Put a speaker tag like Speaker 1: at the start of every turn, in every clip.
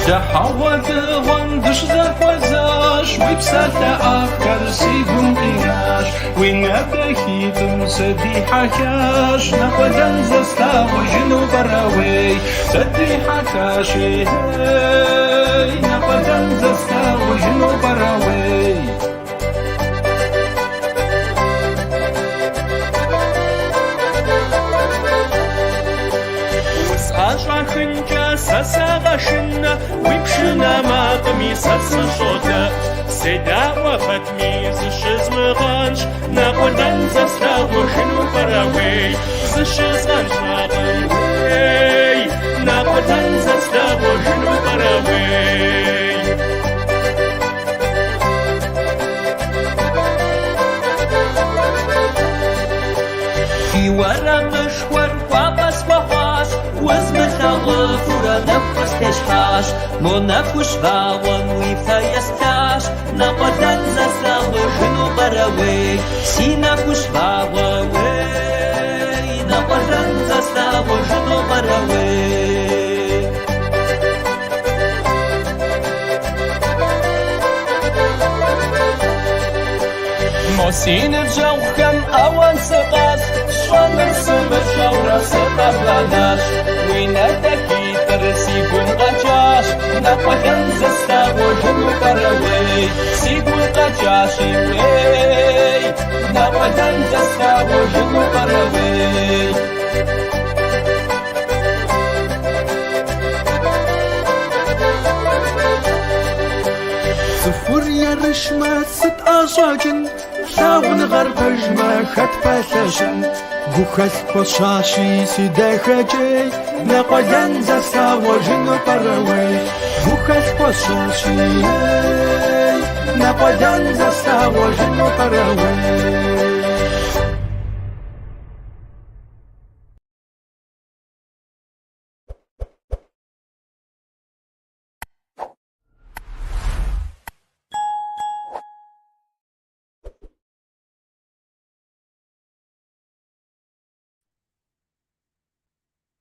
Speaker 1: تحوت غندش زفزاش وبسات آخر سيقوم إياش ونبكي تمسدي حكاش نقدن زستا وجنو براوي سدي حكاشي نقدن زستا وجنو براوي خنجا سسغشنا ويبشنا ما قميصة سشوتا سيدا وفتمي زشز مغانش ناقودن زستا وشنو براوي زشز غانش ناقودن ناقودن زستا وشنو براوي في ورا مشوار وقص وحاش وزمخا غفورا نفس تشحاش منفوش باون ويفا يستاش نقدن زستا وجنو براوي سينفوش باوي نقدن زستا وجنو براوي موسين الجوخم أوان سقاس شامل سمر شورا سقابلاناش ويناتكي ترسيبون قجاش نقدن زستا وجنو براوي سيبون قجاشي وي نقدن زستا وجنو براوي
Speaker 2: صفور يا رشمات ست أشاجن شاون غربج ما خد بسشن بوخس بشاشي سيدخجي نقدن زستا وجنو براوي بوخس بشاشي نقدن زستا وجنو براوي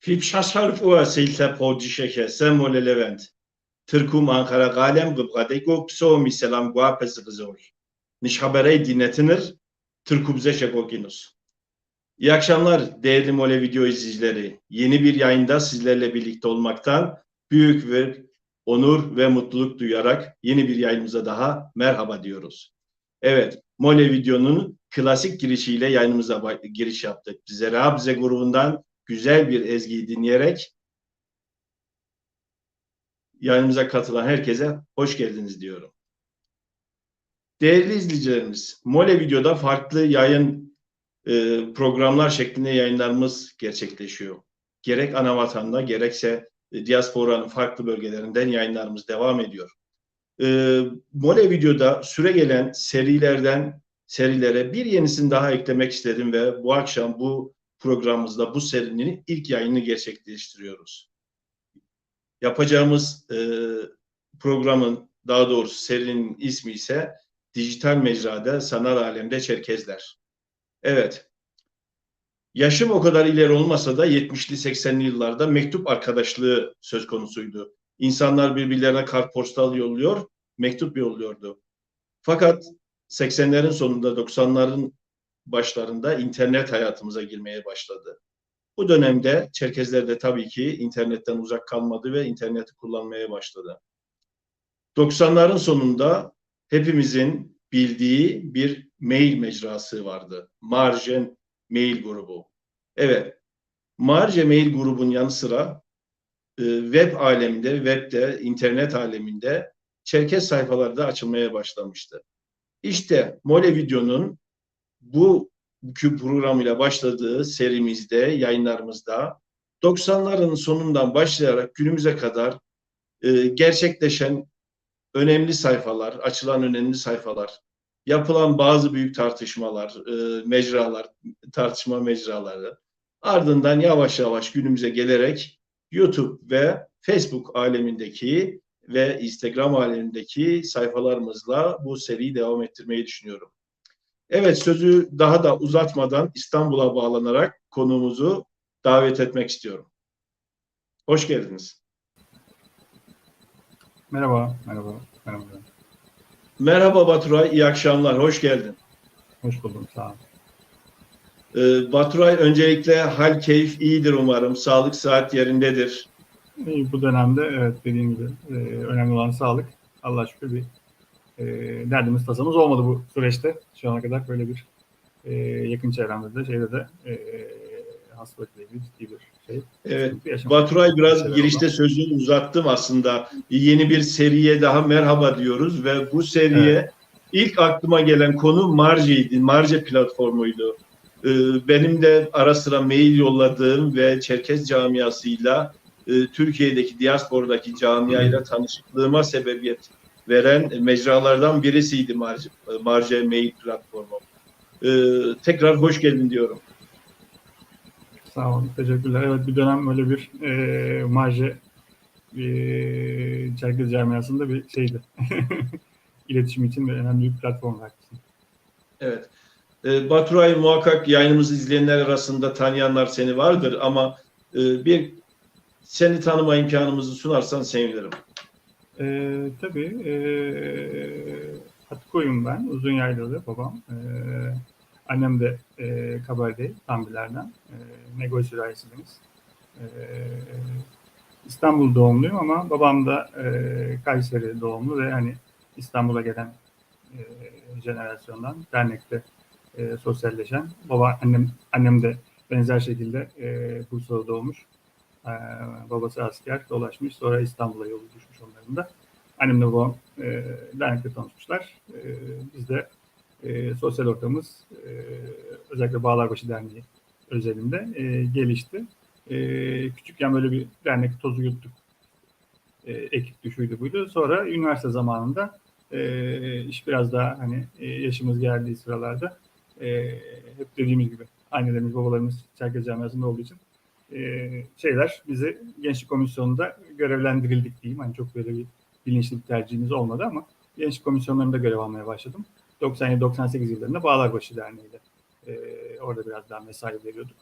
Speaker 3: Fipşaşarfua silta prodişeke semole Levent. Türkum Ankara galem gıbgadeko psomi selam guapes gızol. Niş haberey dinletinir. Türkubze şekokinus. İyi akşamlar değerli Mole video izleyicileri. Yeni bir yayında sizlerle birlikte olmaktan büyük bir onur ve mutluluk duyarak yeni bir yayınımıza daha merhaba diyoruz. Evet, Mole videonun klasik girişiyle yayınımıza giriş yaptık. Bize Rabze grubundan güzel bir ezgiyi dinleyerek yayınımıza katılan herkese hoş geldiniz diyorum. Değerli izleyicilerimiz, Mole Video'da farklı yayın programlar şeklinde yayınlarımız gerçekleşiyor. Gerek anavatanda gerekse diasporanın farklı bölgelerinden yayınlarımız devam ediyor. Mole Video'da süregelen serilere bir yenisini daha eklemek istedim ve bu akşam bu programımızda bu serinin ilk yayını gerçekleştiriyoruz. Yapacağımız programın, daha doğrusu serinin ismi ise Dijital Mecrada Sanal Alemde Çerkezler. Evet, yaşım o kadar ileri olmasa da 70'li 80'li yıllarda mektup arkadaşlığı söz konusuydu. İnsanlar birbirlerine kartpostal yolluyor, mektup yolluyordu. Fakat 80'lerin sonunda 90'ların başlarında internet hayatımıza girmeye başladı. Bu dönemde Çerkezler de tabii ki internetten uzak kalmadı ve interneti kullanmaya başladı. 90'ların sonunda hepimizin bildiği bir mail mecrası vardı. Marjen Mail grubu. Evet, Marje Mail grubun yanı sıra web aleminde, webde, internet aleminde Çerkez sayfaları da açılmaya başlamıştı. İşte Mole Video'nun bu programıyla başladığı serimizde, yayınlarımızda 90'ların sonundan başlayarak günümüze kadar gerçekleşen önemli sayfalar, açılan önemli sayfalar, yapılan bazı büyük tartışmalar, mecralar, tartışma mecraları, ardından yavaş yavaş günümüze gelerek YouTube ve Facebook alemindeki ve Instagram alemindeki sayfalarımızla bu seriyi devam ettirmeyi düşünüyorum. Evet, sözü daha da uzatmadan İstanbul'a bağlanarak konuğumuzu davet etmek istiyorum. Hoş geldiniz.
Speaker 4: Merhaba, merhaba, merhaba.
Speaker 3: Merhaba Baturay, iyi akşamlar, hoş geldin.
Speaker 4: Hoş buldum, sağ ol.
Speaker 3: Baturay, öncelikle hal keyif iyidir umarım, sağlık sıhhat yerindedir.
Speaker 4: Bu dönemde evet dediğim gibi önemli olan sağlık. Allah'a şükür bir derdimiz tasamız olmadı bu süreçte. Şu ana kadar böyle bir yakın çevremde de hastalıkla ilgili ciddi bir şey.
Speaker 3: Evet,
Speaker 4: Yaşamadım.
Speaker 3: Baturay biraz
Speaker 4: Şeyler
Speaker 3: girişte
Speaker 4: oldu.
Speaker 3: sözünü uzattım aslında. Yeni bir seriye daha merhaba diyoruz ve bu seriye ilk aklıma gelen konu Marje'ydi, Marje platformuydu. Benim de ara sıra mail yolladığım ve Çerkez camiasıyla Türkiye'deki diasporadaki camiayla tanışıklığıma sebebiyet veren mecralardan birisiydi Marje mail platformu. Tekrar hoş geldin diyorum.
Speaker 4: Sağ olun, teşekkürler. Evet, bir dönem öyle bir Marje Çerkez camiasında bir şeydi. İletişim için de önemli bir platform haklısın.
Speaker 3: Evet. Baturay, muhakkak yayınımızı izleyenler arasında tanıyanlar seni vardır ama bir seni tanıma imkanımızı sunarsan sevinirim.
Speaker 4: Tabii. Hatikoy'um ben. Uzunyaylalı babam. Annem de Kabardey, Tambiler'den. Negoy sülalesiniz. İstanbul doğumluyum ama babam da Kayseri doğumlu ve hani İstanbul'a gelen jenerasyondan dernekte sosyalleşen. Annem de benzer şekilde Bursa'da doğmuş. Babası asker, dolaşmış. Sonra İstanbul'a yolu düşmüş onların da. Annemle babam dernekte tanışmışlar. Biz de sosyal ortamımız özellikle Bağlarbaşı Derneği özelinde gelişti. Küçükken böyle bir dernek tozu yuttuk. Ekip düşüydü buydu. Sonra üniversite zamanında iş biraz daha hani yaşımız geldiği sıralarda hep dediğimiz gibi annelerimiz, babalarımız Çerkez camiasında olduğu için şeyler bizi gençlik komisyonunda görevlendirildik diyeyim. Hani çok böyle bir bilinçli bir tercihimiz olmadı ama gençlik komisyonlarında görev almaya başladım. 97-98 yıllarında Bağlarbaşı Derneği'yle orada biraz daha mesai veriyorduk.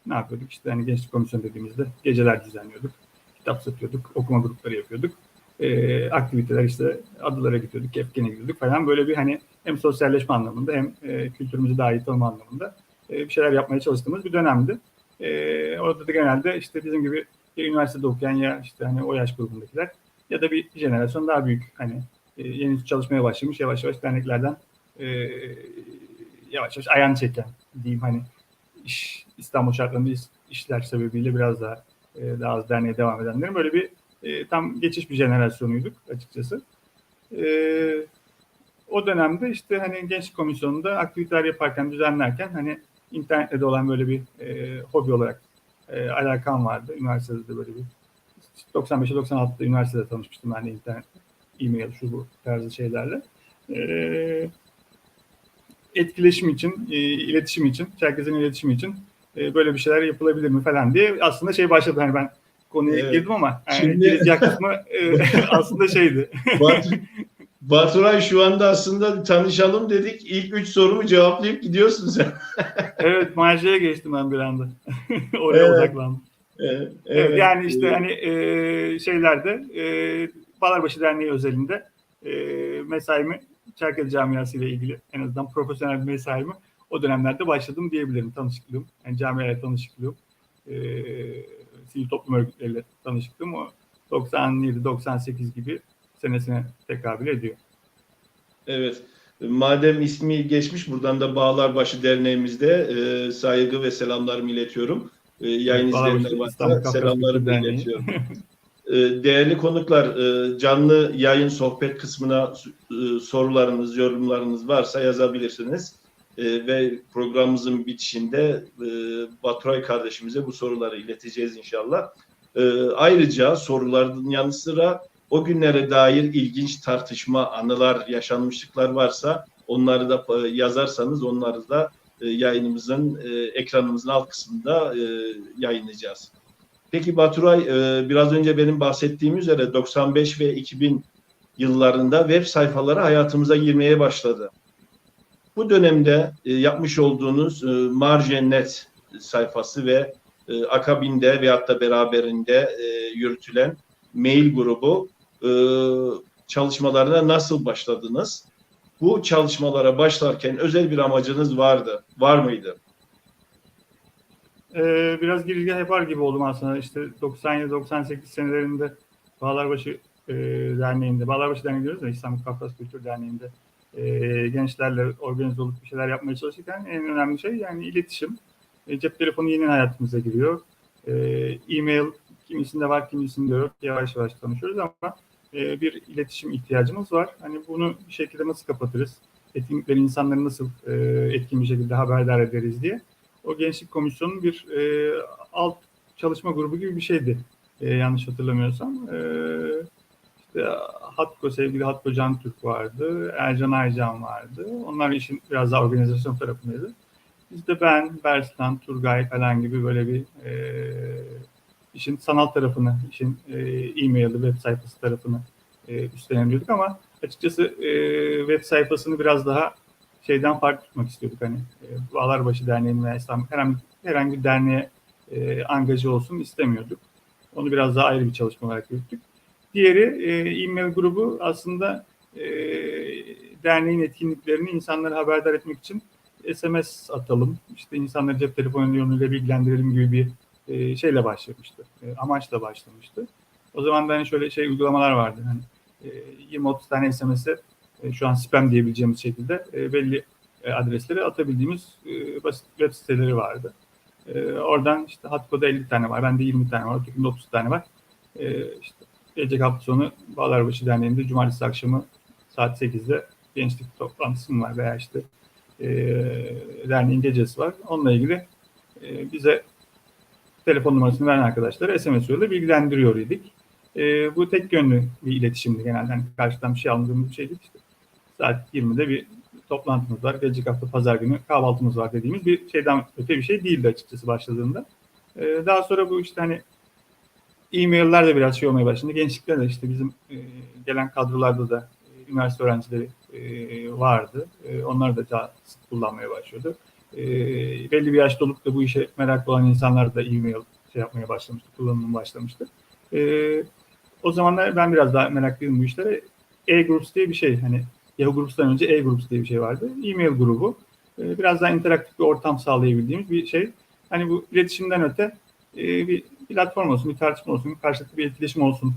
Speaker 4: Ne yapıyorduk? İşte hani gençlik komisyonu dediğimizde geceler düzenliyorduk. Kitap satıyorduk, okuma grupları yapıyorduk. Aktiviteler işte adalara gidiyorduk, Kefken'e gidiyorduk falan. Böyle bir hani hem sosyalleşme anlamında hem kültürümüzü daha iyi tanıma anlamında bir şeyler yapmaya çalıştığımız bir dönemdi. Orada da genelde işte bizim gibi ya üniversitede okuyan ya işte hani o yaş grubundakiler ya da bir jenerasyon daha büyük hani yeni çalışmaya başlamış yavaş yavaş derneklerden yavaş yavaş ayağını çeken diyeyim hani İstanbul şartlarında işler sebebiyle biraz daha az derneğe devam edenlerin böyle bir tam geçiş bir jenerasyonuyduk açıkçası. O dönemde işte hani gençlik komisyonunda aktiviteler yaparken, düzenlerken hani internette de olan böyle bir hobi olarak alakam vardı. Üniversitede de böyle bir 95'e 96'da üniversitede tanışmıştım ben de internet, e-mail, şu bu tarzı şeylerle. Etkileşim için, iletişim için, Çerkez'in iletişimi için böyle bir şeyler yapılabilir mi falan diye aslında şey başladı. Hani ben konuya girdim ama yani girizgah kısmı aslında şeydi.
Speaker 3: Baturay, şu anda aslında tanışalım dedik. İlk 3 sorumu cevaplayıp gidiyorsun sen.
Speaker 4: Evet, Marje'ye geçtim ben bir anda. Oraya odaklandım. Evet, yani işte hani şeylerde Bağlarbaşı Derneği özelinde mesaimi Çerkez Camiası ile ilgili en azından profesyonel bir mesaimi o dönemlerde başladım diyebilirim, tanışıklığım. Yani camiayla tanışıklığım, sivil toplum örgütleriyle tanışıklığım o 97-98 gibi senesine tekabül ediyor.
Speaker 3: Evet. Madem ismi geçmiş, buradan da Bağlarbaşı Derneğimizde saygı ve selamlarımı iletiyorum. Yayın izleyenler varsa selamlarımı iletiyorum. Değerli konuklar, canlı yayın sohbet kısmına sorularınız, yorumlarınız varsa yazabilirsiniz. Ve programımızın bitişinde Baturay kardeşimize bu soruları ileteceğiz inşallah. Ayrıca soruların yanı sıra o günlere dair ilginç tartışma, anılar, yaşanmışlıklar varsa onları da yazarsanız onları da yayınımızın, ekranımızın alt kısmında yayınlayacağız. Peki Baturay, biraz önce benim bahsettiğim üzere 95 ve 2000 yıllarında web sayfaları hayatımıza girmeye başladı. Bu dönemde yapmış olduğunuz Marje.net sayfası ve akabinde veyahut da beraberinde yürütülen mail grubu çalışmalarına nasıl başladınız? Bu çalışmalara başlarken özel bir amacınız var mıydı?
Speaker 4: Biraz girizgah yapar gibi oldum aslında. İşte 97-98 senelerinde Bağlarbaşı Derneği'nde, Bağlarbaşı Derneği diyoruz ya, İstanbul Kafkas Kültür Derneği'nde gençlerle organize olup bir şeyler yapmaya çalışırken en önemli şey yani iletişim. Cep telefonu yeni hayatımıza giriyor. E-mail kimisinde var, kimisinde yok. Yavaş yavaş tanışıyoruz ama bir iletişim ihtiyacımız var. Hani bunu bir şekilde nasıl kapatırız? Etkinlikleri insanları nasıl etkin bir şekilde haberdar ederiz diye. O gençlik komisyonunun bir alt çalışma grubu gibi bir şeydi. Yanlış hatırlamıyorsam. İşte sevgili Hatko Can Türk vardı. Ercan Aycan vardı. Onlar işin biraz daha organizasyon tarafındaydı. Biz de ben, Berstan, Turgay falan gibi böyle bir işin sanal tarafını, işin e-mail'i, web sayfası tarafını üstlenebiliyorduk ama açıkçası web sayfasını biraz daha şeyden farklı tutmak istiyorduk. Hani Bağlarbaşı Derneği'nin veya herhangi bir derneğe angaje olsun istemiyorduk. Onu biraz daha ayrı bir çalışma olarak yürüttük. Diğeri e-mail grubu aslında derneğin etkinliklerini insanlara haberdar etmek için SMS atalım, işte insanları cep telefonu yoluyla bilgilendirelim gibi bir şeyle başlamıştı. Amaçla başlamıştı. O zaman da hani şöyle uygulamalar vardı. Hani 20-30 tane SMS'e şu an spam diyebileceğimiz şekilde belli adreslere atabildiğimiz basit web siteleri vardı. Oradan işte Hatko'da 50 tane var, bende 20 tane var, ötekinde 30 tane var. İşte gelecek hafta sonu Bağlarbaşı Derneği'nde cumartesi akşamı saat 8'de gençlik toplantısı mı var veya işte derneğin gecesi var. Onunla ilgili bize telefon numarasını veren arkadaşlara SMS yoluyla bilgilendiriyor idik. Bu tek yönlü bir iletişimdi genelde. Yani karşıdan bir şey almadığımız bir şeydi. İşte saat 20'de bir toplantımız var. Gelecek hafta pazar günü kahvaltımız var dediğimiz bir şeyden öte bir şey değildi açıkçası başladığında. Daha sonra bu işte hani e-mailler de biraz şey olmaya başladı. Gençlikte de işte bizim gelen kadrolarda da üniversite öğrencileri vardı. Onlar da daha sık kullanmaya başladı. Belli bir yaşta olup da bu işe meraklı olan insanlar da e-mail yapmaya başlamıştı, kullanımı başlamıştı. O zamanlar ben biraz daha meraklıydım bu işlere. E-Groups diye bir şey, hani Yahoo Groups'tan önce E-Groups diye bir şey vardı. E-mail grubu. Biraz daha interaktif bir ortam sağlayabildiğimiz bir şey. Hani bu iletişimden öte bir platform olsun, bir tartışma olsun, karşılıklı bir etkileşim olsun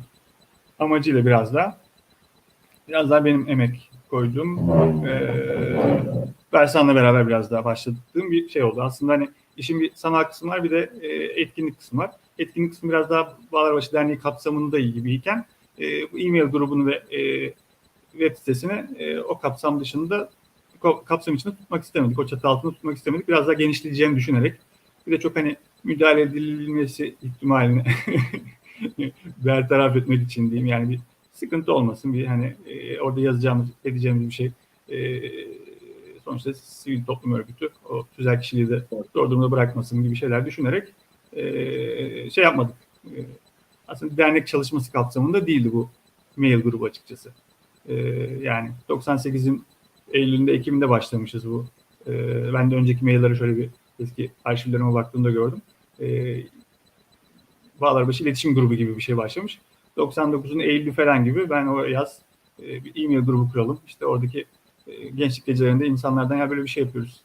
Speaker 4: amacıyla biraz daha benim emek koyduğum Bersan'la beraber biraz daha başladığım bir şey oldu. Aslında hani işin bir sanal kısmı var, bir de etkinlik kısmı var. Etkinlik kısmı biraz daha Bağlarbaşı Derneği kapsamında iyi gibiyken bu e-mail grubunu ve web sitesini o kapsam dışında, kapsam içinde tutmak istemedik. O çatı altında tutmak istemedik. Biraz daha genişleyeceğini düşünerek, bir de çok hani müdahale edilmesi ihtimalini bertaraf etmek için diyeyim. Yani bir sıkıntı olmasın. Bir hani orada yazacağımız, edeceğimiz bir şey. Sonuçta sivil toplum örgütü o tüzel kişiliği de zor durumda bırakmasın gibi şeyler düşünerek şey yapmadık. Aslında dernek çalışması kapsamında değildi bu mail grubu açıkçası. Yani 98'in Eylül'ünde, Ekim'de başlamışız bu. Ben de önceki mailleri şöyle bir eski arşivlerime baktığımda gördüm. Bağlarbaşı İletişim Grubu gibi bir şey başlamış. 99'un Eylül'ü falan gibi ben o yaz bir e-mail grubu kuralım. İşte oradaki gençlik gecelerinde insanlardan ya böyle bir şey yapıyoruz.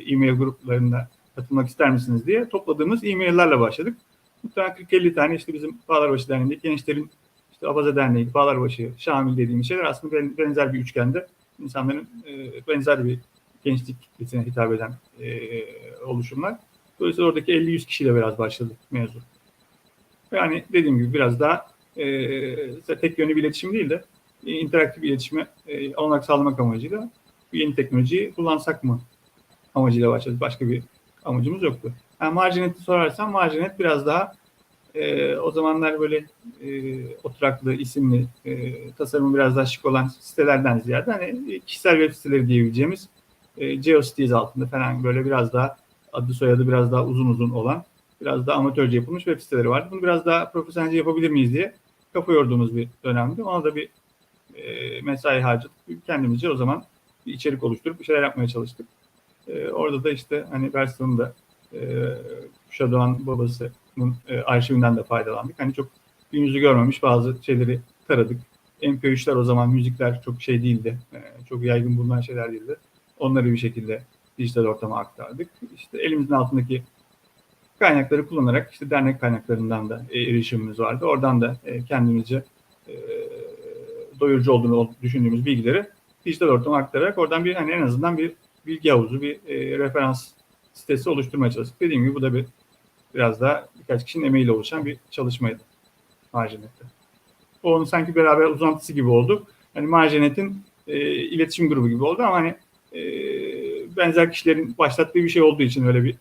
Speaker 4: E-mail gruplarında katılmak ister misiniz diye topladığımız e-maillerle başladık. Muhtemelen 40-50 tane işte bizim Bağlarbaşı Derneği'ndeki gençlerin, işte Abaza Derneği, Bağlarbaşı, Şamil dediğimiz şeyler aslında benzer bir üçgende insanların benzer bir gençlik kitlesine hitap eden oluşumlar. Dolayısıyla oradaki 50-100 kişiyle biraz başladık mevzu. Yani dediğim gibi biraz daha tek yönlü bir iletişim değil de interaktif bir iletişime olanak sağlamak amacıyla bu yeni teknolojiyi kullansak mı amacıyla başladık. Başka bir amacımız yoktu. Yani Marginet'i sorarsan, Marginet biraz daha o zamanlar böyle oturaklı, isimli, tasarımı biraz daha şık olan sitelerden ziyade hani kişisel web siteleri diyebileceğimiz GeoCities altında falan böyle biraz daha adı soyadı biraz daha uzun olan, biraz daha amatörce yapılmış web siteleri vardı. Bunu biraz daha profesyonelce yapabilir miyiz diye kafa yorduğumuz bir dönemdi. Ona da bir mesai harcadık. Kendimizce o zaman bir içerik oluşturup bir şeyler yapmaya çalıştık. Orada da işte hani Bersan'ın da Kuşadoğan babasının arşivinden de faydalandık. Hani çok gün yüzü görmemiş bazı şeyleri taradık. MP3'ler o zaman müzikler çok şey değildi. Çok yaygın bulunan şeyler değildi. Onları bir şekilde dijital ortama aktardık. İşte elimizin altındaki kaynakları kullanarak işte dernek kaynaklarından da erişimimiz vardı. Oradan da kendimizce doyurucu olduğunu düşündüğümüz bilgileri dijital ortama aktararak oradan bir hani en azından bir bilgi havuzu, bir referans sitesi oluşturmaya çalıştık. Dediğim gibi bu da biraz daha birkaç kişinin emeğiyle oluşan bir çalışmaydı Marjinet'te. Onun sanki beraber uzantısı gibi oldu. Hani Marjinet'in iletişim grubu gibi oldu ama hani benzer kişilerin başlattığı bir şey olduğu için öyle bir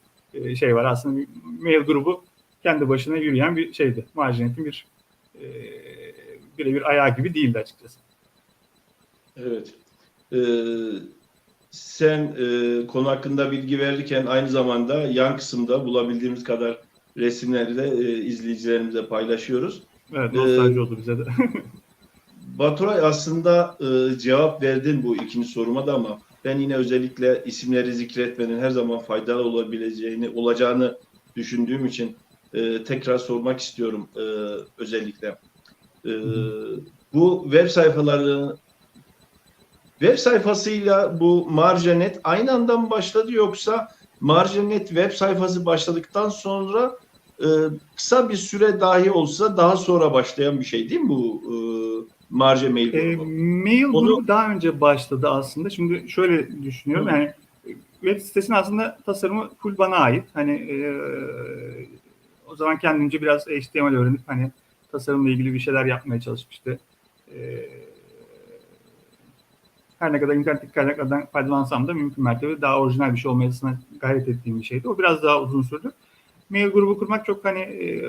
Speaker 4: şey var. Aslında bir mail grubu kendi başına yürüyen bir şeydi. Marjinet'in birebir ayağı gibi değildi açıkçası.
Speaker 3: Evet. Sen konu hakkında bilgi verirken aynı zamanda yan kısımda bulabildiğimiz kadar resimleri de izleyicilerimize paylaşıyoruz.
Speaker 4: Evet, nostalji oldu bize de.
Speaker 3: Baturay, aslında cevap verdin bu ikinci soruma da ama ben yine özellikle isimleri zikretmenin her zaman faydalı olacağını düşündüğüm için tekrar sormak istiyorum özellikle. Bu web sayfasıyla bu Marjanet aynı anda mı başladı, yoksa Marjanet web sayfası başladıktan sonra kısa bir süre dahi olsa daha sonra başlayan bir şey değil mi bu Marja Mail grubu?
Speaker 4: Mail grubu daha önce başladı aslında. Şimdi şöyle düşünüyorum, yani web sitesinin aslında tasarımı full bana ait. Hani o zaman kendimce biraz HTML öğrenip hani tasarımla ilgili bir şeyler yapmaya çalışmıştı. Her ne kadar internetteki kaynaklardan faydalansam da mümkün mertebe daha orijinal bir şey olmasına gayret ettiğim bir şeydi. O biraz daha uzun sürdü. Mail grubu kurmak çok hani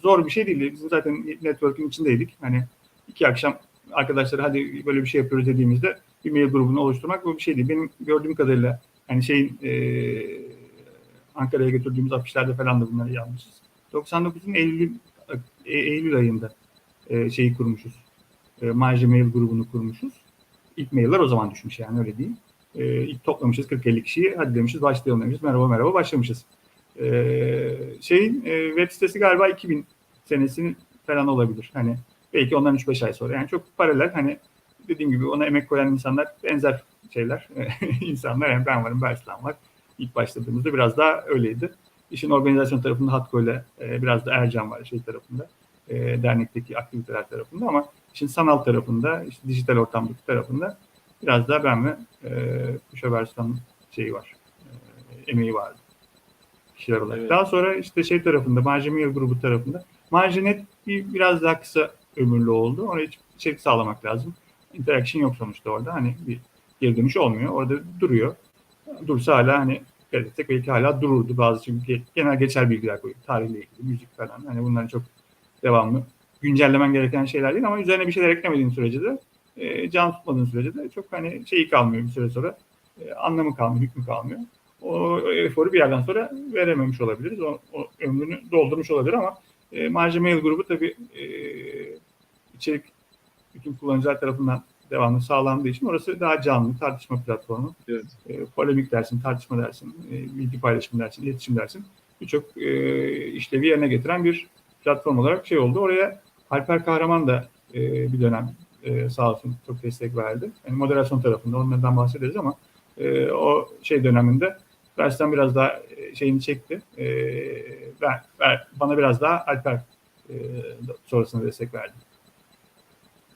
Speaker 4: zor bir şey değildi. Bizim zaten network'ün içindeydik. Hani 2 akşam arkadaşlar hadi böyle bir şey yapıyoruz dediğimizde bir mail grubunu oluşturmak bu bir şey değil. Benim gördüğüm kadarıyla hani Ankara'ya götürdüğümüz afişlerde falan da bunları yapmışız. 99'un Eylül ayında şeyi kurmuşuz. Marja Mail grubunu kurmuşuz. İlk mailler o zaman düşmüş, yani öyle değil. İlk toplamışız 40-50 kişiyi. Hadi demişiz başlayalım demişiz. Merhaba başlamışız. Web sitesi galiba 2000 senesinin falan olabilir. Hani belki ondan 3-5 ay sonra. Yani çok paralel, hani dediğim gibi ona emek koyan insanlar benzer şeyler. İnsanlar, yani ben varım, Berslan var. İlk başladığımızda biraz daha öyleydi. İşin organizasyon tarafında Hatko ile biraz da Ercan var tarafında. Dernekteki aktiviteler tarafında, ama işin sanal tarafında, işte dijital ortamdaki tarafında biraz daha ben ve Kuşa Berslan'ın şeyi var. Emeği vardı. Kişiler olarak. Evet. Daha sonra işte tarafında, Marja Mail grubu tarafında. Marjanet biraz daha kısa ömürlü oldu. Ona içerik sağlamak lazım. Interaction yok sonuçta orada. Hani bir geri dönüş olmuyor. Orada duruyor. Dursa hala hani belki hala dururdu bazı, çünkü genel geçer bilgiler koyuyor. Tarihle ilgili, müzik falan. Hani bunların çok devamlı güncellemen gereken şeyler değil, ama üzerine bir şeyler eklemediğin sürece de can tutmadığın sürece de çok hani şeyi kalmıyor bir süre sonra. Anlamı kalmıyor, hükmü kalmıyor. O eforu bir yerden sonra verememiş olabiliriz. O ömrünü doldurmuş olabilir, ama Marja Mail grubu tabii içerik bütün kullanıcılar tarafından devamlı sağlandığı için orası daha canlı, tartışma platformu. Evet. Polemik dersin, tartışma dersin, bilgi paylaşımı dersin, iletişim dersin. Birçok işlevi yerine getiren bir platform olarak oldu. Oraya Alper Kahraman da bir dönem sağ olsun çok destek verdi. Yani moderasyon tarafında onlardan bahsederiz, ama o döneminde Berslan biraz daha şeyini çekti. Bana biraz daha Alper sonrasında destek verdi.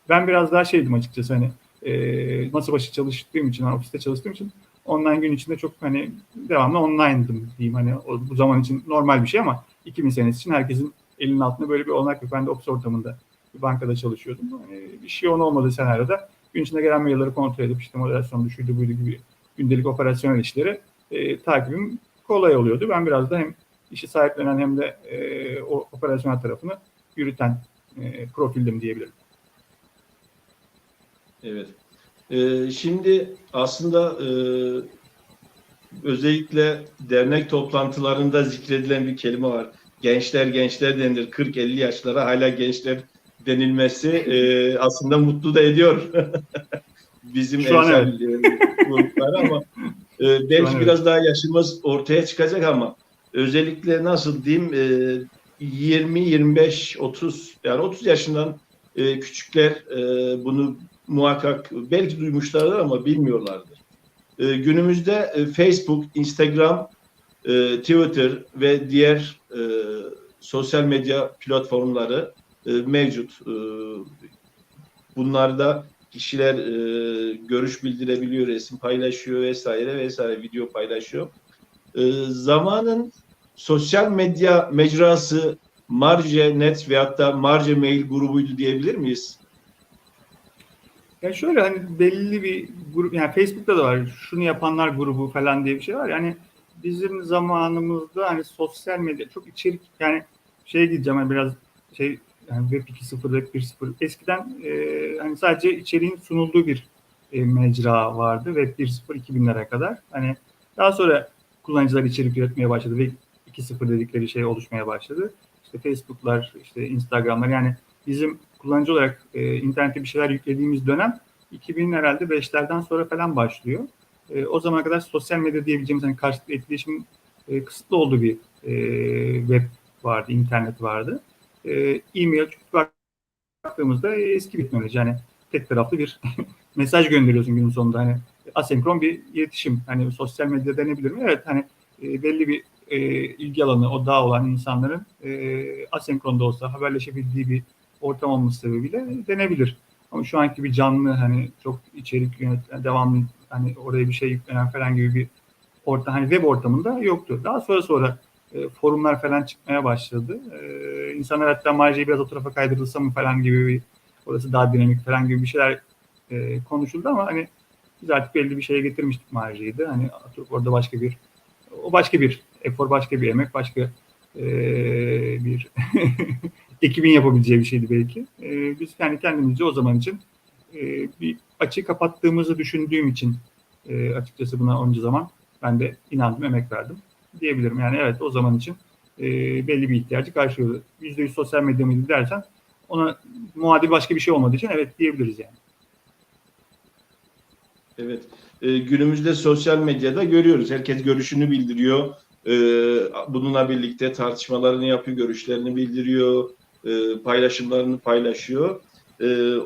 Speaker 4: Ben biraz daha açıkçası, hani masa başı çalıştığım için, ofiste çalıştığım için online gün içinde çok hani devamlı online'dım diyeyim. Hani bu zaman için normal bir şey, ama 2000 senesi için herkesin elinin altında böyle bir olanak yok. Ben de ofis ortamında bir bankada çalışıyordum. Hani bir şey olmadığı senaryoda gün içinde gelen mailleri kontrol edip işte moderasyon şuydu buydu gibi gündelik operasyonel işleri takibim kolay oluyordu. Ben biraz da hem işi sahiplenen hem de o operasyonel tarafını yürüten profildim diyebilirim.
Speaker 3: Evet. Şimdi aslında özellikle dernek toplantılarında zikredilen bir kelime var. Gençler denilir. 40-50 yaşlara hala gençler denilmesi aslında mutlu da ediyor. Bizim emsal gruplar, ama belki biraz daha yaşımız ortaya çıkacak, ama özellikle nasıl diyeyim 20, 25, 30, yani 30 yaşından küçükler bunu muhakkak belki duymuşlardır ama bilmiyorlardır. Günümüzde Facebook, Instagram, Twitter ve diğer sosyal medya platformları mevcut. Bunlarda kişiler görüş bildirebiliyor, resim paylaşıyor vesaire vesaire, video paylaşıyor. Zamanın sosyal medya mecrası Marge.net veyahut da Marge Mail grubuydu diyebilir miyiz?
Speaker 4: Ya şöyle hani belli bir grup, yani Facebook'ta da var şunu yapanlar grubu falan diye bir şey var. Yani bizim zamanımızda hani sosyal medya çok içerik, yani şeye gideceğim hani biraz şey, yani Web 2.0, Web 1.0 eskiden hani sadece içeriğin sunulduğu bir mecra vardı. Web 1.0 2000'lere kadar. Hani daha sonra kullanıcılar içerik üretmeye başladı. Web 2.0 dedikleri şey oluşmaya başladı. İşte Facebook'lar, işte Instagram'lar, yani bizim kullanıcı olarak internete bir şeyler yüklediğimiz dönem 2000 herhalde 5'lerden sonra falan başlıyor. O zamana kadar sosyal medya diyebileceğimiz hani karşılıklı etkileşim kısıtlı olduğu bir web vardı, internet vardı. E-mail baktığımızda eski bir teknoloji. Yani tek taraflı bir mesaj gönderiyorsun günün sonunda. Hani asenkron bir iletişim. Hani sosyal medya denebilir mi? Evet, hani belli bir ilgi alanı, odağı olan insanların asenkronda olsa haberleşebildiği bir ortam olması sebebiyle denebilir. Ama şu anki bir canlı, hani çok içerik yöneten, devamlı hani oraya bir şey yüklenen falan gibi bir ortam, hani web ortamında yoktu. Daha sonra forumlar falan çıkmaya başladı. İnsanlar hatta Marja'yı biraz o tarafa kaydırılsa mı falan gibi bir, orası daha dinamik falan gibi bir şeyler konuşuldu ama hani biz artık belli bir şeye getirmiştik Marja'yı da. Hani orada başka bir efor, başka bir emek, başka bir ekibin yapabileceği bir şeydi belki. Biz yani kendimizce o zaman için bir açığı kapattığımızı düşündüğüm için açıkçası buna onca zaman ben de inandım, emek verdim diyebilirim. Yani evet, o zaman için belli bir ihtiyacı karşılıyordu. %100 sosyal medya mıydı dersen ona muadil başka bir şey olmadığı için evet diyebiliriz yani.
Speaker 3: Evet. Günümüzde sosyal medyada görüyoruz. Herkes görüşünü bildiriyor. Bununla birlikte tartışmalarını yapıyor, görüşlerini bildiriyor, paylaşımlarını paylaşıyor.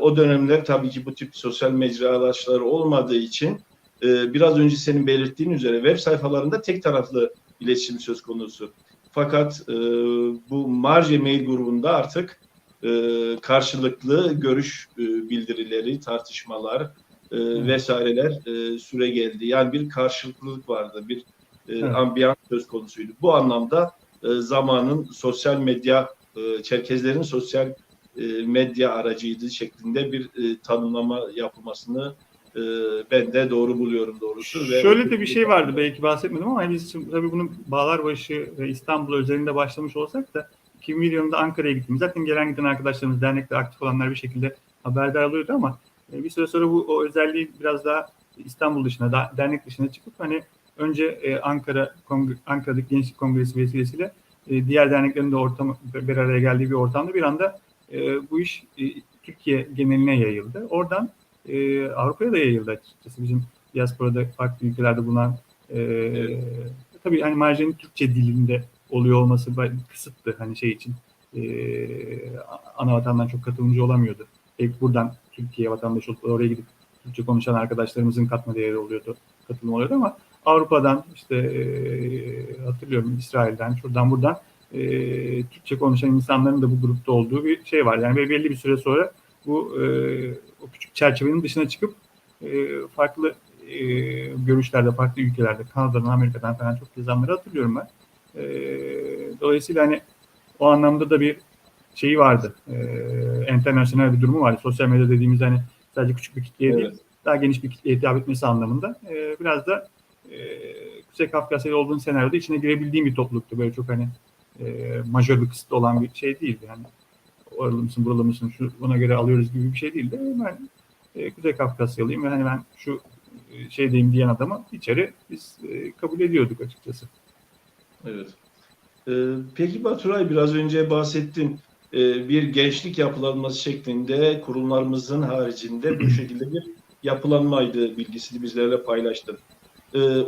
Speaker 3: O dönemler tabii ki bu tip sosyal mecralaşları olmadığı için biraz önce senin belirttiğin üzere web sayfalarında tek taraflı iletişim söz konusu. Fakat bu Marge Mail grubunda artık karşılıklı görüş bildirileri, tartışmalar vesaireler süre geldi. Yani bir karşılıklılık vardı, bir ambiyans söz konusuydu. Bu anlamda zamanın sosyal medya, Çerkezlerin sosyal medya aracıydı şeklinde bir tanımlama yapılmasını ben de doğru buluyorum doğrusu.
Speaker 4: Şöyle de bir şey vardı, belki bahsetmedim ama biz tabii bunun Bağlarbaşı ve İstanbul özelinde başlamış olsak da 2001 yılında Ankara'ya gittim. Zaten gelen giden arkadaşlarımız, dernekte aktif olanlar bir şekilde haberdar oluyordu ama bir süre sonra o özelliği biraz daha İstanbul dışına, dernek dışına çıkıp hani önce Ankara'daki Gençlik Kongresi vesilesiyle diğer derneklerin de bir araya geldiği bir ortamda bir anda bu iş Türkiye geneline yayıldı. Oradan Avrupa'ya da yayıldı açıkçası. Bizim diasporada farklı ülkelerde bulunan tabii hani Marja'nın Türkçe dilinde oluyor olması kısıttı hani şey için. Ana vatandan çok katılımcı olamıyordu. Buradan Türkiye vatandaşı olup oraya gidip Türkçe konuşan arkadaşlarımızın katma değeri oluyordu, katılım oluyordu ama Avrupa'dan işte hatırlıyorum İsrail'den, şuradan buradan Türkçe konuşan insanların da bu grupta olduğu bir şey var. Yani belli bir süre sonra bu o küçük çerçevenin dışına çıkıp farklı görüşlerde, farklı ülkelerde, Kanada'dan, Amerika'dan falan çok yazanları hatırlıyorum ben. Dolayısıyla hani o anlamda da bir şeyi vardı. Internasyonel bir durumu vardı. Sosyal medya dediğimiz hani sadece küçük bir kitleye değil, daha geniş bir kitleye hitap etmesi anlamında. Biraz da Kuzey Kafkasya'da olduğun senaryoda içine girebildiğim bir topluluktu. Böyle çok hani majör bir kısıtlı olan bir şey değildi. Yani oralı mısın, buralı mısın, buna göre alıyoruz gibi bir şey değildi. Ben Kuzey Kafkasyalıyım ve hani ben şu şeydeyim diyen adamı içeri biz kabul ediyorduk açıkçası.
Speaker 3: Evet. Peki Baturay, biraz önce bahsettin. Bir gençlik yapılanması şeklinde kurumlarımızın haricinde bu şekilde bir yapılanmaydı bilgisini bizlerle paylaştın.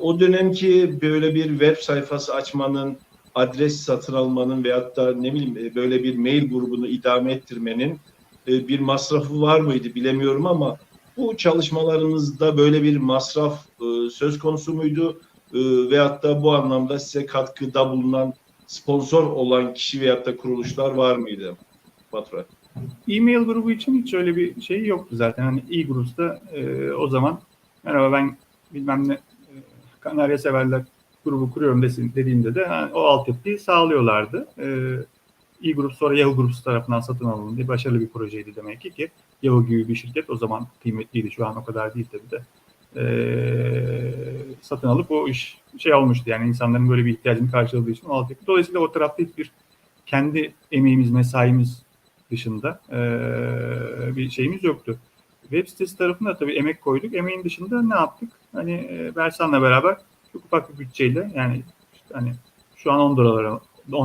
Speaker 3: O dönemki böyle bir web sayfası açmanın, adres satın almanın veyahut da ne bileyim böyle bir mail grubunu idame ettirmenin bir masrafı var mıydı bilemiyorum ama bu çalışmalarınızda böyle bir masraf söz konusu muydu? Veyahut da bu anlamda size katkıda bulunan, sponsor olan kişi veyahut da kuruluşlar var mıydı Baturay?
Speaker 4: E-mail grubu için hiç öyle bir şey yoktu zaten. Hani e-Groups'ta o zaman merhaba ben bilmem ne Kanarya Severler grubu kuruyorum dediğimde de o altyapıyı sağlıyorlardı. E-Group sonra Yahoo Groups tarafından satın alındı. Başarılı bir projeydi demek ki Yahoo gibi bir şirket o zaman kıymetliydi. Şu an o kadar değil tabii de. Satın alıp o iş şey olmuştu yani insanların böyle bir ihtiyacını karşıladığı için o altyapı. Dolayısıyla o tarafta hiçbir kendi emeğimiz, mesaimiz dışında bir şeyimiz yoktu. Web sitesi tarafında tabii emek koyduk. Emeğin dışında ne yaptık? Hani Bersan'la beraber çok ufak bir bütçeyle yani işte hani şu an 10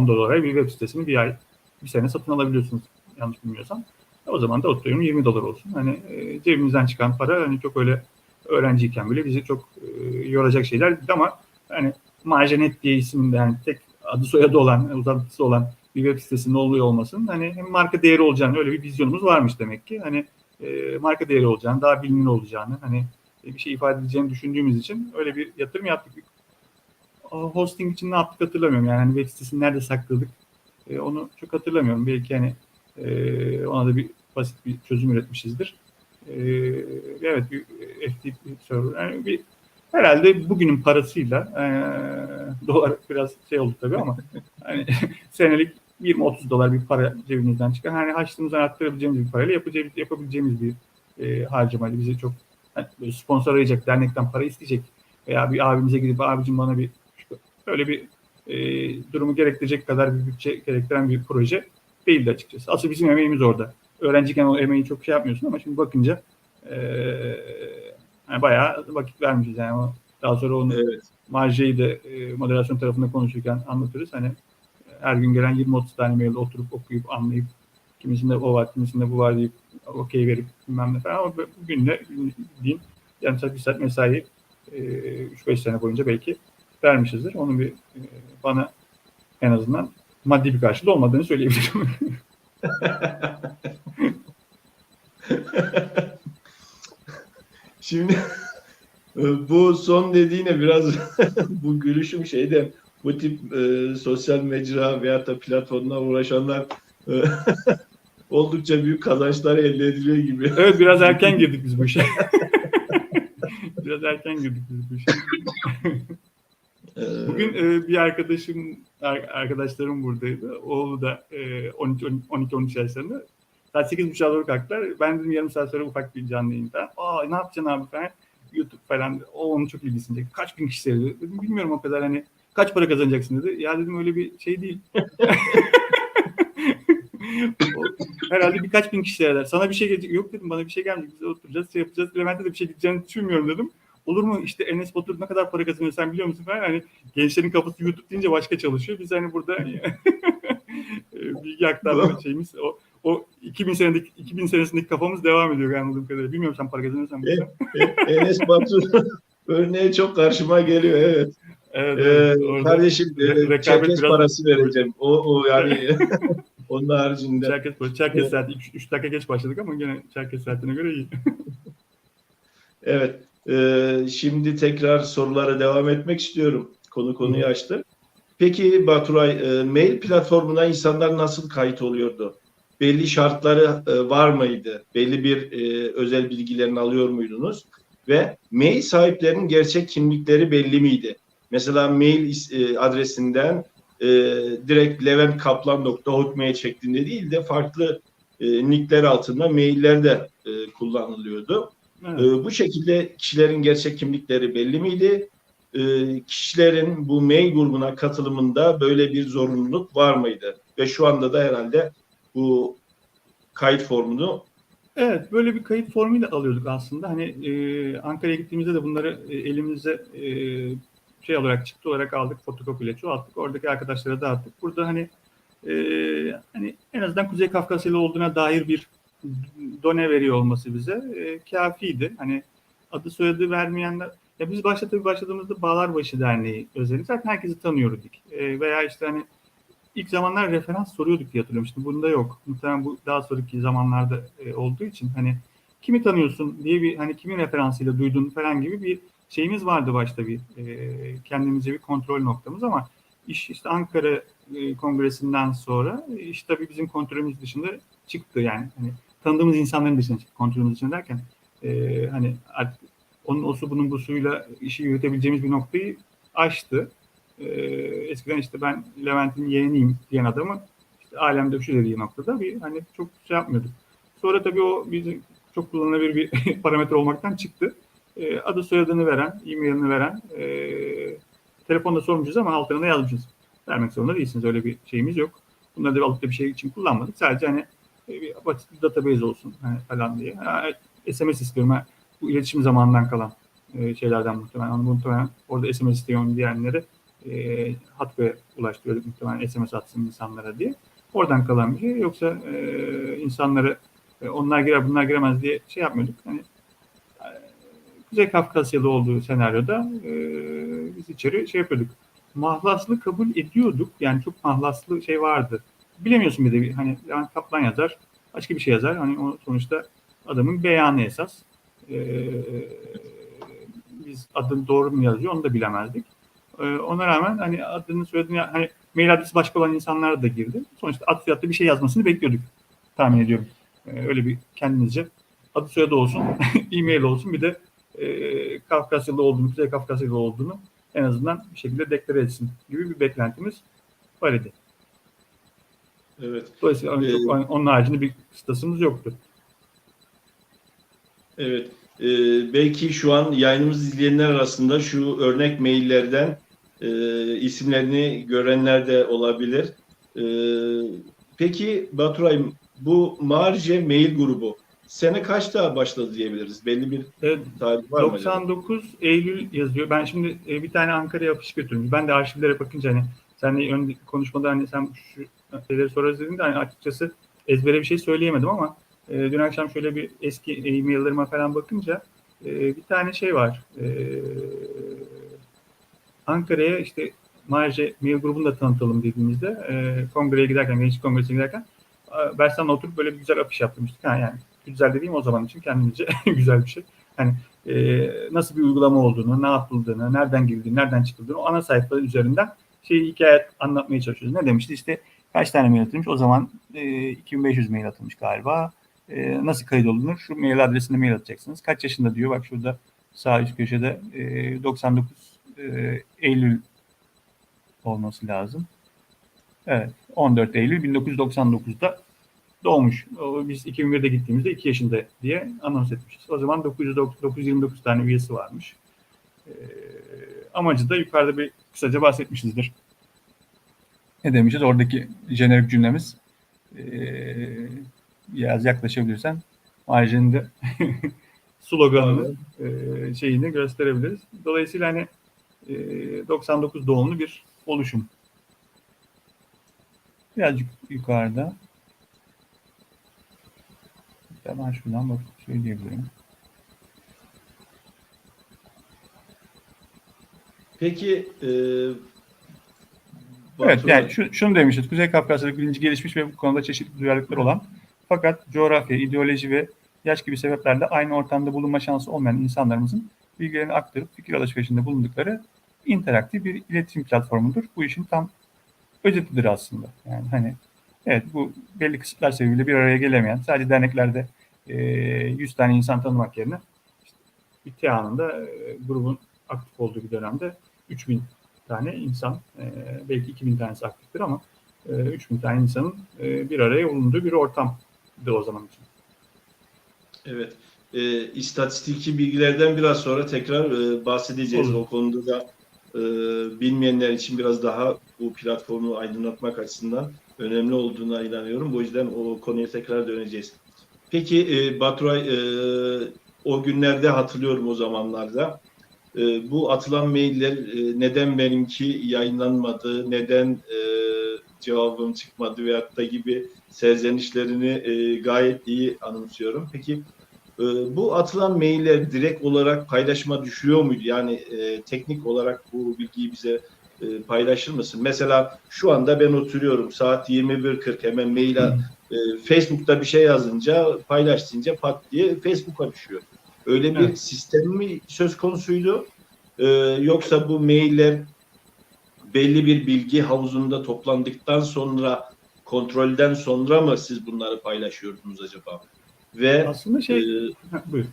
Speaker 4: dolara bir web sitesini bir sene satın alabiliyorsunuz yanlış bilmiyorsam. O zaman da oturuyorum 20 dolar olsun. Hani cebimizden çıkan para hani çok öyle öğrenciyken bile bizi çok yoracak şeyler değil ama hani Marjanet diye isminde yani tek adı soyadı olan, uzantısı olan bir web sitesinin oluyor olmasının hani hem marka değeri olacağını öyle bir vizyonumuz varmış demek ki. Hani marka değeri olacağını, daha bilinir olacağını, hani bir şey ifade edeceğini düşündüğümüz için öyle bir yatırım yaptık. O hosting için ne yaptık hatırlamıyorum. Yani hani web sitesini nerede sakladık onu çok hatırlamıyorum. Belki hani ona da bir basit bir çözüm üretmişizdir. Evet bir FTP server. Yani bir herhalde bugünün parasıyla dolar biraz şey oldu tabii ama hani senelik 20-30 dolar bir para cebimizden çıkan hani harçlığımızdan arttırabileceğimiz bir parayla yapabileceğimiz bir harcamaydı. Bize çok hani sponsor arayacak, dernekten para isteyecek veya bir abimize gidip abicim bana bir öyle bir durumu gerektirecek kadar bir bütçe gerektiren bir proje değildi açıkçası. Asıl bizim emeğimiz orada. Öğrenciyken o emeği çok şey yapmıyorsun ama şimdi bakınca yani bayağı vakit vermişiz yani. Daha sonra onu
Speaker 3: Evet.
Speaker 4: Marja'yı da moderasyon tarafında konuşurken anlatırız. Hani her gün gelen 20-30 tane mail oturup okuyup anlayıp kimisinde o var, kimisinde bu var deyip okey verip bilmem ne falan. Ama bugün de diyeyim yarım saat, bir saat mesai 3-5 sene boyunca belki vermişizdir. Onun bir bana en azından maddi bir karşılığı olmadığını söyleyebilirim.
Speaker 3: Şimdi bu son dediğine biraz bu gülüşüm şeyden bu tip sosyal mecra veyahut da platformla uğraşanlar oldukça büyük kazançlar elde ediliyor gibi.
Speaker 4: Evet biraz erken girdik biz bu işe. Biraz erken girdik biz bu işe. Bugün bir arkadaşlarım buradaydı. Oğlu da 12-13 yaşlarında. Saat 8.30'a doğru kalktılar. Ben dedim yarım saat sonra ufak bir canlı yayın falan. Ne yapacaksın abi falan. YouTube falan. O onun çok ilgisini çekti. Kaç bin kişi seyrediyor? Dedim bilmiyorum o kadar hani kaç para kazanacaksın dedi. Ya dedim öyle bir şey değil. Herhalde birkaç bin kişi seyreder. Sana bir şey gelecek. Yok dedim bana bir şey gelmeyecek. Biz oturacağız, şey yapacağız. Levent'e de bir şey gideceğini düşünmüyorum dedim. Olur mu işte Enes Batur ne kadar para kazanıyor sen biliyor musun falan. Hani gençlerin kafası YouTube deyince başka çalışıyor. Biz hani burada bilgi aktarma şeyimiz o 2000 senesindeki kafamız devam ediyor anladığım kadarıyla. Bilmiyorum sen para kazanıyorsan.
Speaker 3: Enes Batur örneği çok karşıma geliyor evet.
Speaker 4: Evet,
Speaker 3: kardeşim Çerkez parası vereceğim. O yani onun haricinde.
Speaker 4: Çerkez saati 3 dakika geç başladık ama gene Çerkez saatine göre iyi.
Speaker 3: Evet. Şimdi tekrar sorulara devam etmek istiyorum. Konuyu açtı. Peki Baturay, mail platformuna insanlar nasıl kayıt oluyordu? Belli şartları var mıydı? Belli bir özel bilgilerini alıyor muydunuz? Ve mail sahiplerinin gerçek kimlikleri belli miydi? Mesela mail adresinden direkt leventkaplan.hotmail şeklinde değil de farklı nickler altında mailler de kullanılıyordu.
Speaker 4: Evet.
Speaker 3: Bu şekilde kişilerin gerçek kimlikleri belli miydi? Kişilerin bu mail grubuna katılımında böyle bir zorunluluk var mıydı? Ve şu anda da herhalde bu kayıt formunu
Speaker 4: Evet, böyle bir kayıt formuyla alıyorduk aslında. Hani Ankara'ya gittiğimizde de bunları elimizde şey olarak çıktı olarak aldık, fotokopiyle çoğalttık. Oradaki arkadaşlara dağıttık. Burada hani en azından Kuzey Kafkasyalı olduğuna dair bir done veriyor olması bize kâfiydi. Hani adı soyadı vermeyenler ya biz başladığımızda Bağlarbaşı Derneği özellikle zaten herkesi tanıyorduk. Veya işte hani ilk zamanlar referans soruyorduk diye hatırlıyorum. Şimdi bunda yok. Muhtemelen bu daha sonraki zamanlarda olduğu için hani kimi tanıyorsun diye bir hani kimin referansıyla duydun falan gibi bir şeyimiz vardı başta bir kendimize bir kontrol noktamız ama iş işte Ankara Kongresi'nden sonra iş tabii bizim kontrolümüz dışında çıktı yani hani tanıdığımız insanların dışında çıktı kontrolümüz dışında derken hani artık onun osu bunun busuyla işi yürütebileceğimiz bir noktayı aştı. Eskiden işte ben Levent'in yeğeniyim diyen adamın işte alemde şu dediği noktada bir hani çok şey yapmıyorduk. Sonra tabii o bizim çok kullanılabilir bir parametre olmaktan çıktı. Adı soyadını veren, e-mailini veren, telefonda sormuşuz ama altına da yazmışız. Vermek zorunda değilsiniz. Öyle bir şeyimiz yok. Bunları da alıp da bir şey için kullanmadık. Sadece hani bir basit bir database olsun hani falan diye. SMS istiyorum. Bu iletişim zamanından kalan şeylerden muhtemelen. Onu muhtemelen orada SMS istiyorum diyenleri Hatkı'ya ulaştırıyorduk muhtemelen SMS atsın insanlara diye. Oradan kalan bir şey. Yoksa insanları onlar girer bunlar giremez diye şey yapmıyorduk. Hani Kuzey Kafkasyalı olduğu senaryoda biz içeri şey yapıyorduk. Mahlaslı kabul ediyorduk. Yani çok mahlaslı şey vardı. Bilemiyorsun bir de hani Levent Kaplan yazar. Başka bir şey yazar. Hani o sonuçta adamın beyanı esas. Biz adını doğru mu yazıyor onu da bilemezdik. Ona rağmen hani adını söylediğini hani mail adresi başka olan insanlar da girdi. Sonuçta ad soyadlı bir şey yazmasını bekliyorduk. Tahmin ediyorum. Öyle bir kendimizce adı soyadı olsun, e-mail olsun bir de Kafkasyalı olduğunu, Kuzey Kafkasyalı olduğunu en azından bir şekilde deklare etsin gibi bir beklentimiz var idi.
Speaker 3: Evet.
Speaker 4: Dolayısıyla çok onun haricinde bir kıstasımız yoktu.
Speaker 3: Evet. Belki şu an yayınımızı izleyenler arasında şu örnek maillerden isimlerini görenler de olabilir. Peki Baturay, bu Marje mail grubu sene kaçta başladı diyebiliriz? Belli bir tarih var mı acaba?
Speaker 4: 99 Eylül yazıyor. Ben şimdi bir tane Ankara'ya afişi götürdüm. Ben de arşivlere bakınca hani senle ön konuşmada hani sen şu şeyleri sorarız dediğinde hani açıkçası ezbere bir şey söyleyemedim ama dün akşam şöyle bir eski e-maillerime falan bakınca bir tane şey var. Ankara'ya işte Marje mail grubunu da tanıtalım dediğimizde kongreye giderken, gençlik kongresine giderken Bersan'la oturup böyle bir güzel afiş yaptırmıştık. Yani güzel dediğim o zaman için kendimizce güzel bir şey. Hani nasıl bir uygulama olduğunu, ne yapıldığını, nereden girildiğini, nereden çıkıldığını o ana sayfa üzerinden hikaye anlatmaya çalışıyoruz. Ne demişti? İşte kaç tane mail atılmış? O zaman 2500 mail atılmış galiba. Nasıl kaydolunur? Şu mail adresine mail atacaksınız. Kaç yaşında diyor. Bak şurada sağ üst köşede 99 Eylül olması lazım. Evet. 14 Eylül 1999'da doğmuş. Biz 2001'de gittiğimizde 2 yaşında diye anons etmişiz. O zaman 929 tane üyesi varmış. Amacı da yukarıda bir kısaca bahsetmişizdir. Ne demişiz? Oradaki jenerik cümlemiz biraz yaklaşabilirsen Marjen'in de sloganını şeyini gösterebiliriz. Dolayısıyla hani 99 doğumlu bir oluşum. Birazcık yukarıda. Ben şuradan bakıp söyleyebilirim.
Speaker 3: Peki
Speaker 4: evet, yani şunu demişiz. Kuzey Kafkasya bilinci gelişmiş ve bu konuda çeşitli duyarlılıkları olan fakat coğrafya, ideoloji ve yaş gibi sebeplerle aynı ortamda bulunma şansı olmayan insanlarımızın bilgilerini aktarıp fikir alışverişinde bulundukları interaktif bir iletişim platformudur. Bu işin tam özetidir aslında. Yani hani evet bu belli kısıtlar sebebiyle bir araya gelemeyen sadece derneklerde 100 tane insan tanımak yerine işte bir TİA'nın grubun aktif olduğu bir dönemde 3000 tane insan belki 2000 tanesi aktiftir ama 3000 tane insanın bir araya bulunduğu bir ortamdı o zaman için.
Speaker 3: Evet. İstatistiki bilgilerden biraz sonra tekrar bahsedeceğiz.
Speaker 4: Olur.
Speaker 3: O konuda da bilmeyenler için biraz daha bu platformu aydınlatmak açısından önemli olduğuna inanıyorum. Bu yüzden o konuya tekrar döneceğiz. Peki Baturay, o günlerde hatırlıyorum o zamanlarda. Bu atılan mailler neden benimki yayınlanmadı, neden cevabım çıkmadı veyahut da gibi serzenişlerini gayet iyi anımsıyorum. Peki bu atılan mailler direkt olarak paylaşıma düşüyor muydu? Yani teknik olarak bu bilgiyi bize paylaşır mısın? Mesela şu anda ben oturuyorum saat 21.40 hemen Facebook'ta bir şey yazınca paylaşınca pat diye Facebook'a düşüyor. Öyle bir
Speaker 4: Evet.
Speaker 3: sistem mi söz konusuydu? Yoksa bu mailler belli bir bilgi havuzunda toplandıktan sonra kontrolden sonra mı siz bunları paylaşıyordunuz acaba? Ve
Speaker 4: Aslında
Speaker 3: e,
Speaker 4: buyur.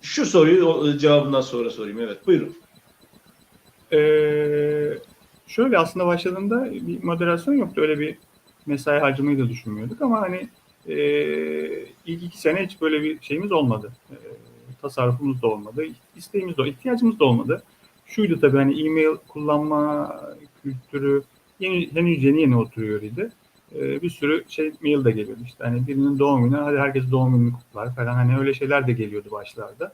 Speaker 3: şu soruyu cevabından sonra sorayım. Evet, buyurun.
Speaker 4: Şöyle aslında başladığında bir moderasyon yoktu. Öyle bir mesai harcamayı da düşünmüyorduk ama hani ilk 2 sene hiç böyle bir şeyimiz olmadı. Tasarrufumuz da olmadı. İsteğimiz de, ihtiyacımız da olmadı. Şuydu tabii hani e-mail kullanma kültürü henüz yeni oturuyor idi. Bir sürü mail de geliyordu işte. Hani birinin doğum günü, hadi herkes doğum gününü kutlar falan. Hani öyle şeyler de geliyordu başlarda.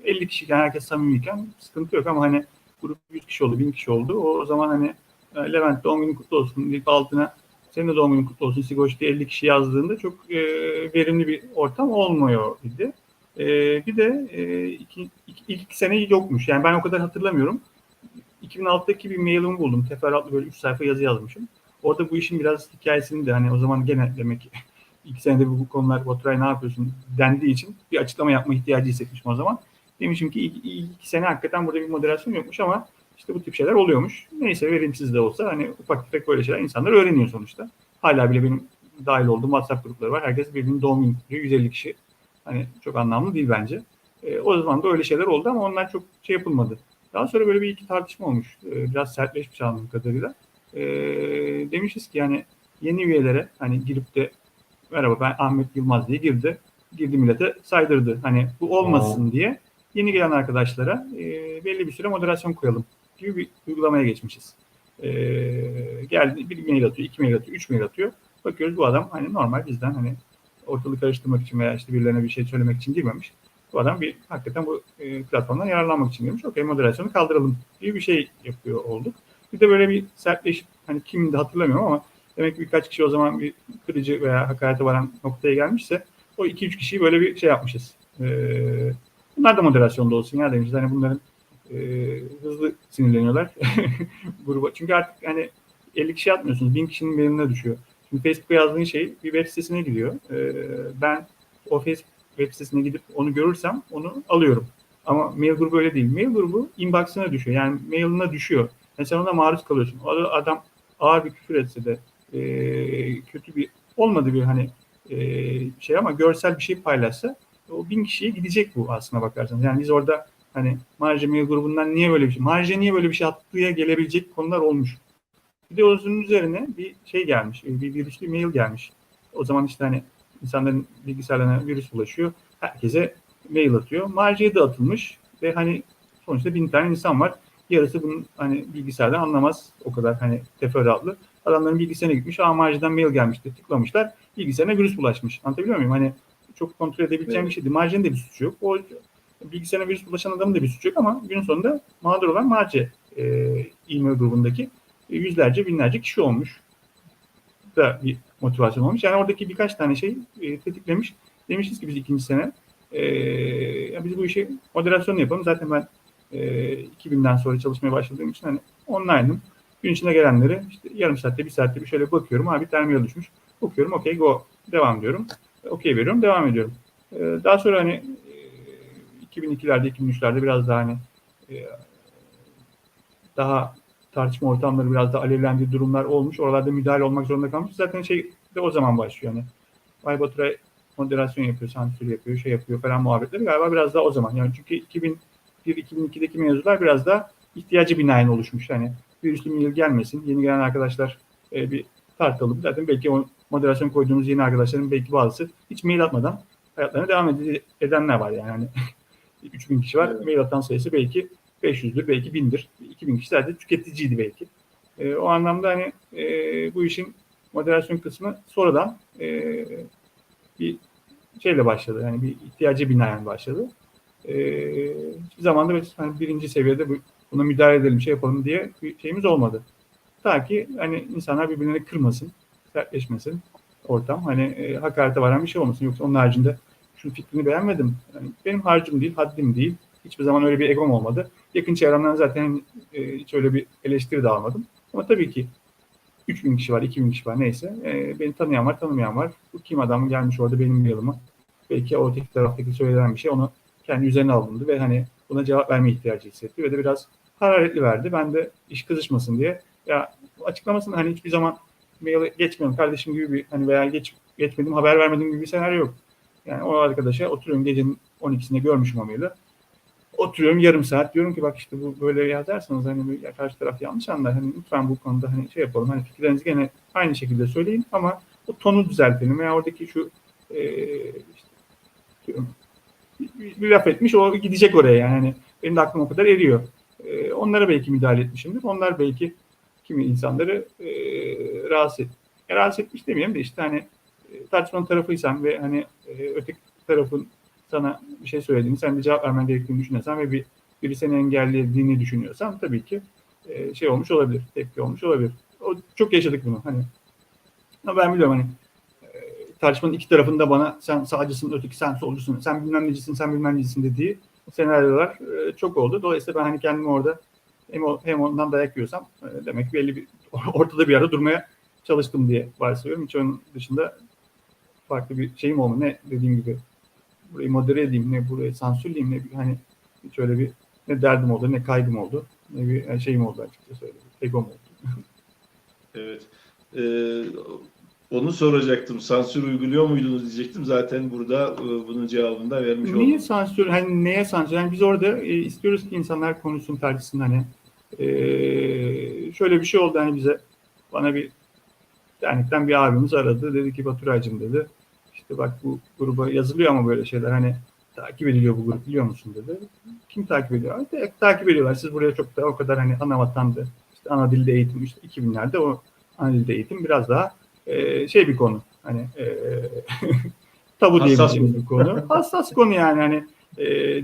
Speaker 4: 50 kişiyken herkes samimiyken sıkıntı yok ama hani grup 100 kişi oldu, 1000 kişi oldu. O zaman hani Levent doğum günün kutlu olsun deyip altına senin de doğum günün kutlu olsun Sigoş diye 50 kişi yazdığında çok verimli bir ortam olmuyor idi. Bir de ilk 2 sene yokmuş. Yani ben o kadar hatırlamıyorum. 2006'daki bir mailimi buldum. Teferruatlı böyle 3 sayfa yazı yazmışım. Orada bu işin biraz hikayesini de hani o zaman gene demek ki 2 senede bu konular Baturay ne yapıyorsun dendiği için bir açıklama yapma ihtiyacı hissetmişim o zaman. Demişim ki ilk 2 sene hakikaten burada bir moderasyon yokmuş ama işte bu tip şeyler oluyormuş. Neyse verimsiz de olsa hani ufak tefek böyle şeyler insanlar öğreniyor sonuçta. Hala bile benim dahil olduğum WhatsApp grupları var. Herkes birbirinin doğum günü kutluyor. 150 kişi. Hani çok anlamlı değil bence. O zaman da öyle şeyler oldu ama onlar çok yapılmadı. Daha sonra böyle bir iki tartışma olmuş. Biraz sertleşmiş anladığım kadarıyla. Demişiz ki yani yeni üyelere hani girip de merhaba ben Ahmet Yılmaz diye girdi millete saydırdı. Hani bu olmasın diye yeni gelen arkadaşlara belli bir süre moderasyon koyalım gibi bir uygulamaya geçmişiz. Geldi bir mail atıyor, 2 mail atıyor, 3 mail atıyor. Bakıyoruz bu adam hani normal bizden hani ortalığı karıştırmak için veya işte birilerine bir şey söylemek için girmemiş. Bu adam hakikaten bu platformdan yararlanmak için girmiş. Okey moderasyonu kaldıralım gibi bir şey yapıyor olduk. Bir de böyle bir sertleşip hani kimdi hatırlamıyorum ama demek ki birkaç kişi o zaman bir kırıcı veya hakarete varan noktaya gelmişse o 2-3 kişiyi böyle bir şey yapmışız. Bunlar da moderasyonda olsun ya demişiz. Hani bunların hızlı sinirleniyorlar gruba. Çünkü artık hani 50 kişi atmıyorsunuz. 1000 kişinin mailine düşüyor. Şimdi Facebook'a yazdığın şey bir web sitesine gidiyor. Ben o Facebook web sitesine gidip onu görürsem onu alıyorum. Ama mail grubu öyle değil. Mail grubu inbox'ına düşüyor. Yani mailine düşüyor. Yani sen ona maruz kalıyorsun. O adam ağır bir küfür etse de kötü bir olmadı bir hani şey ama görsel bir şey paylaşsa o 1000 kişiye gidecek bu aslına bakarsanız. Yani biz orada hani Marja mail grubundan niye böyle bir şey, Marja niye böyle bir şey attığı gelebilecek konular olmuş. Bir de onun üzerine bir şey gelmiş, bir virüslü mail gelmiş. O zaman işte hani insanların bilgisayarlarına virüs ulaşıyor. Herkese mail atıyor. Marja'ya da atılmış ve hani sonuçta 1000 tane insan var. Yarısı bunun hani bilgisayardan anlamaz o kadar hani teferruatlı. Adamların bilgisayarına gitmiş, Marja'dan mail gelmişti. Tıklamışlar, bilgisayarına virüs bulaşmış. Anlatabiliyor muyum? Hani çok kontrol edebileceğim bir şeydi. Marja'nın da bir suçu yok. O bilgisayarına virüs bulaşan adamın da bir suçu yok ama günün sonunda mağdur olan Marja e-mail grubundaki yüzlerce, binlerce kişi olmuş. Da bir motivasyon olmuş. Yani oradaki birkaç tane şey tetiklemiş. Demişiz ki biz 2. sene biz bu işi moderasyon yapalım. Zaten ben 2000'den sonra çalışmaya başladığım için hani online'ım. Gün içinde gelenleri işte yarım saatte, 1 saatte bir şöyle bakıyorum. Bir terminal düşmüş. Okuyorum. Okey go. Devam diyorum. Okey veriyorum. Devam ediyorum. Daha sonra hani 2002'lerde, 2003'lerde biraz daha hani daha tartışma ortamları biraz da alevlendiği durumlar olmuş. Oralarda müdahale olmak zorunda kalmış. Zaten şey de o zaman başlıyor. Yani Bay Baturay moderasyon yapıyor, sansür yapıyor, şey yapıyor falan muhabbetleri galiba biraz daha o zaman. Yani çünkü 2001-2002'deki mevzular biraz daha ihtiyacı binaen oluşmuş. Yani virüslü mail gelmesin, yeni gelen arkadaşlar bir tartalım. Zaten belki o moderasyon koyduğunuz yeni arkadaşların belki bazısı hiç mail atmadan hayatlarına devam edenler var yani. 3000 kişi var. Evet. Mail atan sayısı belki 500'dür, belki 1000'dir. 2000 kişi zaten tüketiciydi belki. O anlamda hani bu işin moderasyon kısmı sonradan bir şeyle başladı. Yani bir ihtiyacı binaen başladı. Hiçbir zaman da biz hani 1. seviyede buna müdahale edelim, şey yapalım diye bir şeyimiz olmadı. Ta ki hani insanlar birbirlerini kırmasın, sertleşmesin ortam. Hani hakarete varan bir şey olmasın. Yoksa onun haricinde şu fikrini beğenmedim. Yani benim harcım değil, haddim değil. hiçbir zaman öyle bir egom olmadı. Yakın çevremden zaten hiç öyle bir eleştiri de almadım. Ama tabii ki 3.000 kişi var, 2.000 kişi var neyse. Beni tanıyan var, tanımayan var. Bu kim adam gelmiş orada benim yanıma. Belki o öteki taraftaki söylenen bir şey onu kendi üzerine alındı ve hani buna cevap verme ihtiyacı hissetti ve de biraz hararetli verdi. Ben de iş kızışmasın diye ya açıklamasını hani hiçbir zaman mail geçmiyorum kardeşim gibi bir hani veya geçmedim haber vermedim gibi bir senaryo yok. Yani o arkadaşa oturuyorum gecenin 12'sinde görmüşüm o maili. Oturuyorum yarım saat diyorum ki bak işte bu böyle yazarsanız hani karşı taraf yanlış anlar. Hani lütfen bu konuda hani şey yapalım. Hani fikirlerinizi gene aynı şekilde söyleyin ama o tonu düzeltelim veya oradaki şu işte, bir laf etmiş o gidecek oraya yani. Hani benim de aklım o kadar eriyor. Onlara belki müdahale etmişimdir. Onlar belki kimi insanları rahatsız etmiş demeyeyim de işte hani tartışmanın tarafıysan ve hani öteki tarafın sana bir şey söylediğini, sen de cevap vermen gerektiğini düşünüyorsan ve biri seni engellediğini düşünüyorsan tabii ki şey olmuş olabilir, tepki olmuş olabilir. Çok yaşadık bunu. Hani ama ben biliyorum hani tartışmanın iki tarafında bana sen sağcısın, öteki sen solcusun, sen bilmem necisin, sen bilmem necisin dediği senaryolar çok oldu. Dolayısıyla ben hani kendimi orada hem ondan dayak yiyorsam demek ki belli bir ortada bir yerde durmaya çalıştım diye varsayıyorum. Hiç onun dışında farklı bir şeyim olmadı. Ne dediğim gibi burayı modere edeyim, ne burayı sansürleyeyim, ne hani hiç öyle bir ne derdim oldu, ne kaygım oldu, ne bir şeyim oldu açıkçası öyle bir egom oldu.
Speaker 3: Evet. Onu soracaktım. Sansür uyguluyor muydunuz diyecektim. Zaten burada bunun cevabını da vermiş oldum.
Speaker 4: Niye sansür? Hani neye sansür? Yani biz orada istiyoruz ki insanlar konuşsun, tartışsın hani. Şöyle bir şey oldu hani bana bir dernekten bir abimiz aradı. Dedi ki Baturay'cığım dedi. İşte bak bu gruba yazılıyor ama böyle şeyler hani takip ediliyor bu grup biliyor musun dedi. Kim takip ediyor? Takip ediyorlar. Siz buraya çok da o kadar hani ana vatandı. İşte ana dilde eğitim işte 2000'lerde o ana dilde eğitim biraz daha şey bir konu. Hani tabu diyebileceğimiz bir konu. Hassas konu yani hani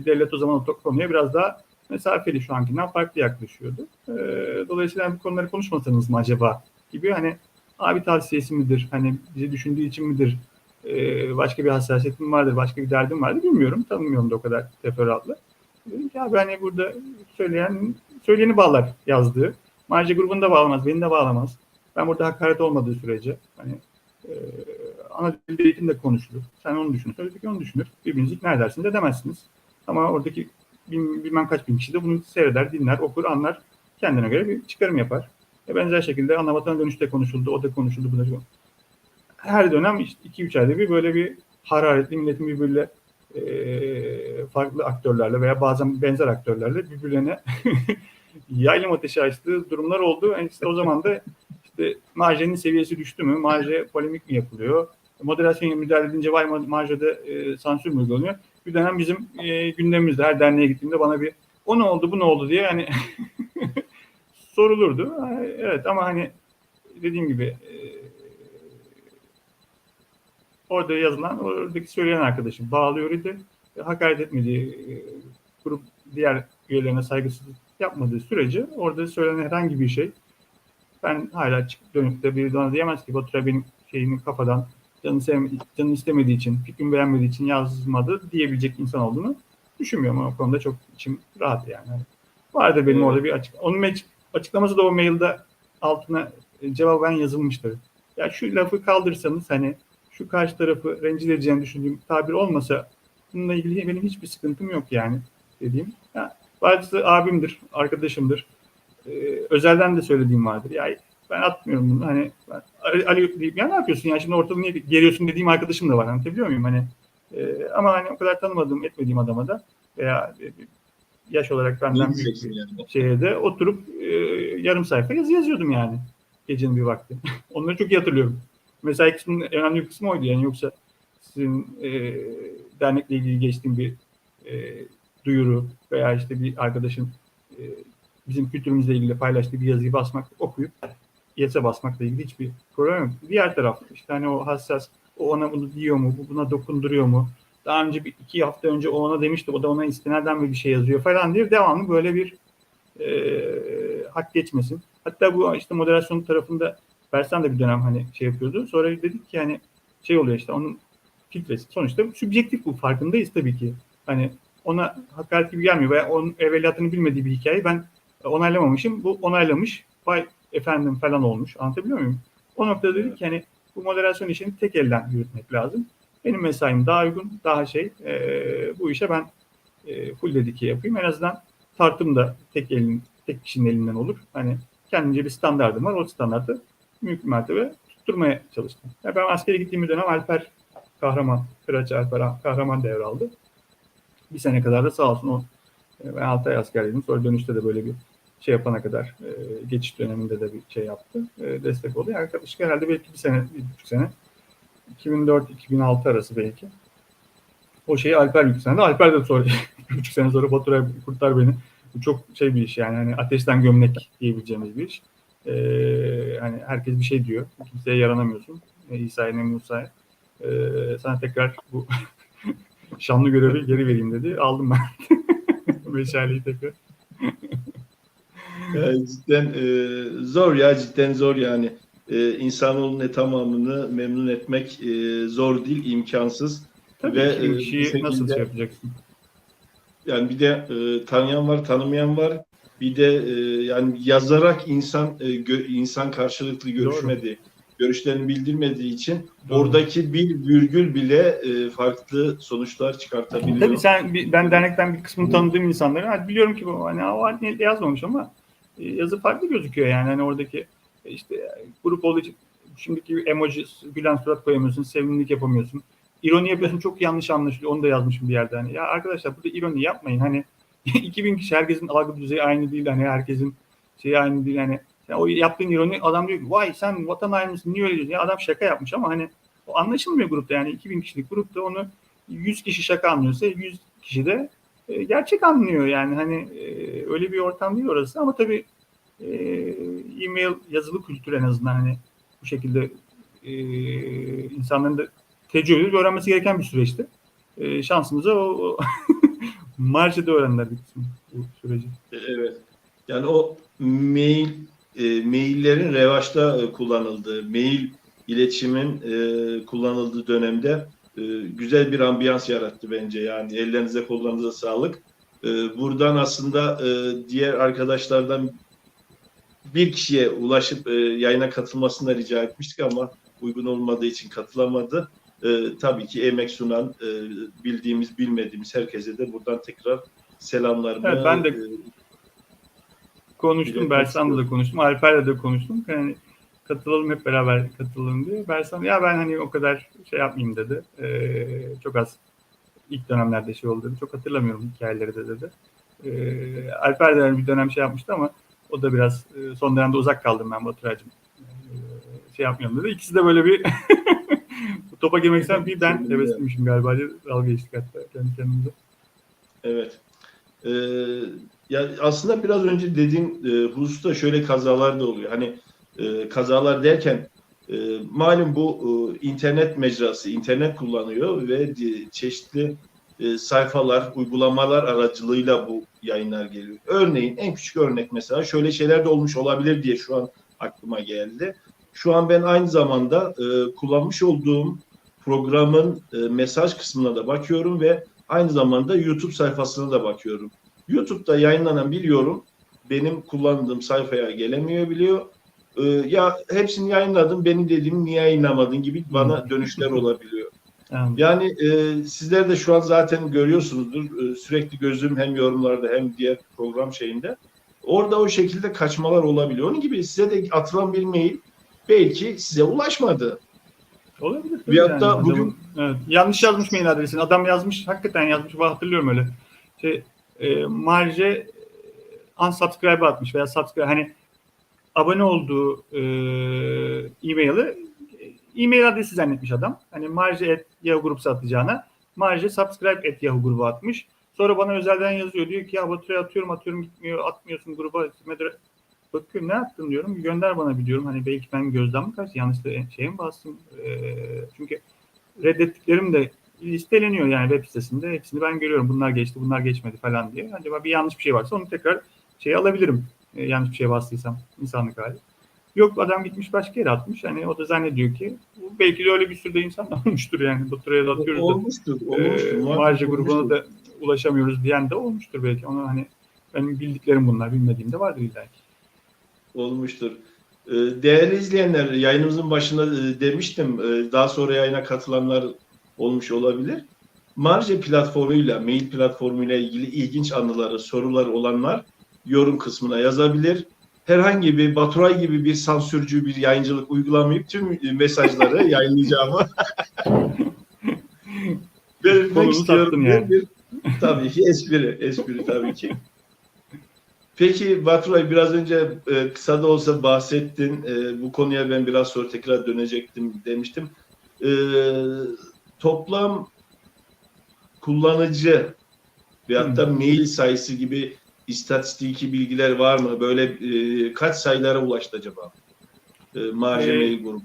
Speaker 4: devlet o zaman o konuya biraz daha mesafeli şu ankinden farklı yaklaşıyordu. Dolayısıyla bu konuları konuşmasanız mı acaba gibi hani abi tavsiyesi midir? Hani bizi düşündüğü için midir? Başka bir hassasiyetim vardır, başka bir derdim vardır bilmiyorum. Tanımıyorum da o kadar teferruatlı. Dedim ki abi hani burada söyleyeni bağlar yazdığı. Marca grubunu da bağlamaz, beni de bağlamaz. Ben burada hakaret olmadığı sürece hani ana dilde eğitim de konuşulur. Sen onu düşünürsün, öteki onu düşünür. Birbirinizi ikna edersiniz de demezsiniz. Ama oradaki bilmem kaç bin kişi de bunu seyreder, dinler, okur, anlar. Kendine göre bir çıkarım yapar. Benzer şekilde ana vatana dönüşte konuşuldu, o da konuşuldu, bu da konuşuldu. Her dönem işte 2-3 ayda bir böyle bir hararetli milletin birbiriyle farklı aktörlerle veya bazen benzer aktörlerle birbirlerine yaylım ateşi açtığı durumlar oldu. Yani işte o zaman da işte marjenin seviyesi düştü mü? Marje polemik mi yapılıyor? Moderasyon müdahale edince vay marjede sansür mü uygulanıyor? Bir dönem bizim gündemimizde her derneğe gittiğimde bana bir o ne oldu bu ne oldu diye hani sorulurdu. Evet ama hani dediğim gibi orada yazılan, oradaki söyleyen arkadaşım bağlıyor idi. Hakaret etmediği, grup diğer üyelerine saygısızlık yapmadığı sürece orada söylenen herhangi bir şey ben hala çıkıp dönüp de biri bana diyemez ki Batura benim şeyimi kafadan canını istemediği için, fikrimi beğenmediği için yazmadı diyebilecek insan olduğunu düşünmüyorum. O konuda çok içim rahat yani. Vardır benim orada bir onun açıklaması da o mailde altına cevaben yazılmıştır. Ya şu lafı kaldırsanız hani şu karşı tarafı rencide edeceğini düşündüğüm tabir olmasa bununla ilgili benim hiçbir sıkıntım yok yani dediğim. Ya, bazısı abimdir, arkadaşımdır. Özelden de söylediğim vardır. Ya ben atmıyorum bunu. Hani Ali deyip ya ne yapıyorsun ya şimdi ortada niye geriyorsun dediğim arkadaşım da var. Anlatabiliyor muyum? Hani ama hani o kadar tanımadığım, etmediğim adama da veya yaş olarak benden büyük bir şeye de oturup yarım sayfa yazı yazıyordum yani gecenin bir vakti. Onları çok iyi hatırlıyorum. Mesela kısmının önemli bir kısmı oydu yani yoksa sizin dernekle ilgili geçtiğim bir duyuru veya işte bir arkadaşın bizim kültürümüzle ilgili paylaştığı bir yazıyı okuyup yese basmakla ilgili hiçbir problem yok. Diğer taraf işte hani o hassas, o ona bunu diyor mu, bu buna dokunduruyor mu? Daha önce 2 hafta önce o ona demişti, o da ona istinaden bir şey yazıyor falan diye devamlı böyle bir hak geçmesin. Hatta bu işte moderasyon tarafında Bersan da bir dönem hani şey yapıyordu. Sonra dedik ki hani şey oluyor işte onun filtresi. Sonuçta subjektif bu farkındayız tabii ki. Hani ona hakaret gibi gelmiyor veya onun evveliyatını bilmediği bir hikayeyi ben onaylamamışım. Bu onaylamış. Vay efendim falan olmuş. Anlatabiliyor muyum? O noktada dedik ki hani bu moderasyon işini tek elden yürütmek lazım. Benim mesaim daha uygun, daha bu işe ben full dedike yapayım. En azından tartım da tek kişinin elinden olur. Hani kendince bir standardım var. O standartı mümkün mertebe tutturmaya çalıştım. Yani ben askere gittiğim dönem Alper Kahraman, Kıraç Alper Kahraman devraldı. Bir sene kadar da sağ olsun o ben 6 ay askerliydim. Sonra dönüşte de böyle bir yapana kadar geçiş döneminde de bir yaptı. Destek oldu. Yani yaklaşık herhalde belki bir buçuk sene 2004-2006 arası belki. O Alper yükseldi. Alper de sonra bir buçuk sene sonra Baturay kurtar beni. Bu çok bir iş yani. Hani ateşten gömlek diyebileceğimiz bir iş. Hani herkes bir şey diyor. Kimseye yaranamıyorsun. İsa'ya ne Musa'ya. Sana tekrar bu şanlı görevi geri vereyim dedi. Aldım ben. Meşaleyi tekrar.
Speaker 3: Yani cidden zor ya, cidden zor yani. İnsanoğlunun tamamını memnun etmek zor değil, imkansız.
Speaker 4: Tabii
Speaker 3: ve
Speaker 4: 2000
Speaker 3: bu
Speaker 4: kişiyi
Speaker 3: şekilde,
Speaker 4: nasıl yapacaksın?
Speaker 3: Yani bir de tanıyan var, tanımayan var. Bir de yani yazarak insan karşılıklı görüşmedi. Doğru. Görüşlerini bildirmediği için doğru. Oradaki bir virgül bile farklı sonuçlar çıkartabiliyor.
Speaker 4: Tabii ben dernekten bir kısmını tanıdığım insanları biliyorum ki bu hani o yazmamış ama yazı farklı gözüküyor yani. Hani oradaki grup olduğu için şimdiki emoji, gülen surat koyamıyorsun, sevimlilik yapamıyorsun. İroni yapıyorsun, çok yanlış anlaşılıyor. Onu da yazmışım bir yerde. Hani ya arkadaşlar burada ironi yapmayın. Hani 2000 kişi, herkesin algı düzeyi aynı değil. Hani herkesin aynı değil. Hani o yaptığın ironi, adam diyor ki vay sen vatan haini misin? Niye öyle diyorsun? Ya adam şaka yapmış ama hani o anlaşılmıyor grupta. Yani 2000 kişilik grupta onu 100 kişi şaka anlıyorsa 100 kişi de gerçek anlıyor. Yani hani öyle bir ortam değil orası ama tabii e-mail, yazılı kültür en azından hani bu şekilde insanların da tecrübe öğrenmesi gereken bir süreçti. Şansımıza o marjede öğrendiler bir kısmı bu süreci.
Speaker 3: Evet. Yani o maillerin revaçta kullanıldığı, mail iletişimin kullanıldığı dönemde güzel bir ambiyans yarattı bence. Yani ellerinize kollarınıza sağlık. Buradan aslında diğer arkadaşlardan bir kişiye ulaşıp yayına katılmasını da rica etmiştik ama uygun olmadığı için katılamadı. Tabii ki emek sunan, bildiğimiz, bilmediğimiz herkese de buradan tekrar selamlarımı.
Speaker 4: Evet, ben de konuştum, Bersan'la da konuştum, Alper'le de konuştum. Yani katılalım, hep beraber katılalım diye. Bersan ya ben hani o kadar yapmayayım dedi. Çok az ilk dönemlerde oldu dedi. Çok hatırlamıyorum hikayeleri de dedi. Alper de bir dönem yapmıştı ama o da biraz son dönemde uzak kaldım ben Baturay'cığım. Yapmıyorum dedi. İkisi de böyle bir bu topa girmek istedim. Bir ben heveslimişim galiba diye dalga geçtik hatta kendi kendimize.
Speaker 3: Evet. Ya aslında biraz önce dediğin hususta şöyle kazalar da oluyor. Hani kazalar derken malum bu internet mecrası, internet kullanıyor ve çeşitli sayfalar, uygulamalar aracılığıyla bu yayınlar geliyor. Örneğin en küçük örnek mesela şöyle şeyler de olmuş olabilir diye şu an aklıma geldi. Şu an ben aynı zamanda kullanmış olduğum programın mesaj kısmına da bakıyorum ve aynı zamanda YouTube sayfasına da bakıyorum. YouTube'da yayınlanan bir yorum benim kullandığım sayfaya gelemiyor biliyor. Ya hepsini yayınladım, benim dediğimi niye yayınlamadın gibi bana dönüşler olabiliyor. Yani sizler de şu an zaten görüyorsunuzdur. Sürekli gözüm hem yorumlarda hem diğer program Orada o şekilde kaçmalar olabiliyor. Onun gibi size de atılan bir mail belki size ulaşmadı.
Speaker 4: Olabilir.
Speaker 3: Veyahut da bugün
Speaker 4: yanlış yazmış mail adresini. Adam yazmış, hakikaten yazmış. Ben hatırlıyorum öyle. Marje unsubscribe atmış veya subscribe, hani abone olduğu e-mail adresi zannetmiş adam. Hani marje@yahoo grubu atacağına marje subscribe@yahoo grubu atmış. Sonra bana özelden yazıyor. Diyor ki ya Baturay'a atıyorum gitmiyor. Atmıyorsun gruba. Bakıyorum ne yaptın diyorum. Gönder bana bir diyorum. Hani belki ben gözden mi kaçtı? Yanlışlıkla mi bastım? Çünkü reddettiklerim de listeleniyor yani web sitesinde. Hepsini ben görüyorum. Bunlar geçti, bunlar geçmedi falan diye. Acaba bir yanlış bir şey varsa onu tekrar alabilirim. Yanlış bir şey bastıysam, insanlık hali. Yok, adam gitmiş başka yere atmış. Hani o da zannediyor ki belki de öyle bir sürü de insan olmuştur yani. Baturay'a da atıyoruz.
Speaker 3: Olmuştur.
Speaker 4: Marje grubuna da ulaşamıyoruz diyen de olmuştur belki. Onu hani benim bildiklerim bunlar, bilmediğim de vardır illa ki.
Speaker 3: Olmuştur. Değerli izleyenler, yayınımızın başında demiştim, daha sonra yayına katılanlar olmuş olabilir. Marje platformuyla, mail platformuyla ilgili ilginç anıları, soruları olanlar yorum kısmına yazabilir. Herhangi bir Baturay gibi bir sansürcü bir yayıncılık uygulamayıp tüm mesajları yayınlayacağımı belirtmek
Speaker 4: Konunu sattın
Speaker 3: istiyorum.
Speaker 4: yani.
Speaker 3: Tabii ki espri tabii ki. Peki Baturay, biraz önce kısa da olsa bahsettin. Bu konuya ben biraz sonra tekrar dönecektim demiştim. Toplam kullanıcı ve hatta mail sayısı gibi istatistiki bilgiler var mı? Böyle kaç sayılara ulaştı acaba? Marje mail grubu.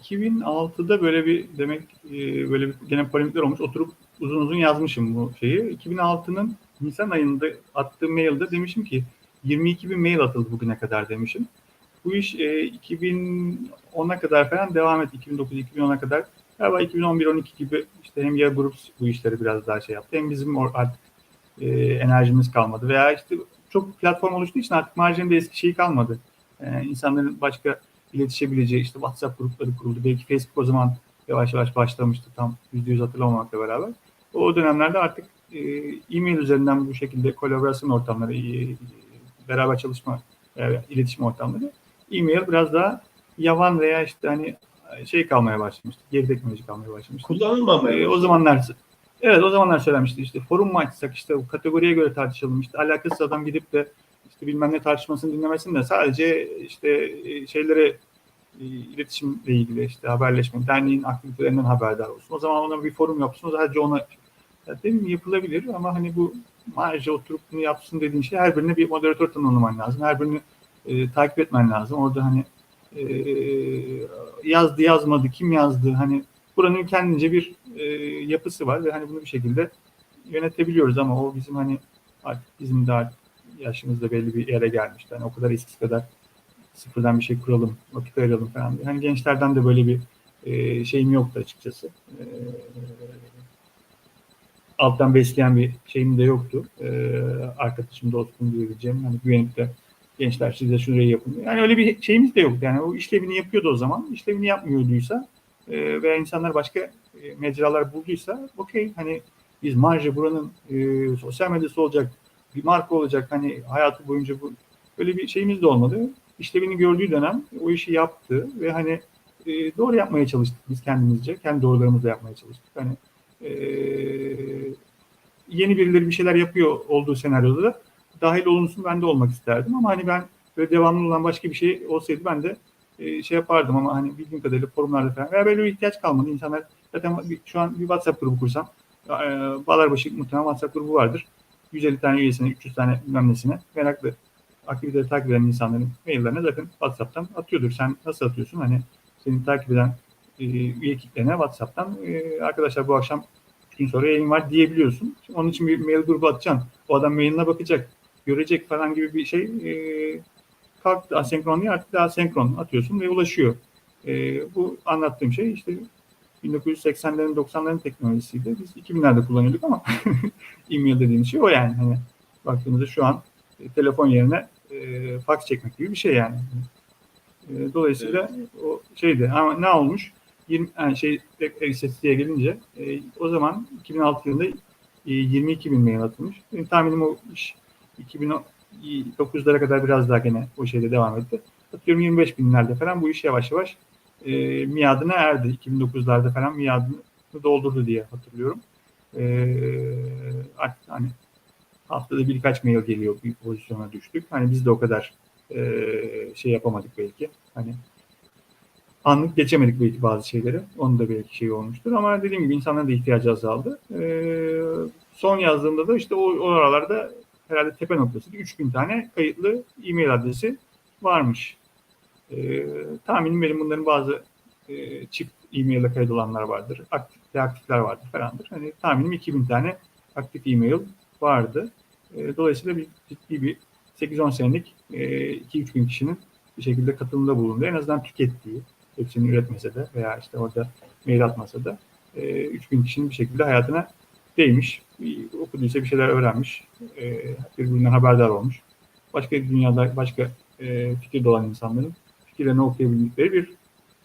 Speaker 4: 2006'da böyle bir demek böyle bir gene polemikler olmuş. Oturup uzun uzun yazmışım bu şeyi. 2006'nın Nisan ayında attığım mailde demişim ki 22 bin mail atıldı bugüne kadar demişim. Bu iş 2010'a kadar falan devam etti. 2009-2010'a kadar. Galiba 2011-12 gibi işte hem ya grup bu işleri biraz daha şey yaptı. Hem bizim artık enerjimiz kalmadı. Veya işte çok platform oluştuğu için artık marjinin de eski şeyi kalmadı. İnsanların başka iletişebileceği işte WhatsApp grupları kuruldu. Belki Facebook o zaman yavaş yavaş başlamıştı, tam %100 hatırlamamakla beraber. O dönemlerde artık e-mail üzerinden bu şekilde kolaborasyon ortamları, beraber çalışma, iletişim ortamları, e-mail biraz daha yavan veya işte hani şey kalmaya başlamıştı. Geri teknoloji kalmaya başlamıştı.
Speaker 3: Kullanılmamaya
Speaker 4: O zamanlar, evet, o zamanlar söylemişti işte forum mu açsak, işte bu kategoriye göre tartışalım, işte alakasız adam gidip de işte bilmem ne tartışmasını dinlemesin de sadece işte şeylere iletişimle ilgili işte haberleşme, derneğin aktivitelerinden haberdar olsun. O zaman ona bir forum yapsın, sadece ona dedim yapılabilir ama hani bu marjı oturup bunu yapsın dediğin şey, her birine bir moderatör tanımlaman lazım. Her birini takip etmen lazım. Orada hani yazdı yazmadı, kim yazdı, hani buranın kendince bir yapısı var ve hani bunu bir şekilde yönetebiliyoruz ama o bizim hani artık bizim de artık yaşımızda belli bir yere gelmişti. Hani o kadar eskisi kadar sıfırdan bir şey kuralım, vakit ayıralım falan. Hani gençlerden de böyle bir şeyim yoktu açıkçası. Alttan besleyen bir şeyim de yoktu. Arkadaşım, dostum diyebileceğim. Hani güvenip de gençler siz de şurayı yapın. Yani öyle bir şeyimiz de yoktu. Yani o işlevini yapıyordu o zaman. İşlevini yapmıyorduysa veya insanlar başka mecralar bulduysa okey, hani biz marjı buranın sosyal medyası olacak, bir marka olacak, hani hayatı boyunca bu, böyle bir şeyimiz de olmadı. İşlevini gördüğü dönem o işi yaptı ve hani doğru yapmaya çalıştık biz kendimizce. Kendi doğrularımızla yapmaya çalıştık. Hani yeni birileri bir şeyler yapıyor olduğu senaryoda da dahil olunsun, ben de olmak isterdim ama hani ben böyle devamlı olan başka bir şey olsaydı ben de şey yapardım ama hani bildiğim kadarıyla forumlarda falan veya böyle bir ihtiyaç kalmadı. İnsanlar zaten şu an bir WhatsApp grubu kursam, Bağlarbaşı muhtemelen WhatsApp grubu vardır. 150 tane üyesine, 300 tane bilmem nesine meraklı aktiviteleri takip eden insanların maillerine zaten WhatsApp'tan atıyordur. Sen nasıl atıyorsun? Hani seni takip eden üye kitlerine WhatsApp'tan arkadaşlar bu akşam 3 gün sonra yayın var diyebiliyorsun. Şimdi onun için bir mail grubu atacaksın. O adam mailine bakacak, görecek falan gibi bir şey kalktı. Asenkron değil, artık daha senkron atıyorsun ve ulaşıyor. Bu anlattığım şey işte 1980'lerin 90'ların teknolojisiydi. Biz 2000'lerde kullanıyorduk ama e-mail dediğimiz şey o yani. Hani baktığımızda şu an telefon yerine fax çekmek gibi bir şey yani. Dolayısıyla evet, o şeydi ama ne olmuş? 20 yani şey istatistiğe gelince o zaman 2006 yılında 22 bin mail atılmış. Benim tahminim o iş 2009'lara kadar biraz daha gene o şeyde devam etti. Atıyorum 25 binlerde falan bu iş yavaş yavaş miadına erdi. 2009'larda falan miadını doldurdu diye hatırlıyorum. Artık hani haftada birkaç mail geliyor, bir pozisyona düştük. Hani biz de o kadar şey yapamadık belki. Hani anlık geçemedik belki bazı şeyleri. Onun da belki şey olmuştur. Ama dediğim gibi insanların da ihtiyacı azaldı. Son yazdığımda da işte o aralarda herhalde tepe noktası 3000 tane kayıtlı e-mail adresi varmış. Tahminim benim bunların bazı çift e-mail'e kayıt olanlar vardır. Aktifler vardır falandır. Hani tahminim 2000 tane aktif e-mail vardı. Dolayısıyla ciddi bir 8-10 senelik 2-3 bin kişinin bir şekilde katılımda bulundu. En azından tükettiği, hepsini üretmese de veya işte orada mail atmasa da 3 bin kişinin bir şekilde hayatına değmiş. Okuduysa bir şeyler öğrenmiş. Birbirinden haberdar olmuş. Başka dünyada başka fikirde olan insanların fikirlerini okuyabildikleri bir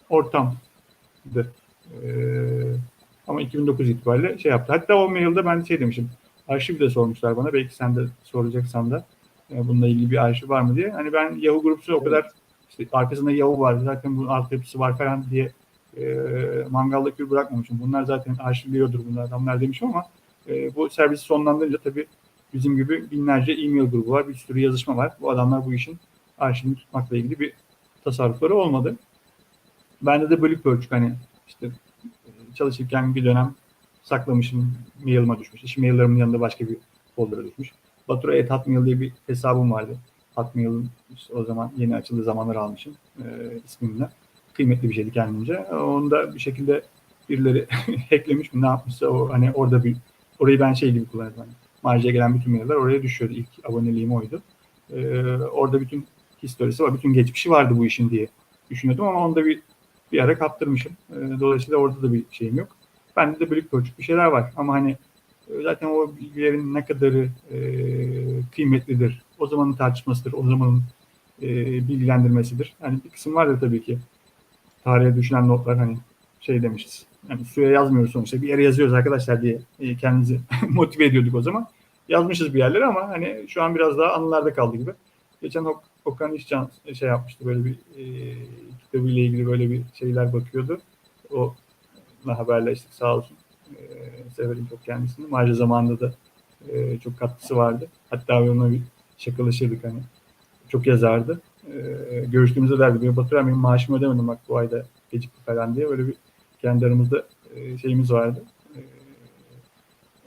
Speaker 4: ortamdı. Ama 2009 itibariyle şey yaptı. Hatta o mailde ben şey demişim. Arşiv de sormuşlar bana. Belki sen de soracaksan da bununla ilgili bir arşiv var mı diye. Hani ben Yahoo Groups'u o kadar işte arkasında Yahoo var. Zaten bunun altyapısı var falan diye mangalda kül bırakmamışım. Bunlar zaten arşivliyordur bunlar adamlar demişim ama bu servisi sonlandırınca tabii bizim gibi binlerce e-mail grubu var. Bir sürü yazışma var. Bu adamlar bu işin arşivini tutmakla ilgili bir tasarrufları olmadı. Bende de bölük pörçük hani işte çalışırken bir dönem saklamışım, mailime düşmüş. İşte maillerimin yanında başka bir folder'a düşmüş. Batura@hotmail diye bir hesabım vardı. Hotmail'ın işte o zaman yeni açıldığı zamanlar almışım ismimle. Kıymetli bir şeydi kendimce. Onu da bir şekilde birileri hacklemiş mi ne yapmışsa o hani orada bir orayı ben şey gibi kullanıyordum. Hani, marjaya gelen bütün mailler oraya düşüyordu. İlk aboneliğim oydu. Orada bütün historisi var, bütün geçmişi vardı bu işin diye düşünüyordum ama onda bir ara kaptırmışım. Dolayısıyla orada da bir şeyim yok. Bende de bölük pörçük bir şeyler var. Ama hani zaten o bilgilerin ne kadarı kıymetlidir, o zamanın tartışmasıdır, o zamanın bilgilendirmesidir. Yani bir kısım var da tabii ki tarihe düşen notlar hani şey demişiz. Yani suya yazmıyoruz sonuçta. Bir yere yazıyoruz arkadaşlar diye kendimizi motive ediyorduk o zaman. Yazmışız bir yerlere ama hani şu an biraz daha anılarda kaldı gibi. Geçen Okan İşcan şey yapmıştı böyle bir kitabıyla ilgili böyle bir şeyler bakıyordu. Onunla haberleştik sağ olsun. Severim çok kendisini. Ayrıca zamanında da çok katkısı vardı. Hatta onunla bir şakalaşırdık hani. Çok yazardı. Görüştüğümüzde derdi. Diyor, Batıran benim maaşımı ödemedim bak bu ayda gecikti falan diye. Böyle bir kendi aramızda şeyimiz vardı.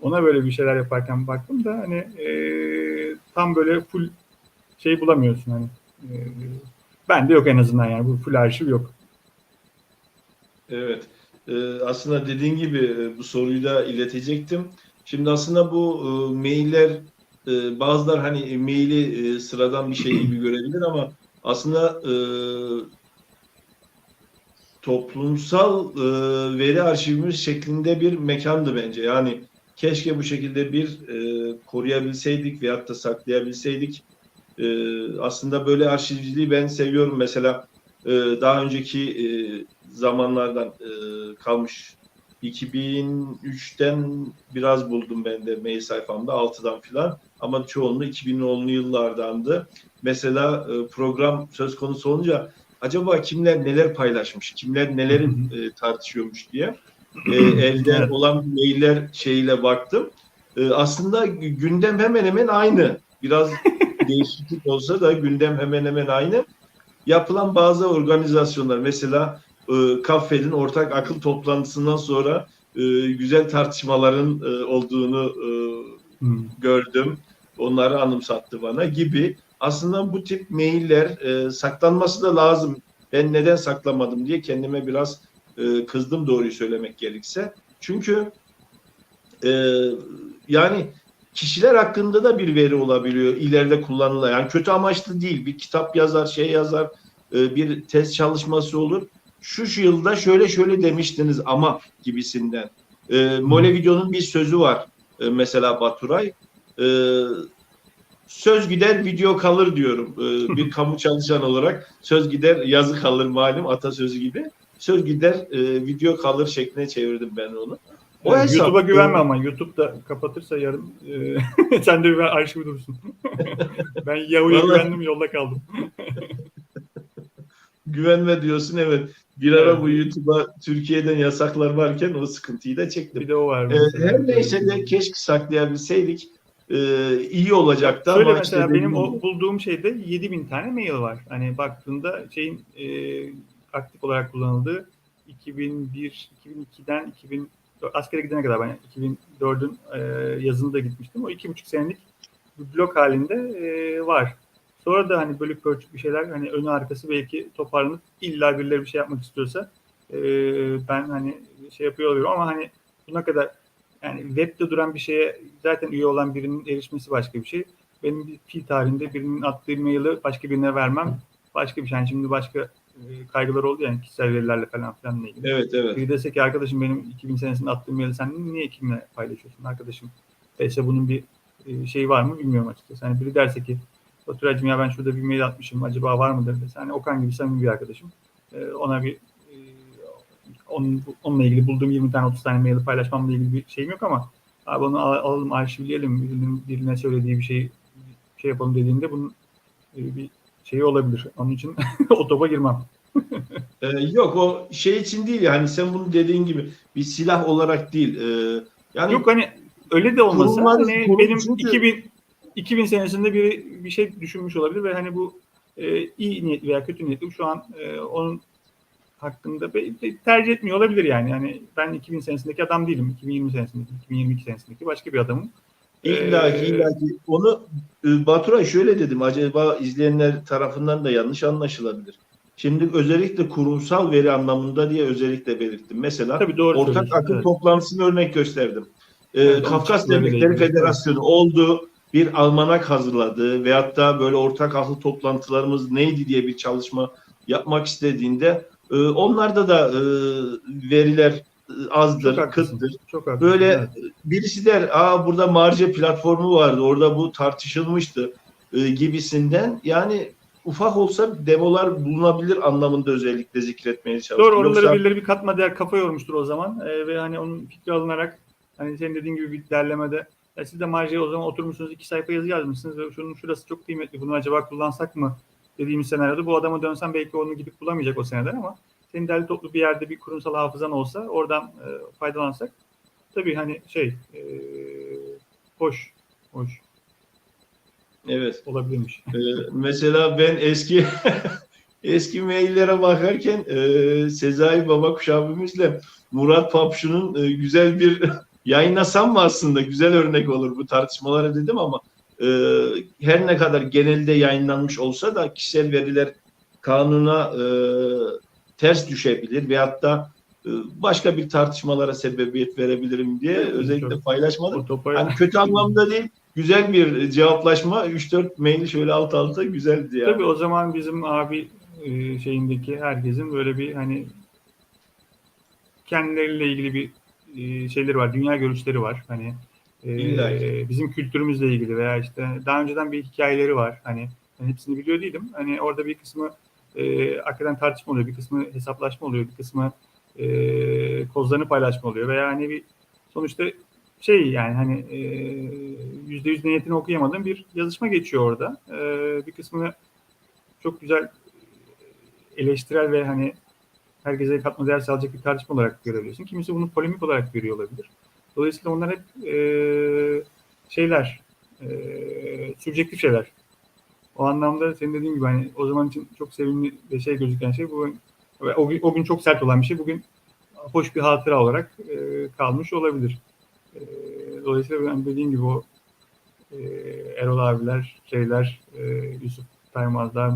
Speaker 4: Ona böyle bir şeyler yaparken baktım da hani tam böyle full şey bulamıyorsun hani. Bende yok en azından yani. Bu full arşiv yok.
Speaker 3: Evet. Aslında dediğin gibi bu soruyu da iletecektim. Şimdi aslında bu mailler bazılar hani maili sıradan bir şey gibi görebilir ama aslında toplumsal veri arşivimiz şeklinde bir mekandı bence. Yani keşke bu şekilde bir koruyabilseydik veyahut da saklayabilseydik. Aslında böyle arşivciliği ben seviyorum. Mesela daha önceki zamanlardan kalmış 2003'ten biraz buldum ben de mail sayfamda 6'dan filan ama çoğunluğu 2010'lu yıllardandı. Mesela program söz konusu olunca acaba kimler neler paylaşmış, kimler neleri tartışıyormuş diye elde
Speaker 4: Evet.
Speaker 3: olan mailler şeyle baktım. Aslında gündem hemen hemen aynı. Biraz değişiklik olsa da gündem hemen hemen aynı. Yapılan bazı organizasyonlar mesela Kaffe'nin ortak akıl toplantısından sonra güzel tartışmaların olduğunu gördüm. Onları anımsattı bana gibi. Aslında bu tip mailler saklanması da lazım. Ben neden saklamadım diye kendime biraz kızdım doğruyu söylemek gerekirse. Çünkü yani kişiler hakkında da bir veri olabiliyor ileride kullanılan. Yani kötü amaçlı değil. Bir kitap yazar, şey yazar, bir tez çalışması olur. Şu yılda şöyle demiştiniz ama gibisinden. Molevideo'nun bir sözü var. Mesela Baturay. Söz gider video kalır diyorum. Bir kamu çalışan olarak söz gider yazı kalır malum atasözü gibi. Söz gider video kalır şekline çevirdim ben onu. O hesap,
Speaker 4: YouTube'a güvenme ama YouTube da kapatırsa yarın sen de bir arşivi dursun. Ben Yahoo'ya güvendim yolda kaldım.
Speaker 3: Güvenme diyorsun evet. Bir ara bu YouTube'a Türkiye'den yasaklar varken o sıkıntıyı da çektim.
Speaker 4: Bir de o var mesela.
Speaker 3: Her neyse de keşke saklayabilseydik iyi olacaktı
Speaker 4: Şöyle
Speaker 3: ama
Speaker 4: mesela
Speaker 3: işte
Speaker 4: benim o bulduğum şeyde 7.000 tane mail var. Hani baktığında şeyin aktif olarak kullanıldığı 2001, 2002'den 2004 askere gidene kadar ben 2004'ün yazında gitmiştim. O 2,5 senelik bir blok halinde var. Sonra da hani bölük pörçük bir şeyler hani önü arkası belki toparlanıp illa birileri bir şey yapmak istiyorsa ben hani şey yapıyor oluyorum ama hani buna kadar yani webde duran bir şeye zaten üye olan birinin erişmesi başka bir şey. Benim bir pil tarihinde birinin attığı maili başka birine vermem başka bir şey. Yani şimdi başka kaygıları oldu yani kişisel verilerle falan filanla ilgili.
Speaker 3: Evet, evet.
Speaker 4: Biri dese ki arkadaşım benim 2000 senesinde attığım maili sen niye kimle paylaşıyorsun arkadaşım? Dese bunun bir şeyi var mı bilmiyorum açıkçası. Hani biri derse ki Baturay'cığım ya ben şurada bir mail atmışım acaba var mıdır dese. Hani Okan gibi samimi bir arkadaşım. Ona bir onunla ilgili bulduğum 20 tane 30 tane maili paylaşmamla ilgili bir şeyim yok ama abi onu alalım arşivleyelim birine söylediği bir şey yapalım dediğinde bunun bir şeyi olabilir. Onun için o topa girmem.
Speaker 3: Yok o şey için değil yani sen bunu dediğin gibi bir silah olarak değil. Yani
Speaker 4: Yok hani öyle de olmasa hani benim
Speaker 3: çünkü
Speaker 4: 2000 senesinde bir şey düşünmüş olabilir ve hani bu iyi niyetli veya kötü niyetli şu an onun hakkında tercih etmiyor olabilir yani. Yani ben 2000 senesindeki adam değilim. 2020 senesindeki, 2022 senesindeki başka bir adamım.
Speaker 3: illaki onu Baturay şöyle dedim acaba izleyenler tarafından da yanlış anlaşılabilir. Şimdi özellikle kurumsal veri anlamında diye özellikle belirttim. Mesela
Speaker 4: Tabii doğru
Speaker 3: ortak akıl
Speaker 4: evet.
Speaker 3: toplantısını örnek gösterdim.
Speaker 4: Evet,
Speaker 3: Kafkas Devletleri Federasyonu oldu, bir almanak hazırladı veyahut da böyle ortak akıl toplantılarımız neydi diye bir çalışma yapmak istediğinde onlarda da veriler azdır, kıttır.
Speaker 4: Çok haklısın.
Speaker 3: Böyle
Speaker 4: Evet.
Speaker 3: birisi der, burada Marge platformu vardı, orada bu tartışılmıştı gibisinden. Yani ufak olsa demolar bulunabilir anlamında özellikle zikretmeye çalıştım.
Speaker 4: Doğru, oralara
Speaker 3: Yoksa
Speaker 4: birileri bir katma değer kafa yormuştur o zaman ve hani onun fikri alınarak hani senin dediğin gibi bir derlemede siz de marjaya o zaman oturmuşsunuz 2 sayfa yazı yazmışsınız ve şunun şurası çok kıymetli bunu acaba kullansak mı dediğimiz senaryoda bu adama dönsen belki onu gidip bulamayacak o seneden ama senin derli toplu bir yerde bir kurumsal hafızan olsa oradan faydalansak tabii hani hoş
Speaker 3: evet.
Speaker 4: olabilirmiş.
Speaker 3: Mesela ben eski maillere bakarken Sezai Babakuş abimizle Murat Papşu'nun güzel bir yayınlasam mı aslında güzel örnek olur bu tartışmalara dedim ama her ne kadar genelde yayınlanmış olsa da kişisel veriler kanuna ters düşebilir veyahut da başka bir tartışmalara sebebiyet verebilirim diye özellikle paylaşmadım. Hani kötü anlamda değil, güzel bir cevaplaşma. 3-4 maili şöyle alt alta güzeldi yani.
Speaker 4: Tabii o zaman bizim abi şeyindeki herkesin böyle bir hani kendileriyle ilgili bir şeyleri var, dünya görüşleri var. Hani bizim kültürümüzle ilgili veya işte daha önceden bir hikayeleri var. Hani ben hepsini biliyor değilim. Hani orada bir kısmı hakikaten tartışma oluyor, bir kısmı hesaplaşma oluyor, bir kısmı kozlarını paylaşma oluyor veya hani bir sonuçta şey yani hani %100 niyetini okuyamadığım bir yazışma geçiyor orada. Bir kısmını çok güzel eleştirel ve hani herkese katma değer sağlayacak bir tartışma olarak görebiliyorsun. Kimisi bunu polemik olarak görüyor olabilir. Dolayısıyla onlar hep subjektif şeyler. O anlamda senin dediğin gibi hani o zaman için çok sevimli ve şey gözüken şey bu o gün çok sert olan bir şey bugün hoş bir hatıra olarak kalmış olabilir. Dolayısıyla ben dediğim gibi o Erol abiler, Yusuf Taymazlar,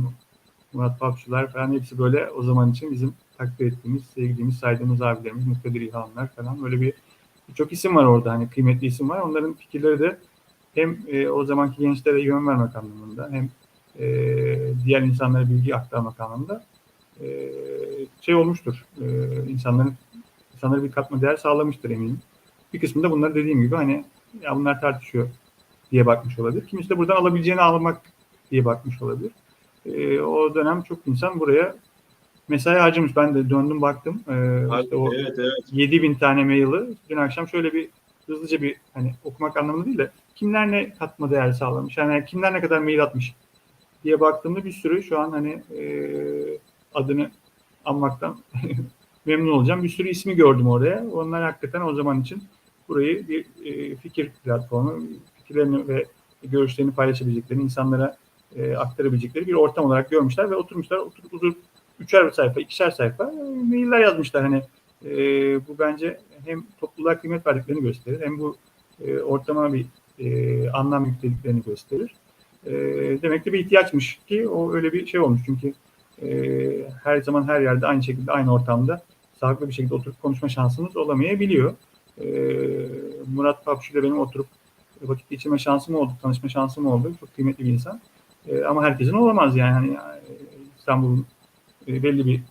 Speaker 4: Murat Papçular falan hepsi böyle o zaman için bizim takdir ettiğimiz, sevdiğimiz, saydığımız abilerimiz, Muktedir İlhanlar falan böyle birçok isim var orada hani kıymetli isim var. Onların fikirleri de hem o zamanki gençlere yön vermek anlamında hem diğer insanlara bilgi aktarmak anlamında şey olmuştur. İnsanlara bir katma değer sağlamıştır eminim. Bir kısmında da bunlar dediğim gibi hani ya bunlar tartışıyor diye bakmış olabilir. Kimisi de buradan alabileceğini almak diye bakmış olabilir. O dönem çok insan buraya mesai harcamış. Ben de döndüm baktım. İşte o
Speaker 3: Evet.
Speaker 4: 7.000 tane maili dün akşam şöyle bir hızlıca bir hani okumak anlamında değil de kimler ne katma değer sağlamış. Yani kimler ne kadar mail atmış diye baktığımda bir sürü şu an hani adını anmaktan memnun olacağım. Bir sürü ismi gördüm oraya. Onlar hakikaten o zaman için burayı bir fikir platformu, fikirlerini ve görüşlerini paylaşabilecekleri, insanlara aktarabilecekleri bir ortam olarak görmüşler ve oturmuşlar. Oturup 3'er sayfa, 2'şer sayfa mailler yazmışlar. Hani bu bence hem topluluğa kıymet verdiklerini gösterir, hem bu ortama bir anlam yüklediklerini gösterir. Demek ki bir ihtiyaçmış ki o öyle bir şey olmuş. Çünkü her zaman her yerde aynı şekilde aynı ortamda sağlıklı bir şekilde oturup konuşma şansımız olamayabiliyor. Murat Papşu ile benim oturup vakit geçirme şansım oldu, tanışma şansım oldu. Çok kıymetli bir insan. Ama herkesin olamaz yani. Hani İstanbul'un belli bir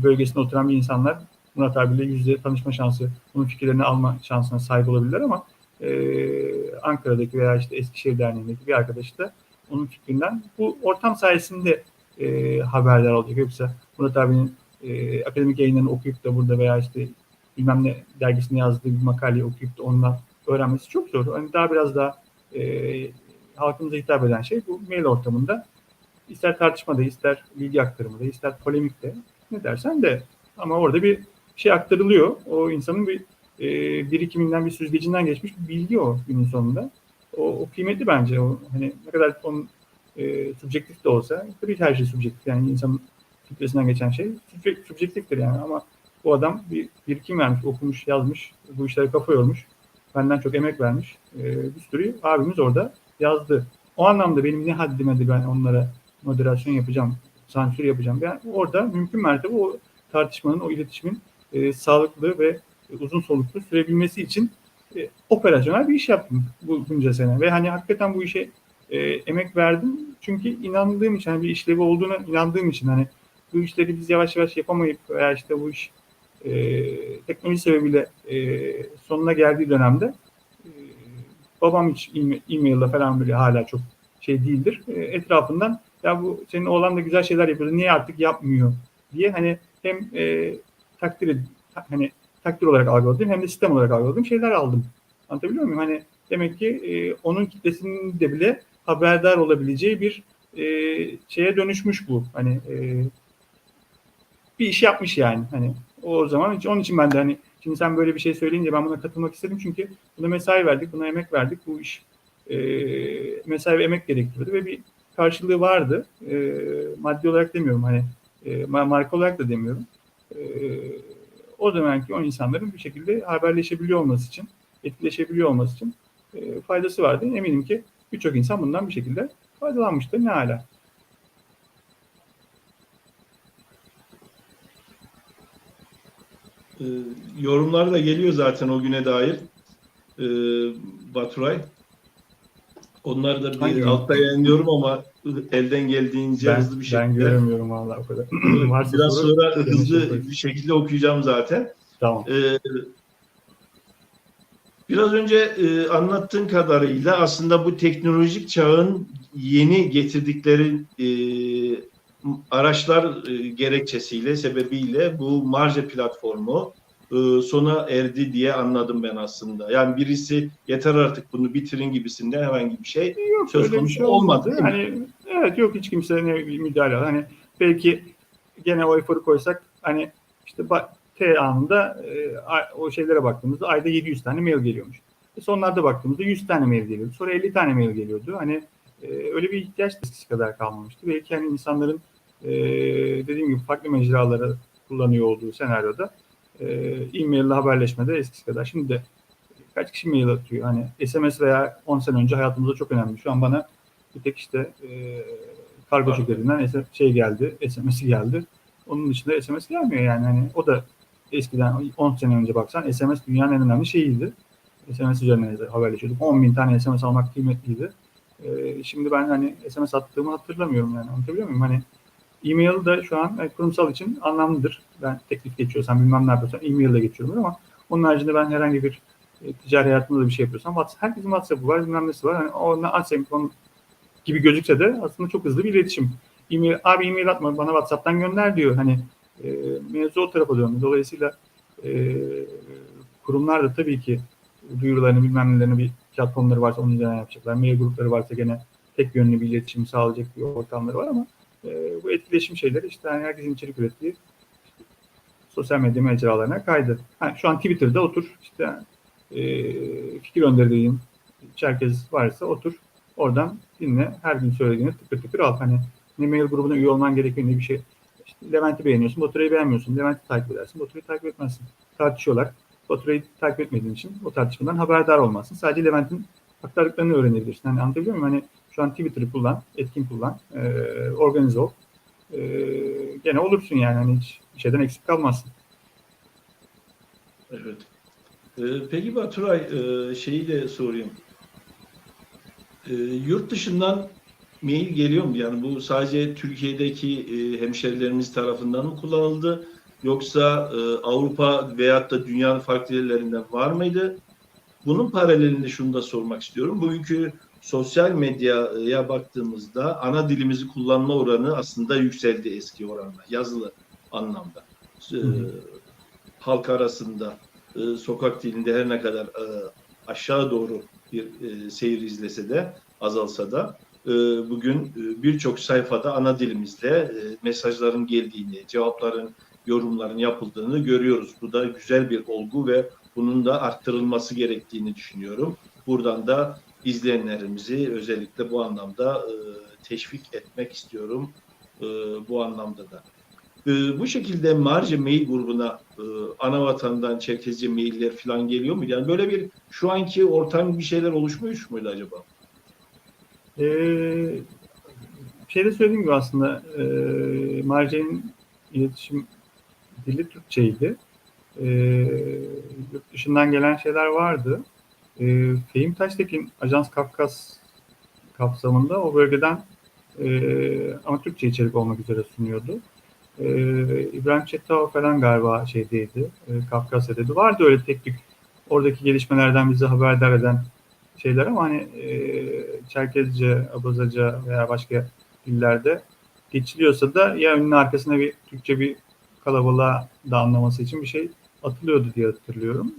Speaker 4: bölgesinde oturan bir insanlar Murat abiyle yüz yüze tanışma şansı, onun fikirlerini alma şansına sahip olabilirler ama Ankara'daki veya işte Eskişehir Derneği'ndeki bir arkadaş da onun fikrinden bu ortam sayesinde haberdar olacak. Yoksa Murat abinin akademik yayınlarını okuyup da burada veya işte bilmem ne dergisinde yazdığı bir makaleyi okuyup da ondan öğrenmesi çok zor. Hani daha biraz daha halkımıza hitap eden şey bu mail ortamında ister tartışmada, ister bilgi aktarımında, ister polemikte ne dersen de ama orada bir şey aktarılıyor. O insanın bir birikiminden, bir süzgecinden geçmiş bir bilgi o günün sonunda. O kıymetli bence. O hani ne kadar onun subjektif de olsa, tabii ki her şey subjektif. Yani insanın filtresinden geçen şey subjektiftir yani ama bu adam bir birikim vermiş, okumuş, yazmış, bu işlere kafa yormuş, benden çok emek vermiş. Bir sürü abimiz orada yazdı. O anlamda benim ne haddime ben onlara moderasyon yapacağım, sansür yapacağım. Ben orada mümkün mertebe o tartışmanın, o iletişimin sağlıklı ve uzun soluklu sürebilmesi için operasyonel bir iş yaptım bunca sene. Ve hani hakikaten bu işe emek verdim. Çünkü inandığım için, hani bir işlevi olduğuna inandığım için hani bu işleri biz yavaş yavaş yapamayıp veya işte bu iş teknoloji sebebiyle sonuna geldiği dönemde babam hiç e-mail'la falan böyle hala çok şey değildir. Etrafından ya bu senin oğlan da güzel şeyler yapıyordu niye artık yapmıyor diye hani hem takdir olarak algıladığım hem de sistem olarak algıladığım şeyler aldım. Anlatabiliyor muyum? Hani demek ki onun kitlesinin de bile haberdar olabileceği bir şeye dönüşmüş bu. Hani bir iş yapmış yani. Hani o zaman onun için ben de hani şimdi sen böyle bir şey söyleyince ben buna katılmak istedim çünkü buna mesai verdik, buna emek verdik. Bu iş mesai ve emek gerektiriyordu ve bir karşılığı vardı. Maddi olarak demiyorum hani marka olarak da demiyorum. O zamanki o insanların bir şekilde haberleşebiliyor olması için, etkileşebiliyor olması için faydası vardı. Eminim ki birçok insan bundan bir şekilde faydalanmıştır. Ne hala.
Speaker 3: Yorumlar da geliyor zaten o güne dair. Baturay. Onları da bir altta yayınlıyorum ama elden geldiğince hızlı bir şekilde.
Speaker 4: Ben göremiyorum vallahi o kadar.
Speaker 3: Biraz sonra hızlı bir şekilde okuyacağım zaten.
Speaker 4: Tamam.
Speaker 3: Biraz önce anlattığın kadarıyla aslında bu teknolojik çağın yeni getirdikleri araçlar gerekçesiyle, sebebiyle bu Marje platformu sona erdi diye anladım ben aslında. Yani birisi yeter artık bunu bitirin gibisinden herhangi bir şey
Speaker 4: yok,
Speaker 3: söz konusu şey olmadı.
Speaker 4: Hani evet yok hiç kimse ne müdahale. Hani belki gene o eforu koysak hani işte T anında o şeylere baktığımızda ayda 700 tane mail geliyormuş. Sonlarda baktığımızda 100 tane mail geliyordu. Sonra 50 tane mail geliyordu. Hani öyle bir ihtiyaç eskisi kadar kalmamıştı. Belki hani insanların dediğim gibi farklı mecraları kullanıyor olduğu senaryoda e-mail ile haberleşmede eskisi kadar. Şimdi de kaç kişi mail atıyor? Hani SMS veya 10 sene önce hayatımızda çok önemli. Şu an bana bir tek işte kargo şirketinden geldi, SMS'i geldi. Onun dışında SMS gelmiyor yani. Hani o da eskiden 10 sene önce baksan SMS dünyanın en önemli şeyiydi. SMS üzerine haberleşiyorduk. 10.000 tane SMS almak kıymetliydi. Şimdi ben hani SMS attığımı hatırlamıyorum yani. Anlatabiliyor muyum? Hani e-mail de şu an kurumsal için anlamlıdır. Ben teklif geçiyorsam bilmem ne yapıyorsam e-mail ile geçiyorum ama onun haricinde ben herhangi bir ticari hayatımda da bir şey yapıyorsam herkesin WhatsApp'ı var, bilmem nesi var. Hani onunla asenkron gibi gözükse de aslında çok hızlı bir iletişim. E-mail atma bana WhatsApp'tan gönder diyor. Hani mevzu o tarafa dönüyor. Dolayısıyla kurumlar da tabii ki duyurularını bilmem nelerini bir platformları varsa onun üzerinden yapacaklar. Mail grupları varsa gene tek yönlü bir iletişim sağlayacak bir ortamları var ama bu etkileşim şeyleri işte hani herkesin içerik ürettiği sosyal medya mecralarına kaydı. Şu an Twitter'da otur işte fikir önderdiğin herkes varsa otur oradan dinle her gün söylediğini tıkır tıkır al. Hani ne mail grubuna üye olman gerekiyor ne bir şey. İşte Levent'i beğeniyorsun, Baturay'ı beğenmiyorsun. Levent'i takip edersin, Baturay'ı takip etmezsin. Tartışıyorlar. Baturay'ı takip etmediğin için o tartışmadan haberdar olmazsın. Sadece Levent'in aktardıklarını öğrenebilirsin. Hani anlatabiliyor muyum? Hani şu an Twitter'ı kullan, etkin kullan, organize ol. Gene olursun yani. Hani hiç bir şeyden eksik kalmazsın.
Speaker 3: Evet. Peki Baturay şeyi de sorayım. Yurt dışından mail geliyor mu? Yani bu sadece Türkiye'deki hemşerilerimiz tarafından mı kullanıldı? Yoksa Avrupa veyahut da dünyanın farklı yerlerinden var mıydı? Bunun paralelinde şunu da sormak istiyorum. Bugünkü sosyal medyaya baktığımızda ana dilimizi kullanma oranı aslında yükseldi eski oranla, yazılı anlamda. E,
Speaker 4: Hı hı.
Speaker 3: Halk arasında, sokak dilinde her ne kadar aşağı doğru bir seyir izlese de, azalsa da bugün birçok sayfada ana dilimizde mesajların geldiğini, cevapların, yorumların yapıldığını görüyoruz. Bu da güzel bir olgu ve bunun da arttırılması gerektiğini düşünüyorum. Buradan da izleyenlerimizi özellikle bu anlamda teşvik etmek istiyorum, bu anlamda da. Bu şekilde Marca mail grubuna Anavatan'dan Çerkezce mailler falan geliyor mu? Yani böyle bir şu anki ortam bir şeyler oluşmuş muydu acaba?
Speaker 4: Ee, Şeyde söylediğim gibi aslında Marce'nin iletişim dili Türkçeydi. E, Yurt dışından gelen şeyler vardı. Fehim Taştekin Ajans Kafkas kapsamında o bölgeden ama Türkçe içerik olmak üzere sunuyordu. İbrahim Çetao falan galiba şeydeydi, Kafkasya'daydı. Vardı öyle tek tük oradaki gelişmelerden bizi haberdar eden şeyler ama hani Çerkezce, Abazaca veya başka dillerde geçiliyorsa da ya önünün arkasına bir Türkçe bir kalabalığa da anlaması için bir şey atılıyordu diye hatırlıyorum.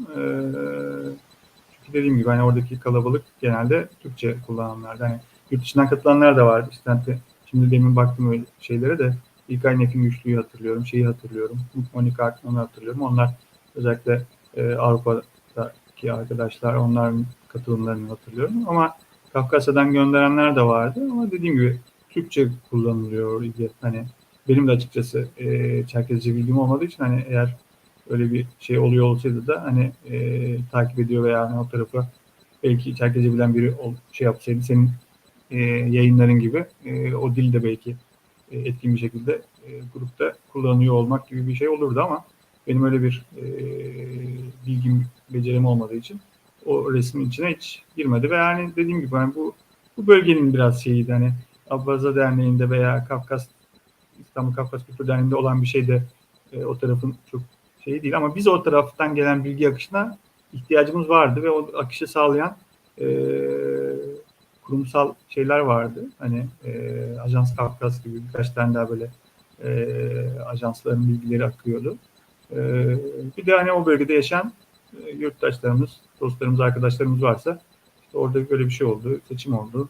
Speaker 4: Çünkü dediğim gibi hani oradaki kalabalık genelde Türkçe kullananlardı. Hani yurt dışından katılanlar da vardı. İşte şimdi demin baktım öyle şeylere de İlkay Nefin Güçlü'yü hatırlıyorum. Şeyi hatırlıyorum. Monika Akman'ı hatırlıyorum. Onlar özellikle Avrupa'daki arkadaşlar onların katılımlarını hatırlıyorum. Ama Kafkasya'dan gönderenler de vardı. Ama dediğim gibi Türkçe kullanılıyor. Hani benim de açıkçası Çerkezce bilgim olmadığı için hani eğer öyle bir şey oluyor olsaydı da hani takip ediyor veya hani o tarafa belki Çerkezce bilen biri şey yapsaydı senin yayınların gibi o dil de belki etkin bir şekilde grupta kullanıyor olmak gibi bir şey olurdu ama benim öyle bir bilgim, becerim olmadığı için o resmin içine hiç girmedi ve yani dediğim gibi hani bu bölgenin biraz şeyiydi hani Abaza Derneği'nde veya İstanbul Kafkas Kültür Derneği'nde olan bir şey de o tarafın çok şeyi değil ama biz o taraftan gelen bilgi akışına ihtiyacımız vardı ve o akışı sağlayan kurumsal şeyler vardı. Hani Ajans Kafkas gibi birkaç tane daha böyle ajansların bilgileri akıyordu. Bir de hani o bölgede yaşayan yurttaşlarımız, dostlarımız, arkadaşlarımız varsa işte orada böyle bir şey oldu, seçim oldu.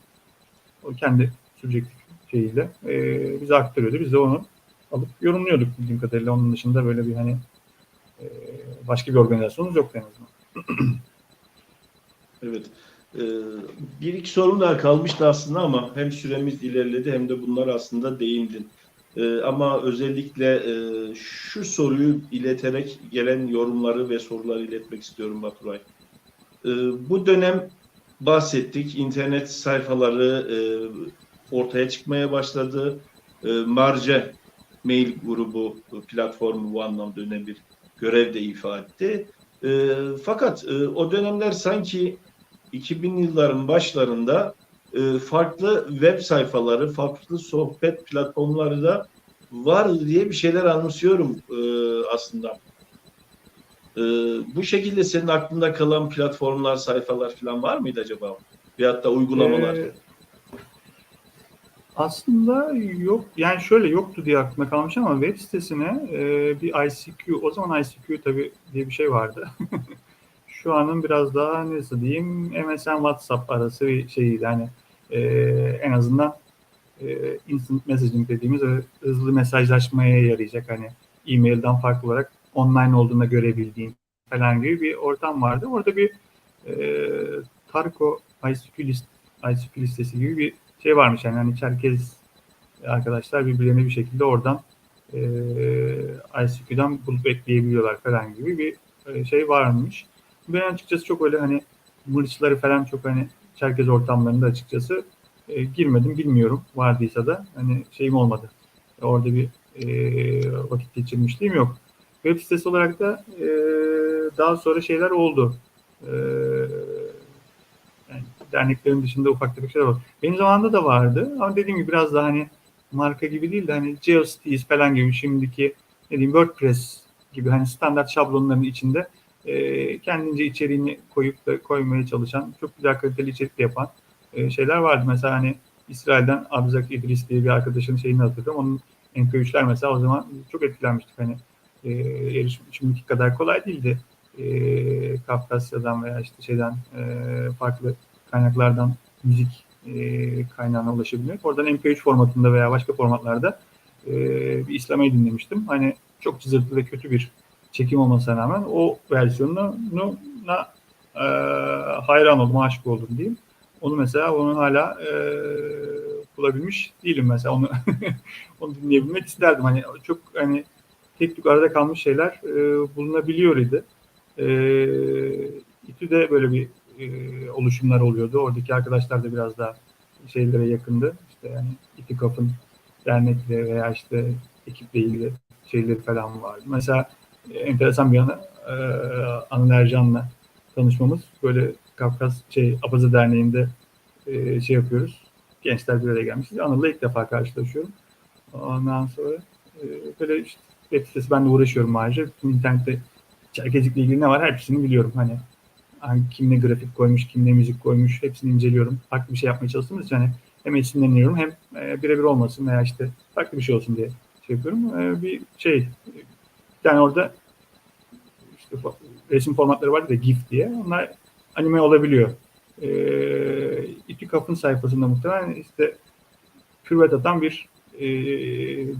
Speaker 4: O kendi subjektif şeyiyle bize aktarıyordu. Biz de onu alıp yorumluyorduk bildiğim kadarıyla. Onun dışında böyle bir hani başka bir organizasyonumuz yoktu en azından.
Speaker 3: Evet. Ee, Bir iki sorum daha kalmıştı aslında ama hem süremiz ilerledi hem de bunlar aslında değindin. Ama özellikle şu soruyu ileterek gelen yorumları ve soruları iletmek istiyorum Baturay. Bu dönem bahsettik. İnternet sayfaları ortaya çıkmaya başladı. Marca mail grubu platformu bu anlamda önemli bir görev de ifade etti. Fakat o dönemler sanki 2000'li yılların başlarında farklı web sayfaları, farklı sohbet platformları da var diye bir şeyler anımsıyorum aslında. Bu şekilde senin aklında kalan platformlar, sayfalar falan var mıydı acaba? Veyahut da uygulamalar.
Speaker 4: Aslında yok. Yani şöyle yoktu diye aklımda kalmış ama web sitesine bir ICQ, o zaman ICQ tabii diye bir şey vardı. Şu anın biraz daha nasıl diyeyim MSN WhatsApp arası bir şeyiydi. Yani en azından instant messaging dediğimiz hızlı mesajlaşmaya yarayacak hani e-mailden farklı olarak online olduğunda görebildiğin falan gibi bir ortam vardı. Orada bir Tarko ICQ listesi gibi bir şey varmış yani hani Çerkez arkadaşlar birbirlerine bir şekilde oradan ICQ'dan bulup ekleyebiliyorlar falan gibi bir şey varmış. Ben açıkçası çok öyle hani mırçları falan çok hani Çerkez ortamlarında açıkçası girmedim bilmiyorum vardıysa da hani şeyim olmadı. Orada bir vakit geçirmişliğim yok. Web sitesi olarak da daha sonra şeyler oldu. Yani derneklerin dışında ufak tefek şeyler var. Benim zamanımda da vardı ama dediğim gibi biraz daha hani marka gibi değil de hani GeoCities falan gibi şimdiki ne diyeyim WordPress gibi hani standart şablonların içinde kendince içeriğini koyup da koymaya çalışan, çok güzel kaliteli içerik de yapan şeyler vardı. Mesela hani İsrail'den Abzak İdris diye bir arkadaşın şeyini hatırlıyorum. Onun MP3'ler mesela o zaman çok etkilenmiştik. Hani erişim şimdiki kadar kolay değildi. Kafkasya'dan veya işte şeyden farklı kaynaklardan müzik kaynağına ulaşabilmek. Oradan MP3 formatında veya başka formatlarda bir İslam'ı dinlemiştim. Hani çok cızırtı ve kötü bir çekim olmasına rağmen o versiyonuna hayran oldum, aşık oldum diyeyim. Onu mesela onu hala bulabilmiş değilim mesela onu onu dinleyebilmek isterdim. Hani çok hani tek tük arada kalmış şeyler bulunabiliyor idi. İTÜ'de böyle bir oluşumlar oluyordu. Oradaki arkadaşlar da biraz daha şeylere yakındı. İşte yani İTÜKAF'ın dernekle veya işte ekiple ilgili şeyleri falan vardı. Mesela enteresan bir yana Anıl Ercan'la tanışmamız böyle Kafkas Apaza Derneği'nde şey yapıyoruz. Gençler bir araya gelmişiz. Anıl'la ilk defa karşılaşıyorum. Ondan sonra böyle işte web sitesi ben de uğraşıyorum ayrıca. İnternette Çerkezlik'le ilgili ne var hepsini biliyorum. Hani kim ne grafik koymuş, kim ne müzik koymuş hepsini inceliyorum. Farklı bir şey yapmaya çalıştığımız için hani hem esinleniyorum hem birebir olmasın veya işte farklı bir şey olsun diye şey yapıyorum. Bir yani orada işte resim formatları var da GIF diye. Onlar anime olabiliyor. İTÜKAF'ın sayfasında muhtemelen işte küvet atan bir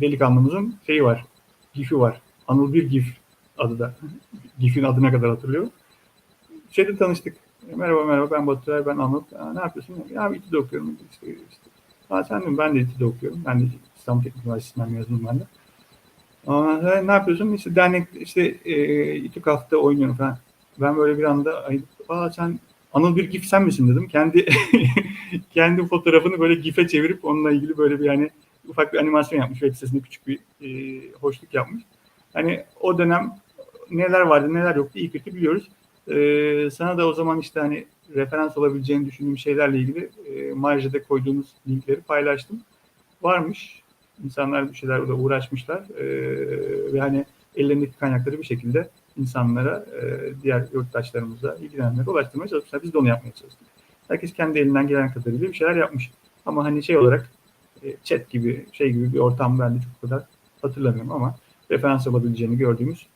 Speaker 4: delikanlımızın şeyi var. GIF'i var. Anıl bir GIF adı da. GIF'in adına kadar hatırlıyorum. Şeyde tanıştık. Merhaba ben Baturay, ben Anıl. Ne yapıyorsun? Ya İTÜ'de okuyorum. İşte. Sen de ben de İTÜ'de okuyorum. Ben de İstanbul Teknik Üniversitesi'nden mezunum ben de. Ne yapıyorsun? İşte dernek, işte İTÜKAF'ta oynuyorum falan. Ben böyle bir anda sen Anıl bir GIF sen misin dedim. Kendi fotoğrafını böyle GIF'e çevirip onunla ilgili böyle bir hani ufak bir animasyon yapmış. Web sitesinde küçük bir hoşluk yapmış. Hani o dönem neler vardı neler yoktu iyi kötü biliyoruz. Sana da o zaman işte hani referans olabileceğini düşündüğüm şeylerle ilgili marjada koyduğumuz linkleri paylaştım. Varmış. İnsanlar bir şeylerle uğraşmışlar ve hani ellerindeki kaynakları bir şekilde insanlara, diğer yurttaşlarımıza, ilgilenenlere ulaştırmaya çalışmışlar. Biz de onu yapmaya çalıştık. Herkes kendi elinden gelen kadarıyla bir şeyler yapmış. Ama hani şey olarak chat gibi, şey gibi bir ortam ben de çok kadar hatırlamıyorum ama referans alabileceğini gördüğümüz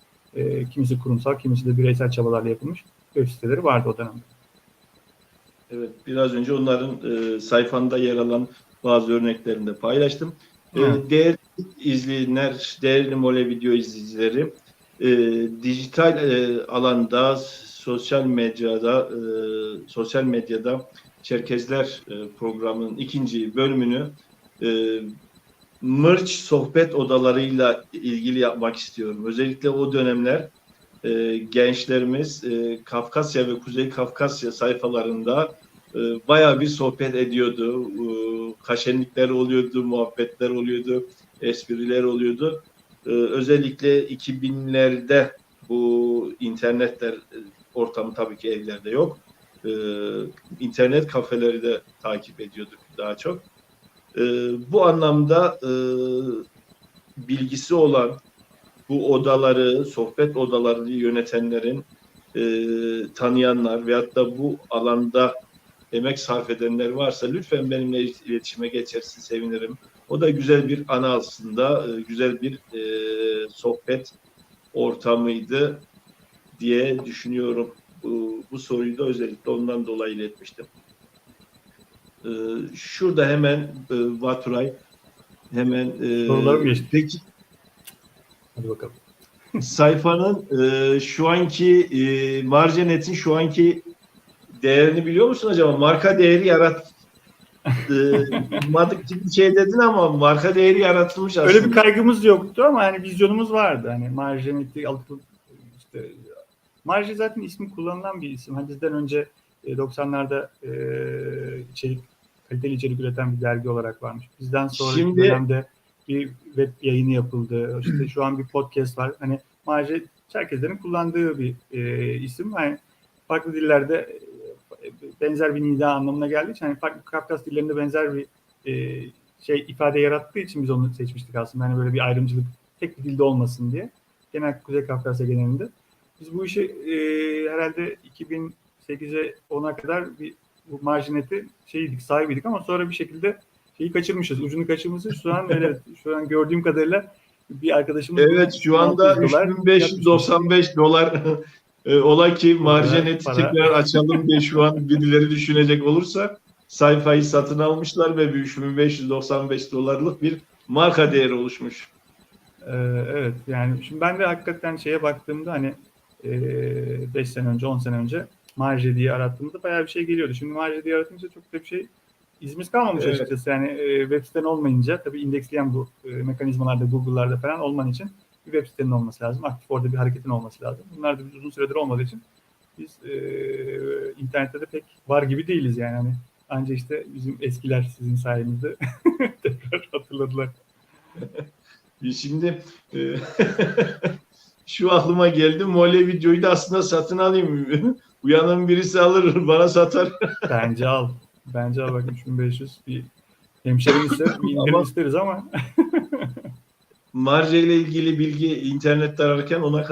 Speaker 4: kimisi kurumsal, kimisi de bireysel çabalarla yapılmış web siteleri vardı o dönemde.
Speaker 3: Evet, biraz önce onların sayfanda yer alan bazı örneklerini de paylaştım.
Speaker 4: Evet.
Speaker 3: Değerli izleyenler, değerli Mole video izleyicileri, dijital alanda, sosyal medyada Çerkezler programının ikinci bölümünü Mırç sohbet odalarıyla ilgili yapmak istiyorum. Özellikle o dönemler gençlerimiz Kafkasya ve Kuzey Kafkasya sayfalarında bayağı bir sohbet ediyordu. Kaşenlikler oluyordu, muhabbetler oluyordu, espriler oluyordu. Özellikle 2000'lerde bu internetler ortamı tabii ki evlerde yok. İnternet kafeleri de takip ediyorduk daha çok. Bu anlamda bilgisi olan, bu odaları, sohbet odalarını yönetenlerin tanıyanlar veyahut da bu alanda emek sarf edenler varsa lütfen benimle iletişime geçersin, sevinirim. O da güzel bir ana aslında, güzel bir sohbet ortamıydı diye düşünüyorum. Bu soruyu da özellikle ondan dolayı iletmiştim. Şurada hemen Baturay, hemen
Speaker 4: Sorularım geçti.
Speaker 3: peki
Speaker 4: Hadi bakalım.
Speaker 3: sayfanın şu anki Marjanet'in şu anki değerini biliyor musun acaba? Marka değeri yaratmadık gibi bir şey dedin ama marka değeri yaratılmış
Speaker 4: Öyle bir
Speaker 3: aslında.
Speaker 4: kaygımız yoktu ama hani vizyonumuz vardı. Hani marjinalite alıp işte marji zaten ismi kullanılan bir isim. Hani bizden önce 90'larda kaliteli içerik üreten bir dergi olarak varmış. Bizden sonraki
Speaker 3: Şimdi
Speaker 4: dönemde bir web yayını yapıldı. İşte şu an bir podcast var. Hani Çerkezlerin kullandığı bir isim. Hani farklı dillerde benzer bir nida anlamına geldiği için, hani farklı Kafkas dillerinde benzer bir ifade yarattığı için biz onu seçmiştik aslında. Hani böyle bir ayrımcılık tek bir dilde olmasın diye. Genel Kuzey Kafkasya genelinde. Biz bu işi herhalde 2008'e 10'a kadar bu marjineti sahibiydik ama sonra bir şekilde kaçırmışız. Ucunu kaçırmışız. Şu an gördüğüm kadarıyla bir arkadaşımız...
Speaker 3: Evet, şu anda 3595 dolar ola ki marjineti tekrar açalım diye şu an birileri düşünecek olursa sayfayı satın almışlar ve 3595 dolarlık bir marka değeri oluşmuş.
Speaker 4: Evet, yani şimdi ben de hakikaten baktığımda hani 5 sene önce, 10 sene önce marje diye arattığımda bayağı bir şey geliyordu. Şimdi marje diye aratınca çok da bir şey izimiz kalmamış açıkçası. Yani web siten olmayınca tabii indeksleyen bu mekanizmalarda, Google'larda falan olman için bir web sitenin olması lazım. Aktif orada bir hareketin olması lazım. Bunlar da uzun süredir olmadığı için biz internette de pek var gibi değiliz yani. Hani anca işte bizim eskiler sizin sayenizde tekrar hatırladılar.
Speaker 3: Şimdi şu aklıma geldi. Mole videoyu da aslında satın alayım. Uyanın birisi alır, bana satar.
Speaker 4: Bence al. Bak 3500 bir hemşerim ister, bir indirim isteriz ama.
Speaker 3: Marje ile ilgili bilgi internette ararken onu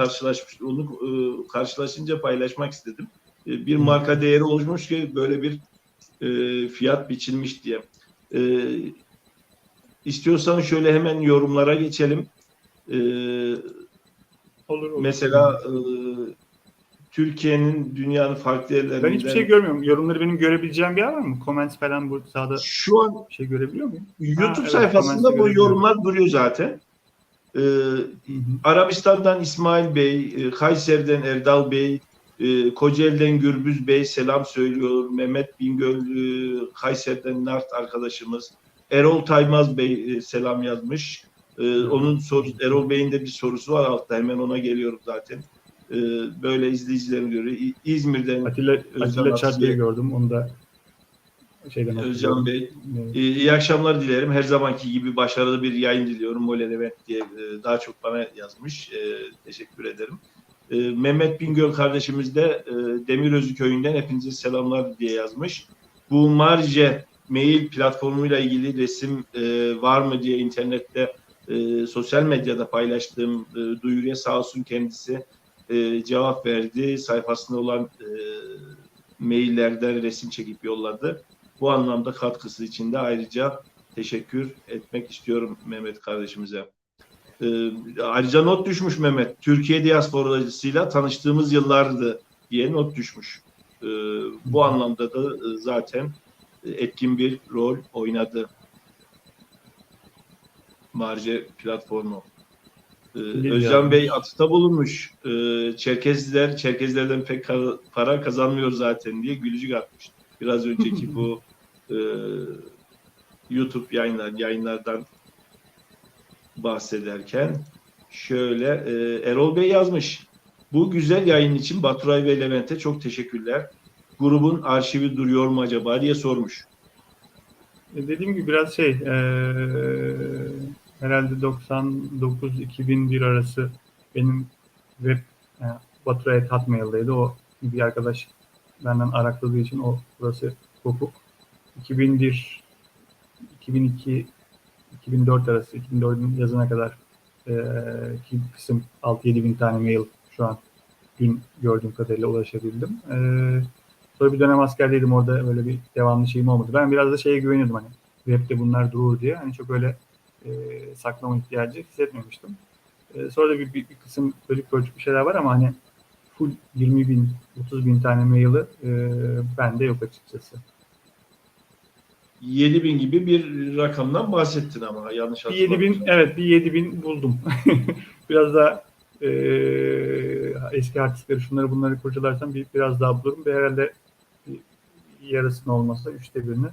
Speaker 3: karşılaşınca paylaşmak istedim. Bir marka değeri oluşmuş ki böyle bir fiyat biçilmiş diye. İstiyorsan şöyle hemen yorumlara geçelim.
Speaker 4: Olur.
Speaker 3: Mesela Türkiye'nin dünyanın farklı yerlerinden...
Speaker 4: Ben hiçbir şey görmüyorum. Yorumları benim görebileceğim bir yer var mı? Comments falan bu sağda
Speaker 3: şu an
Speaker 4: bir şey görebiliyor muyum?
Speaker 3: YouTube sayfasında bu yorumlar duruyor zaten. Arabistan'dan İsmail Bey, Kayseri'den Erdal Bey, Kocaeli'den Gürbüz Bey selam söylüyor. Mehmet Bingöl, Kayseri'den Nart arkadaşımız. Erol Taymaz Bey selam yazmış. Erol Bey'in de bir sorusu var altta. Hemen ona geliyorum zaten. Böyle izleyicilerim görüyor. İzmir'den
Speaker 4: Atilla Çatlı'yı gördüm. Onu da
Speaker 3: Özcan Bey. İyi akşamlar dilerim. Her zamanki gibi başarılı bir yayın diliyorum. Mole Levent diye daha çok bana yazmış. Teşekkür ederim. Mehmet Bingöl kardeşimiz de Demirözü köyünden hepinize selamlar diye yazmış. Bu Marje mail platformuyla ilgili resim var mı diye internette sosyal medyada paylaştığım duyuruya sağ olsun kendisi cevap verdi. Sayfasında olan maillerden resim çekip yolladı. Bu anlamda katkısı için de ayrıca teşekkür etmek istiyorum Mehmet kardeşimize. Ayrıca not düşmüş Mehmet. Türkiye diasporacısıyla tanıştığımız yıllardı diye not düşmüş. Bu anlamda da zaten etkin bir rol oynadı Marje platformu. Özcan Bey atıfta bulunmuş. Çerkezlerden pek para kazanmıyor zaten diye gülücük atmış. Biraz önceki bu YouTube yayınlardan bahsederken şöyle Erol Bey yazmış. Bu güzel yayın için Baturay ve Levent'e çok teşekkürler. Grubun arşivi duruyor mu acaba diye sormuş.
Speaker 4: Dediğim gibi biraz herhalde 99-2001 arası benim web Baturay Hotmail'daydı. O bir arkadaş benden arakladığı için burası hukuk. 2001 2002 2004 arası, 2004'ün yazına kadar ki kısım 6-7 bin tane mail şu an dün gördüğüm kadarıyla ulaşabildim. Sonra bir dönem askerdeydim, orada böyle bir devamlı şeyim olmadı. Ben biraz da şeye güveniyordum, hani webde bunlar durur diye. Hani çok öyle saklama ihtiyacı hissetmemiştim. Sonra da bir kısım bölük bir şeyler var ama hani full 20 bin, 30 bin tane maili bende yok açıkçası.
Speaker 3: 7.000 gibi bir rakamdan bahsettin ama yanlış hatırlamıyorsam.
Speaker 4: 7.000, evet, bir 7.000 buldum. Biraz daha eski artistleri şunları bunları kurcalarsam biraz daha bulurum ve herhalde yarısını olmazsa 1/3'ünü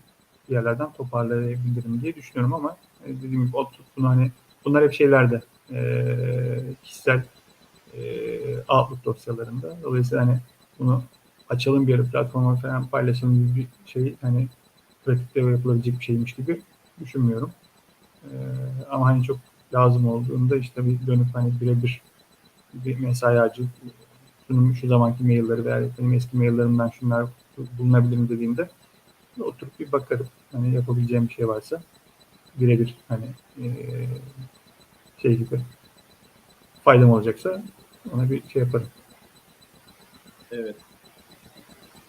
Speaker 4: bir yerlerden toparlayabilirim diye düşünüyorum ama dediğim gibi bunu hani bunlar hep şeylerde kişisel Outlook dosyalarında. Dolayısıyla hani bunu açalım bir platforma falan paylaşalım gibi bir şey hani pratikte yapılabilecek bir şeymiş gibi düşünmüyorum. Ama hani çok lazım olduğunda işte bir dönüp hani birebir bir mesai harcı şu zamanki mailleri veya benim eski maillerimden şunlar bulunabilirim dediğimde oturup bir bakarım. Hani yapabileceğim bir şey varsa birebir hani şey gibi faydam olacaksa ona bir şey yaparım.
Speaker 3: Evet.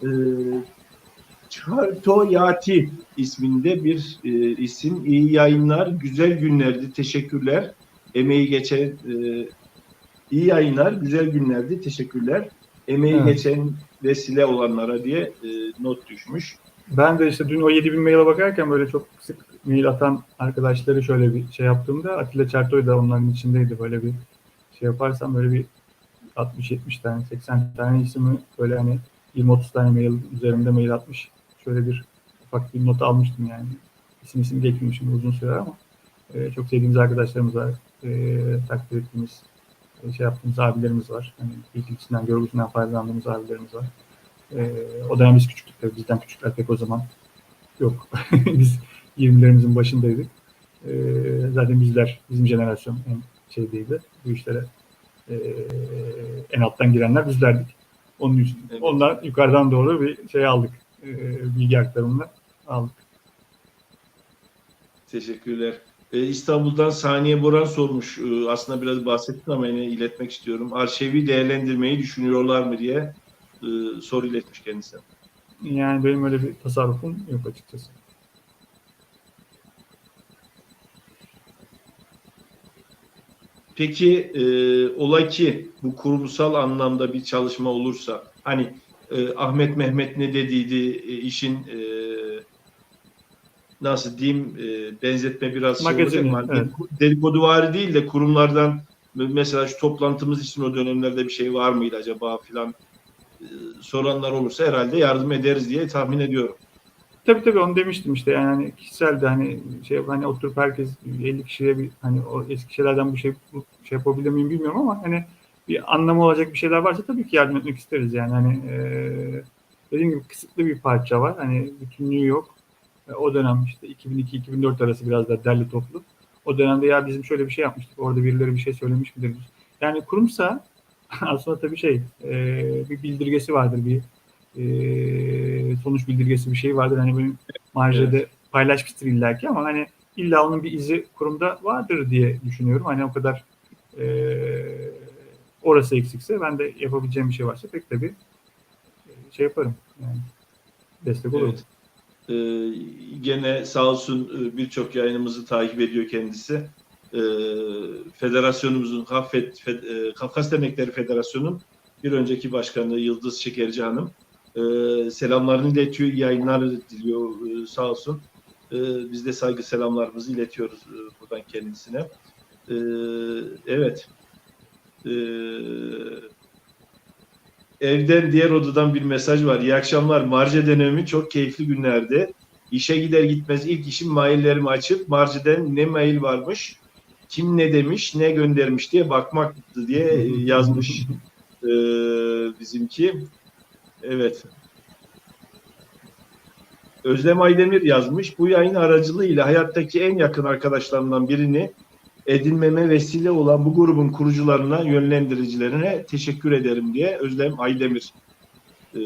Speaker 3: Ee, Çartoyati isminde bir isim. İyi yayınlar, güzel günlerdi. Teşekkürler. Emeği geçen iyi yayınlar, güzel günlerdi. Teşekkürler. Emeği
Speaker 4: Evet.
Speaker 3: geçen vesile olanlara diye not düşmüş.
Speaker 4: Ben de işte dün o 7.000 maile bakarken böyle çok sık mail atan arkadaşları şöyle bir şey yaptığımda Atilla Çertoy da onların içindeydi. Böyle bir şey yaparsam böyle bir 60-70 tane, 80 tane ismi böyle hani 20-30 tane mail üzerinde mail atmış. Şöyle bir ufak bir not almıştım yani. İsim geçmemişim uzun süre ama çok sevdiğimiz arkadaşlarımız var. Takdir ettiğimiz şey yaptığımız abilerimiz var. Hani bilgisinden, görgüsünden faydalandığımız abilerimiz var. O dönem biz küçüktük tabii. Bizden küçükler pek o zaman yok. Biz 20'lerimizin başındaydık. Zaten bizim jenerasyon en şeydeydi. Bu işlere en alttan girenler bizlerdik. Onun için,
Speaker 3: Evet.
Speaker 4: ondan yukarıdan doğru bir şey aldık. Bilgi aktarımını aldık.
Speaker 3: Teşekkürler. İstanbul'dan Saniye Boran sormuş. Aslında biraz bahsettin ama yine iletmek istiyorum. Arşivi değerlendirmeyi düşünüyorlar mı diye soru iletmiş kendisi.
Speaker 4: Yani benim öyle bir tasarrufum yok açıkçası.
Speaker 3: Peki ola ki bu kurumsal anlamda bir çalışma olursa hani Ahmet Mehmet ne dediydi işin nasıl diyeyim benzetme biraz şey olacak
Speaker 4: Magazini,
Speaker 3: mı? Hani
Speaker 4: evet.
Speaker 3: dedikoduvari değil de kurumlardan mesela şu toplantımız için o dönemlerde bir şey var mıydı acaba filan soranlar olursa herhalde yardım ederiz diye tahmin ediyorum.
Speaker 4: Tabii onu demiştim işte yani hani kişisel de hani şey hani oturup herkes 50 kişiye bir hani o eski şeylerden bu şey yapabilir miyim bilmiyorum ama hani bir anlamı olacak bir şeyler varsa tabii ki yardım etmek isteriz yani hani dediğim gibi kısıtlı bir parça var hani bütünlüğü yok. O dönem işte 2002-2004 arası biraz da derli toplu. O dönemde ya bizim şöyle bir şey yapmıştık orada birileri bir şey söylemiş midir? Yani kurumsa aslında tabii bir bildirgesi vardır bir sonuç bildirgesi bir şey vardır. Hani benim marjede
Speaker 3: Evet.
Speaker 4: paylaşmıştır illaki ama hani illa onun bir izi kurumda vardır diye düşünüyorum. Hani o kadar e, orası eksikse ben de yapabileceğim bir şey varsa pek tabii şey yaparım. Yani destek olurum.
Speaker 3: Evet. Gene sağ olsun birçok yayınımızı takip ediyor kendisi. Federasyonumuzun Kafkas Dernekleri Federasyonu'nun bir önceki başkanı Yıldız Şekerci Hanım selamlarını iletiyor, iyi yayınlar diliyor sağ olsun. Biz de saygı selamlarımızı iletiyoruz buradan kendisine. Evet. Evden diğer odadan bir mesaj var. İyi akşamlar. Marje dönemi çok keyifli günlerdi. İşe gider gitmez ilk işim maillerimi açıp Marje'den ne mail varmış, kim ne demiş, ne göndermiş diye bakmaktı diye yazmış bizimki. Evet. Özlem Aydemir yazmış. Bu yayın aracılığıyla hayattaki en yakın arkadaşlarımdan birini edinmeme vesile olan bu grubun kurucularına, yönlendiricilerine teşekkür ederim diye Özlem Aydemir e,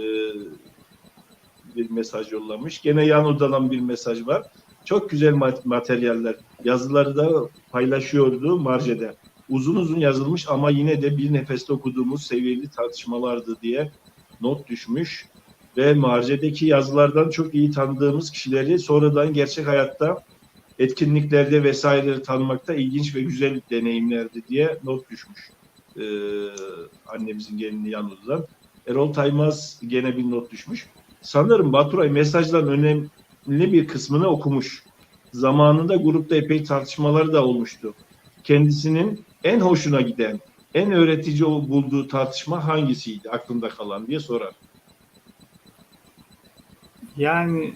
Speaker 3: bir mesaj yollamış. Gene yan odadan bir mesaj var. Çok güzel materyaller. Yazıları da paylaşıyordu Marje'de. Uzun uzun yazılmış ama yine de bir nefeste okuduğumuz seviyeli tartışmalardı diye not düşmüş. Ve Marje'deki yazılardan çok iyi tanıdığımız kişileri sonradan gerçek hayatta etkinliklerde vesaire tanımakta ilginç ve güzel deneyimlerdi diye not düşmüş. Annemizin gelini yan odadan. Erol Taymaz gene bir not düşmüş. Sanırım Baturay mesajların önemli bir kısmını okumuş. Zamanında grupta epey tartışmaları da olmuştu. Kendisinin en hoşuna giden, en öğretici bulduğu tartışma hangisiydi aklında kalan diye sorar.
Speaker 4: Yani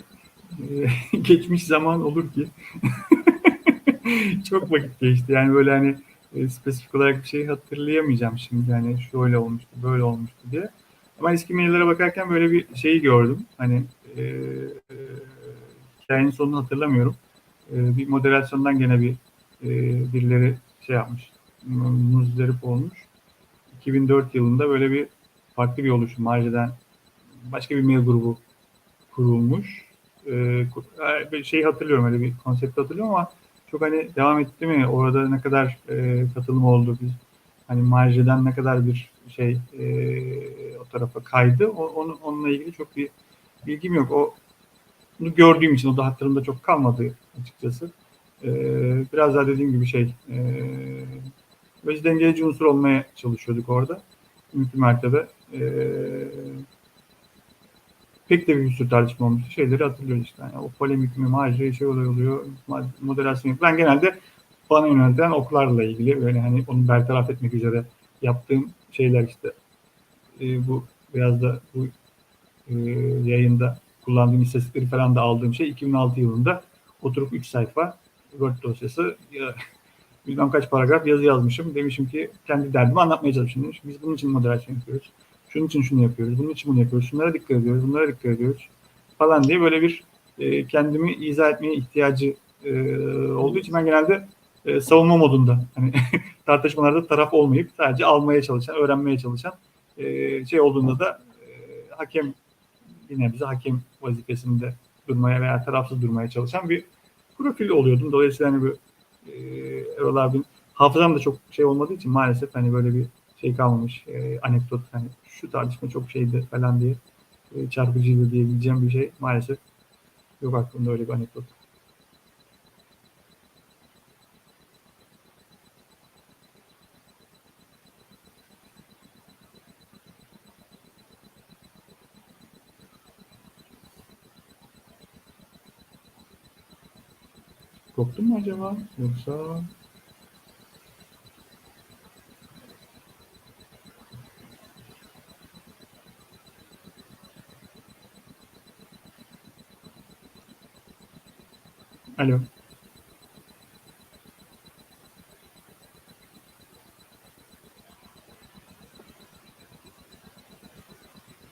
Speaker 4: geçmiş zaman olur ki çok vakit geçti. Yani böyle hani spesifik olarak bir şey hatırlayamayacağım şimdi. Yani şöyle olmuştu, böyle olmuştu diye. Ama eski maillere bakarken böyle bir şeyi gördüm. Hani e, e, hikayenin sonunu hatırlamıyorum. Bir moderasyondan gene birileri şey yapmış. Muzdarip olmuş. 2004 yılında böyle bir farklı bir oluşum. Marja'dan başka bir mail grubu kurulmuş. Bir şey hatırlıyorum, öyle bir konsept hatırlıyorum ama çok hani devam etti mi? Orada ne kadar katılım oldu? Biz hani marjeden ne kadar bir şey o tarafa kaydı? Onunla ilgili çok bir bilgim yok. Bunu gördüğüm için o da hatırımda çok kalmadı açıkçası. Biraz daha dediğim gibi biz dengeleyici unsur olmaya çalışıyorduk orada. Mümkün mertebe. Pek de bir sürü tartışma olmuştu. Şeyleri hatırlıyoruz işte. Yani o polemik mi, marjı şey oluyor, moderasyon. Ben genelde bana yöneltilen oklarla ilgili böyle hani onu bertaraf etmek üzere yaptığım şeyler işte. Bu biraz da bu yayında kullandığım istatistikleri falan da aldığım şey 2006 yılında oturup 3 sayfa Word dosyası bilmem kaç paragraf yazı yazmışım. Demişim ki kendi derdimi anlatmaya çalışmışım demiş. Biz bunun için moderasyon yapıyoruz. Şunun için şunu yapıyoruz. Bunun için bunu yapıyoruz. Şunlara dikkat ediyoruz. Bunlara dikkat ediyoruz. Falan diye böyle bir kendimi izah etmeye ihtiyacı olduğu için ben genelde savunma modunda hani tartışmalarda taraf olmayıp sadece almaya çalışan, öğrenmeye çalışan şey olduğunda da hakem bir nebze hakem vazifesinde durmaya veya tarafsız durmaya çalışan bir profil oluyordum. Dolayısıyla hani bu Erol abinin hafızam da çok şey olmadığı için maalesef hani böyle bir şey kalmamış. Anekdot hani şu tartışma çok şeydi falan diye çarpıcıydı diyebileceğim bir şey maalesef yok aklımda öyle bir anekdot. Koptu mu acaba? Yoksa alo.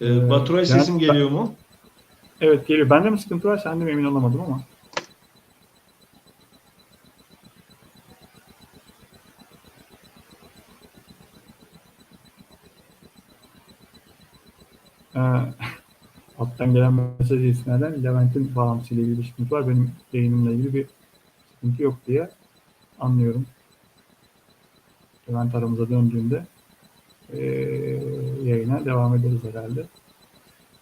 Speaker 3: Baturay sesim geliyor mu?
Speaker 4: Evet geliyor. Bende mi sıkıntı var? Sende mi emin olamadım ama. Alttan gelen mesaj isimlerden Levent'in bağlantısıyla ilgili bir sıkıntı var. Benim yayınımla ilgili bir sıkıntı yok diye anlıyorum. Levent aramıza döndüğünde yayına devam ederiz herhalde.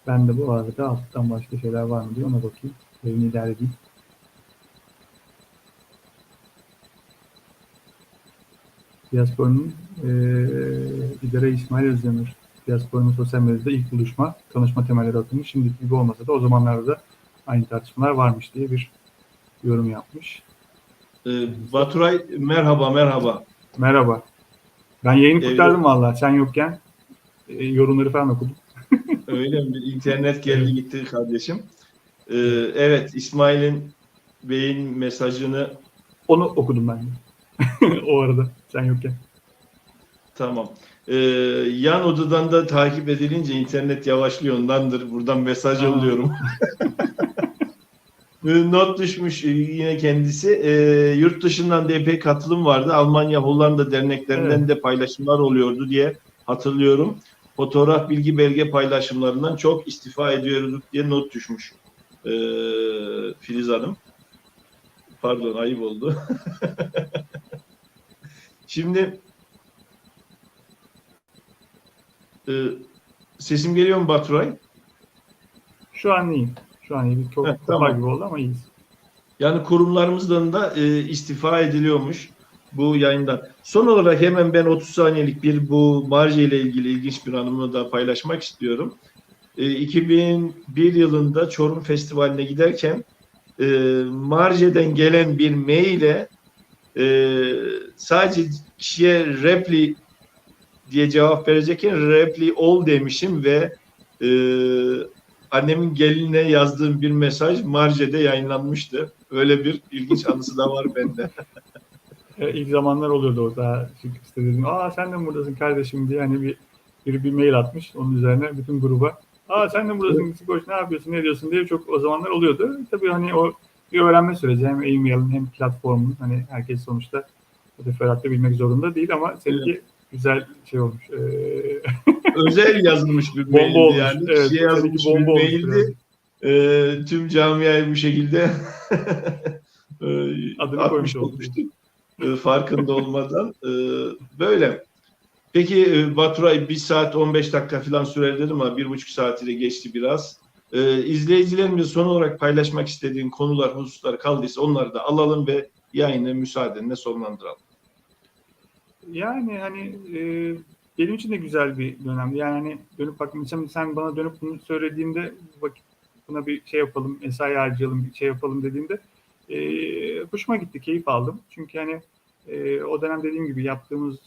Speaker 4: Ben de bu arada alttan başka şeyler var mı diye ona bakayım. Yayını idare edeyim. Diaspora'nın lideri İsmail Özdemir. Diaspora'nın sosyal medyada ilk buluşma, tanışma temelleri atılmış. Şimdiki gibi olmasa da o zamanlarda da aynı tartışmalar varmış diye bir yorum yapmış.
Speaker 3: Baturay merhaba.
Speaker 4: Merhaba. Ben yayını kurtardım vallahi. Sen yokken yorumları falan okudum.
Speaker 3: Öyle mi? İnternet geldi gitti kardeşim. Evet, İsmail'in Bey'in mesajını
Speaker 4: Onu okudum ben de. O arada sen yokken.
Speaker 3: tamam. Yan odadan da takip edilince internet yavaşlıyor ondandır. Buradan mesaj yolluyorum. Not düşmüş yine kendisi. Yurt dışından da epey katılım vardı. Almanya, Hollanda derneklerinden de paylaşımlar oluyordu diye hatırlıyorum. Fotoğraf, bilgi, belge paylaşımlarından çok istifa ediyoruz diye not düşmüş Filiz Hanım. Pardon, ayıp oldu. Şimdi sesim geliyor mu Baturay?
Speaker 4: Şu an iyi. Şu an iyi. Çok
Speaker 3: tamam.
Speaker 4: gibi oldu ama iyiyiz.
Speaker 3: Yani kurumlarımızdan da istifa ediliyormuş bu yayından. Son olarak hemen ben 30 saniyelik bir bu marje ile ilgili ilginç bir anımı da paylaşmak istiyorum. 2001 yılında Çorum Festivali'ne giderken marjeden gelen bir maile sadece kişiye repli diye cevap verecekken repli ol demişim ve annemin gelinine yazdığım bir mesaj marjede yayınlanmıştı. Öyle bir ilginç anısı da var bende.
Speaker 4: İlk zamanlar oluyordu o daha işte dedim. Sen de mi buradasın kardeşim diye hani bir mail atmış. Onun üzerine bütün gruba. Sen de buradasın koş ne yapıyorsun ne diyorsun diye çok o zamanlar oluyordu. Tabii hani o bir öğrenme süreci hem e-mail'in hem platformun hani herkes sonuçta o teferruatla bilmek zorunda değil ama seninki güzel şey olmuş.
Speaker 3: Özel yazılmış bir
Speaker 4: bomba
Speaker 3: maildi
Speaker 4: olmuş.
Speaker 3: yani.
Speaker 4: Evet,
Speaker 3: Yazılmış
Speaker 4: bomba
Speaker 3: bir maildi. Tüm camiayı bu şekilde
Speaker 4: Adını
Speaker 3: atmış
Speaker 4: koymuş olduk.
Speaker 3: olmuştuk. Farkında olmadan. Böyle. Peki Baturay 1 saat 15 dakika falan sürer dedim ama 1,5 saat ile geçti biraz. İzleyicilerimize son olarak paylaşmak istediğin konular, hususlar kaldıysa onları da alalım ve yayını müsaadenle sonlandıralım.
Speaker 4: Yani hani benim için de güzel bir dönemdi. Yani hani dönüp bakmışım, sen bana dönüp bunu söylediğinde vakit buna bir şey yapalım, mesai harcayalım, bir şey yapalım dediğinde hoşuma gitti, keyif aldım. Çünkü hani o dönem dediğim gibi yaptığımız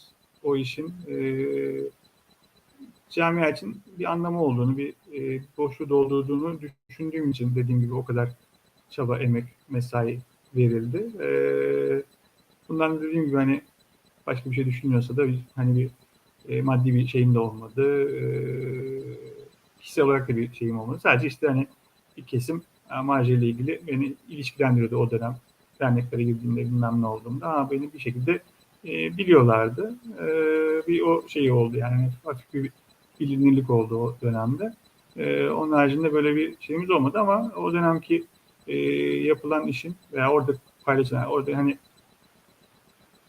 Speaker 4: o işin camia için bir anlamı olduğunu, bir boşluğu doldurduğunu düşündüğüm için dediğim gibi o kadar çaba, emek, mesai verildi. Bundan dediğim gibi hani başka bir şey düşünmüyorsa da hani bir maddi bir şeyim de olmadı. Kişisel olarak da bir şeyim olmadı. Sadece işte hani bir kesim marj ile ilgili beni ilişkilendiriyordu o dönem. Derneklere girdiğimde bilmem ne olduğumda. Ama beni bir şekilde biliyorlardı. Bir o şey oldu yani hafif bir bilinirlik oldu o dönemde. Onun haricinde böyle bir şeyimiz olmadı ama o dönemki yapılan işin veya orada paylaşılan, orada hani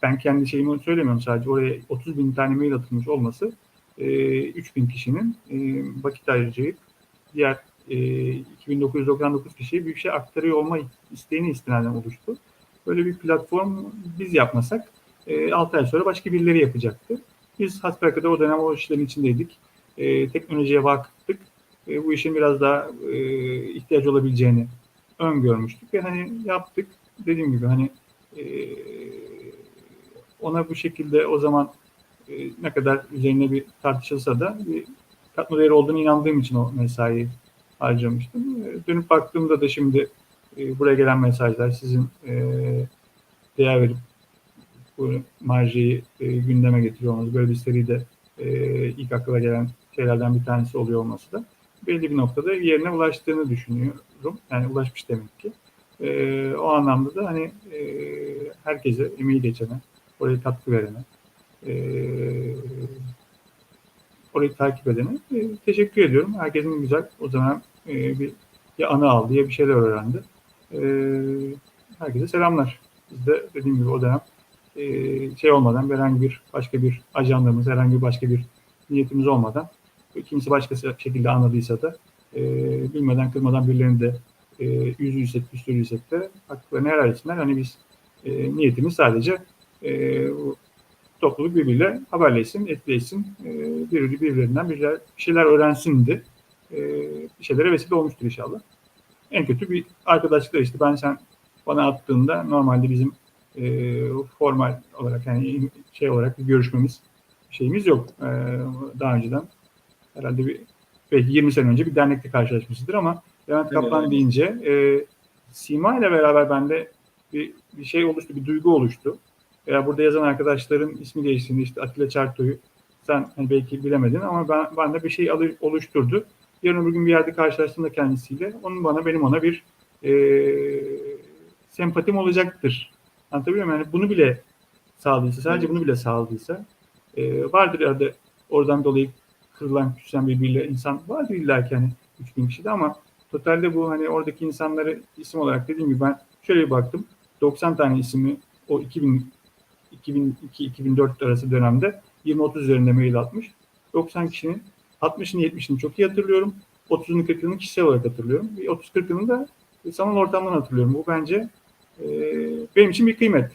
Speaker 4: ben kendi şeyimi söylemiyorum, sadece oraya 30 bin tane mail atılmış olması 3 bin kişinin vakit ayıracak diğer 2999 kişiye bir şey aktarıyor olma isteğini istinaden oluştu. Böyle bir platform biz yapmasak 6 ay sonra başka birileri yapacaktı. Biz hasbelkader o dönem o işlerin içindeydik. Teknolojiye vakıftık. Bu işin biraz daha ihtiyacı olabileceğini öngörmüştük ve hani yaptık. Dediğim gibi hani ona bu şekilde o zaman ne kadar üzerine bir tartışılsa da bir katma değeri olduğunu inandığım için o mesaiyi harcamıştım. Dönüp baktığımda da şimdi buraya gelen mesajlar, sizin değer verip bu marjayı gündeme getiriyor olması, böyle bir seride ilk akla gelen şeylerden bir tanesi oluyor olması da belli bir noktada yerine ulaştığını düşünüyorum. Yani ulaşmış demek ki. O anlamda da hani herkese, emeği geçene, oraya katkı verene, orayı takip edene teşekkür ediyorum. Herkesin güzel o zaman bir anı aldı, ya bir şeyler öğrendi. Herkese selamlar. Biz de dediğim gibi o dönem şey olmadan, herhangi bir başka bir ajandamız, herhangi bir başka bir niyetimiz olmadan, kimisi başka şekilde anladıysa da bilmeden kırmadan birilerini de yüzüysek, küstürüysek de haklarını helal etsinler. Hani biz niyetimiz sadece topluluk birbiriyle haberleşsin, etkileşsin, birbirlerinden bir şeyler öğrensindi. Bir şeylere vesile olmuştur inşallah. En kötü bir arkadaşlıkla işte sen bana attığında normalde bizim formal olarak yani şey olarak bir görüşmemiz şeyimiz yok. Daha önceden herhalde belki 20 sene önce bir dernekte karşılaşmışızdır ama Levent Kaplan
Speaker 3: Evet.
Speaker 4: deyince Sima ile beraber bende bir şey oluştu, bir duygu oluştu. Veya burada yazan arkadaşların ismi değiştiğinde işte Atilla Çarto'yu sen hani belki bilemedin ama ben de bir şey oluşturdu. Yarın öbür gün bir yerde karşılaştığımda kendisiyle onun bana, benim ona bir sempatim olacaktır. Anlatabiliyor muyum? Yani bunu bile sağladıysa, sadece bunu bile sağladıysa vardır ya da oradan dolayı kırılan, küsen birbiriyle insan vardır illa ki hani 3000 kişide ama totalde bu hani oradaki insanları isim olarak dediğim gibi ben şöyle bir baktım. 90 tane ismi o 2002-2004 arası dönemde 20-30 üzerinde mail atmış. 90 kişinin 60'ını 70'ini çok iyi hatırlıyorum. 30'unu 40'ını kişisel olarak hatırlıyorum. 30-40'ını da sanal ortamdan hatırlıyorum. Bu bence benim için bir kıymet.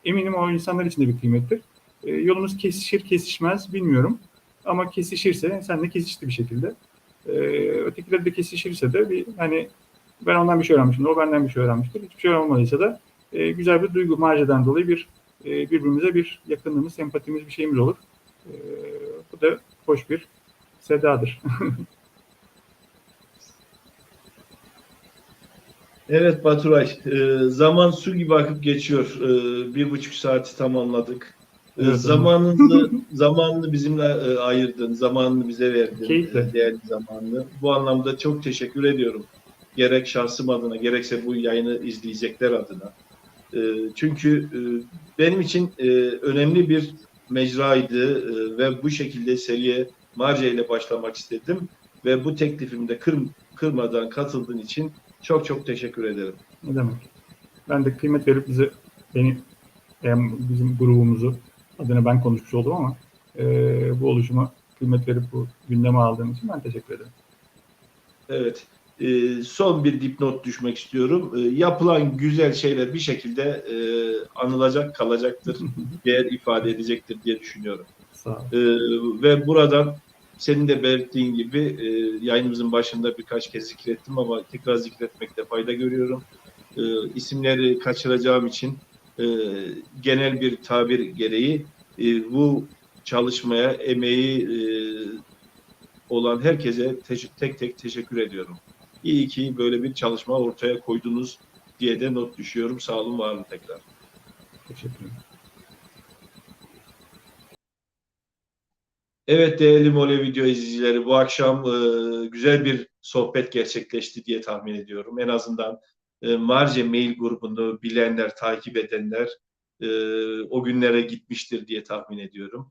Speaker 4: Eminim o insanlar için de bir kıymettir. Yolumuz kesişir kesişmez bilmiyorum. Ama kesişirse sen de kesişti bir şekilde. Ötekiler de kesişirse de bir hani ben ondan bir şey öğrenmişim, o benden bir şey öğrenmiştir. Hiçbir şey olmadıysa da güzel bir duygu marjeden dolayı birbirimize bir yakınlığımız, sempatimiz, bir şeyimiz olur. Bu da hoş bir sedadır.
Speaker 3: Evet Baturay, zaman su gibi akıp geçiyor. 1,5 saati tamamladık.
Speaker 4: Evet,
Speaker 3: Zamanını bizimle ayırdın, zamanını bize verdin,
Speaker 4: keyifle.
Speaker 3: değerli zamanını. Bu anlamda çok teşekkür ediyorum. Gerek şahsım adına, gerekse bu yayını izleyecekler adına. Çünkü benim için önemli bir mecraydı ve bu şekilde seriye Marca ile başlamak istedim ve bu teklifimi de kırmadan katıldığın için çok çok teşekkür ederim.
Speaker 4: Ne demek? Ben de kıymet verip bizim grubumuzu adına ben konuşmuş oldum ama bu oluşuma kıymet verip bu gündeme aldığım için ben teşekkür ederim.
Speaker 3: Evet. Son bir dipnot düşmek istiyorum. Yapılan güzel şeyler bir şekilde anılacak, kalacaktır, değer ifade edecektir diye düşünüyorum.
Speaker 4: Sağ ol.
Speaker 3: Ve buradan senin de belirttiğin gibi yayınımızın başında birkaç kez zikrettim ama tekrar zikretmekte fayda görüyorum. İsimleri kaçıracağım için genel bir tabir gereği bu çalışmaya emeği olan herkese tek tek teşekkür ediyorum. İyi ki böyle bir çalışma ortaya koydunuz diye de not düşüyorum. Sağ olun, var olun tekrar.
Speaker 4: Teşekkür ederim.
Speaker 3: Evet değerli Mole Video izleyicileri, bu akşam güzel bir sohbet gerçekleşti diye tahmin ediyorum. En azından Marce Mail grubunu bilenler, takip edenler o günlere gitmiştir diye tahmin ediyorum.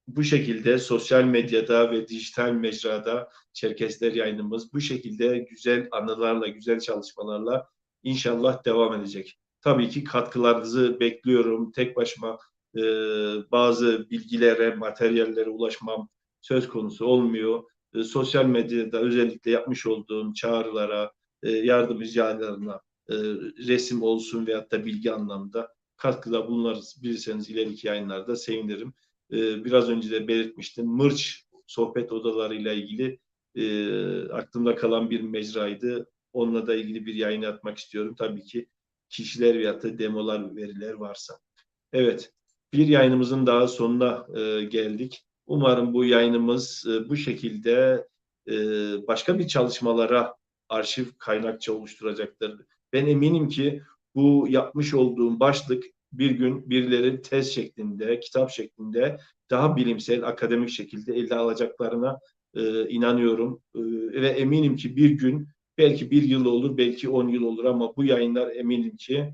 Speaker 3: Bu şekilde sosyal medyada ve dijital mecrada Çerkesler yayınımız bu şekilde güzel anılarla, güzel çalışmalarla inşallah devam edecek. Tabii ki katkılarınızı bekliyorum. Tek başıma bazı bilgilere, materyallere ulaşmam söz konusu olmuyor. Sosyal medyada özellikle yapmış olduğum çağrılara, yardım ricalarına, resim olsun veyahut da bilgi anlamında katkıda bulunabilirseniz ileriki yayınlarda sevinirim. Biraz önce de belirtmiştim. Mırç sohbet odalarıyla ilgili aklımda kalan bir mecraydı. Onunla da ilgili bir yayın yapmak istiyorum. Tabii ki kişiler veyahut da demolar, veriler varsa. Evet, bir yayınımızın daha sonuna geldik. Umarım bu yayınımız bu şekilde başka bir çalışmalara arşiv kaynakça oluşturacaktır. Ben eminim ki bu yapmış olduğum başlık bir gün birileri tez şeklinde, kitap şeklinde daha bilimsel, akademik şekilde ele alacaklarına inanıyorum. Ve eminim ki bir gün, belki bir yıl olur, belki 10 yıl olur ama bu yayınlar eminim ki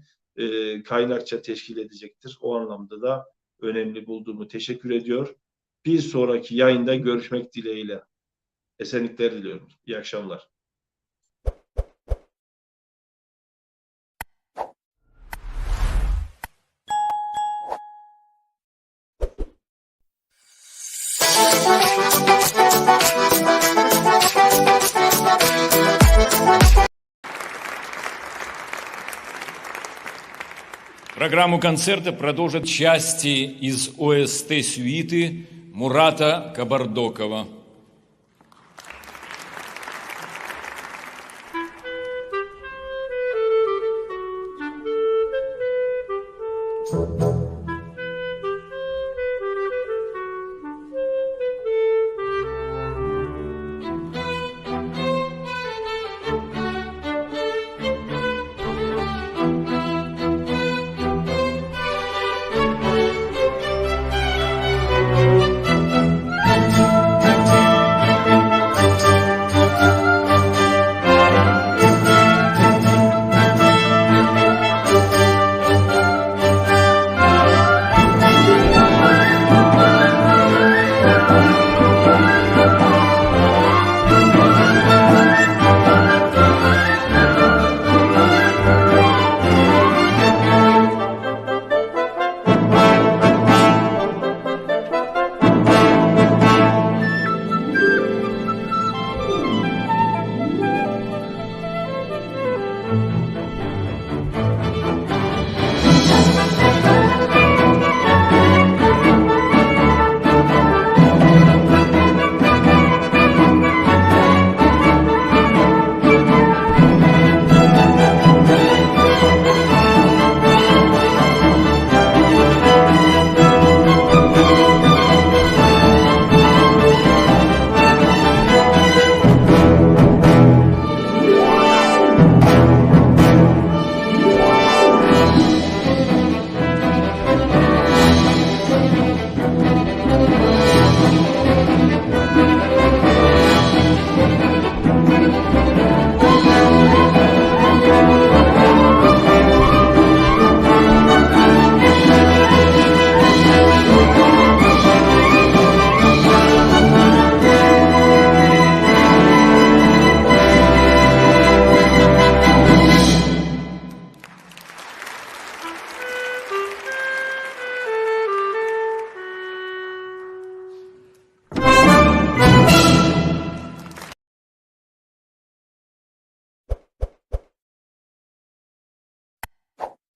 Speaker 3: kaynakça teşkil edecektir. O anlamda da önemli bulduğumu teşekkür ediyor. Bir sonraki yayında görüşmek dileğiyle. Esenlikler diliyorum. İyi akşamlar.
Speaker 1: Программу концерта продолжат части из ОСТ-сюиты Мурата Кабардокова.
Speaker 2: Thank you.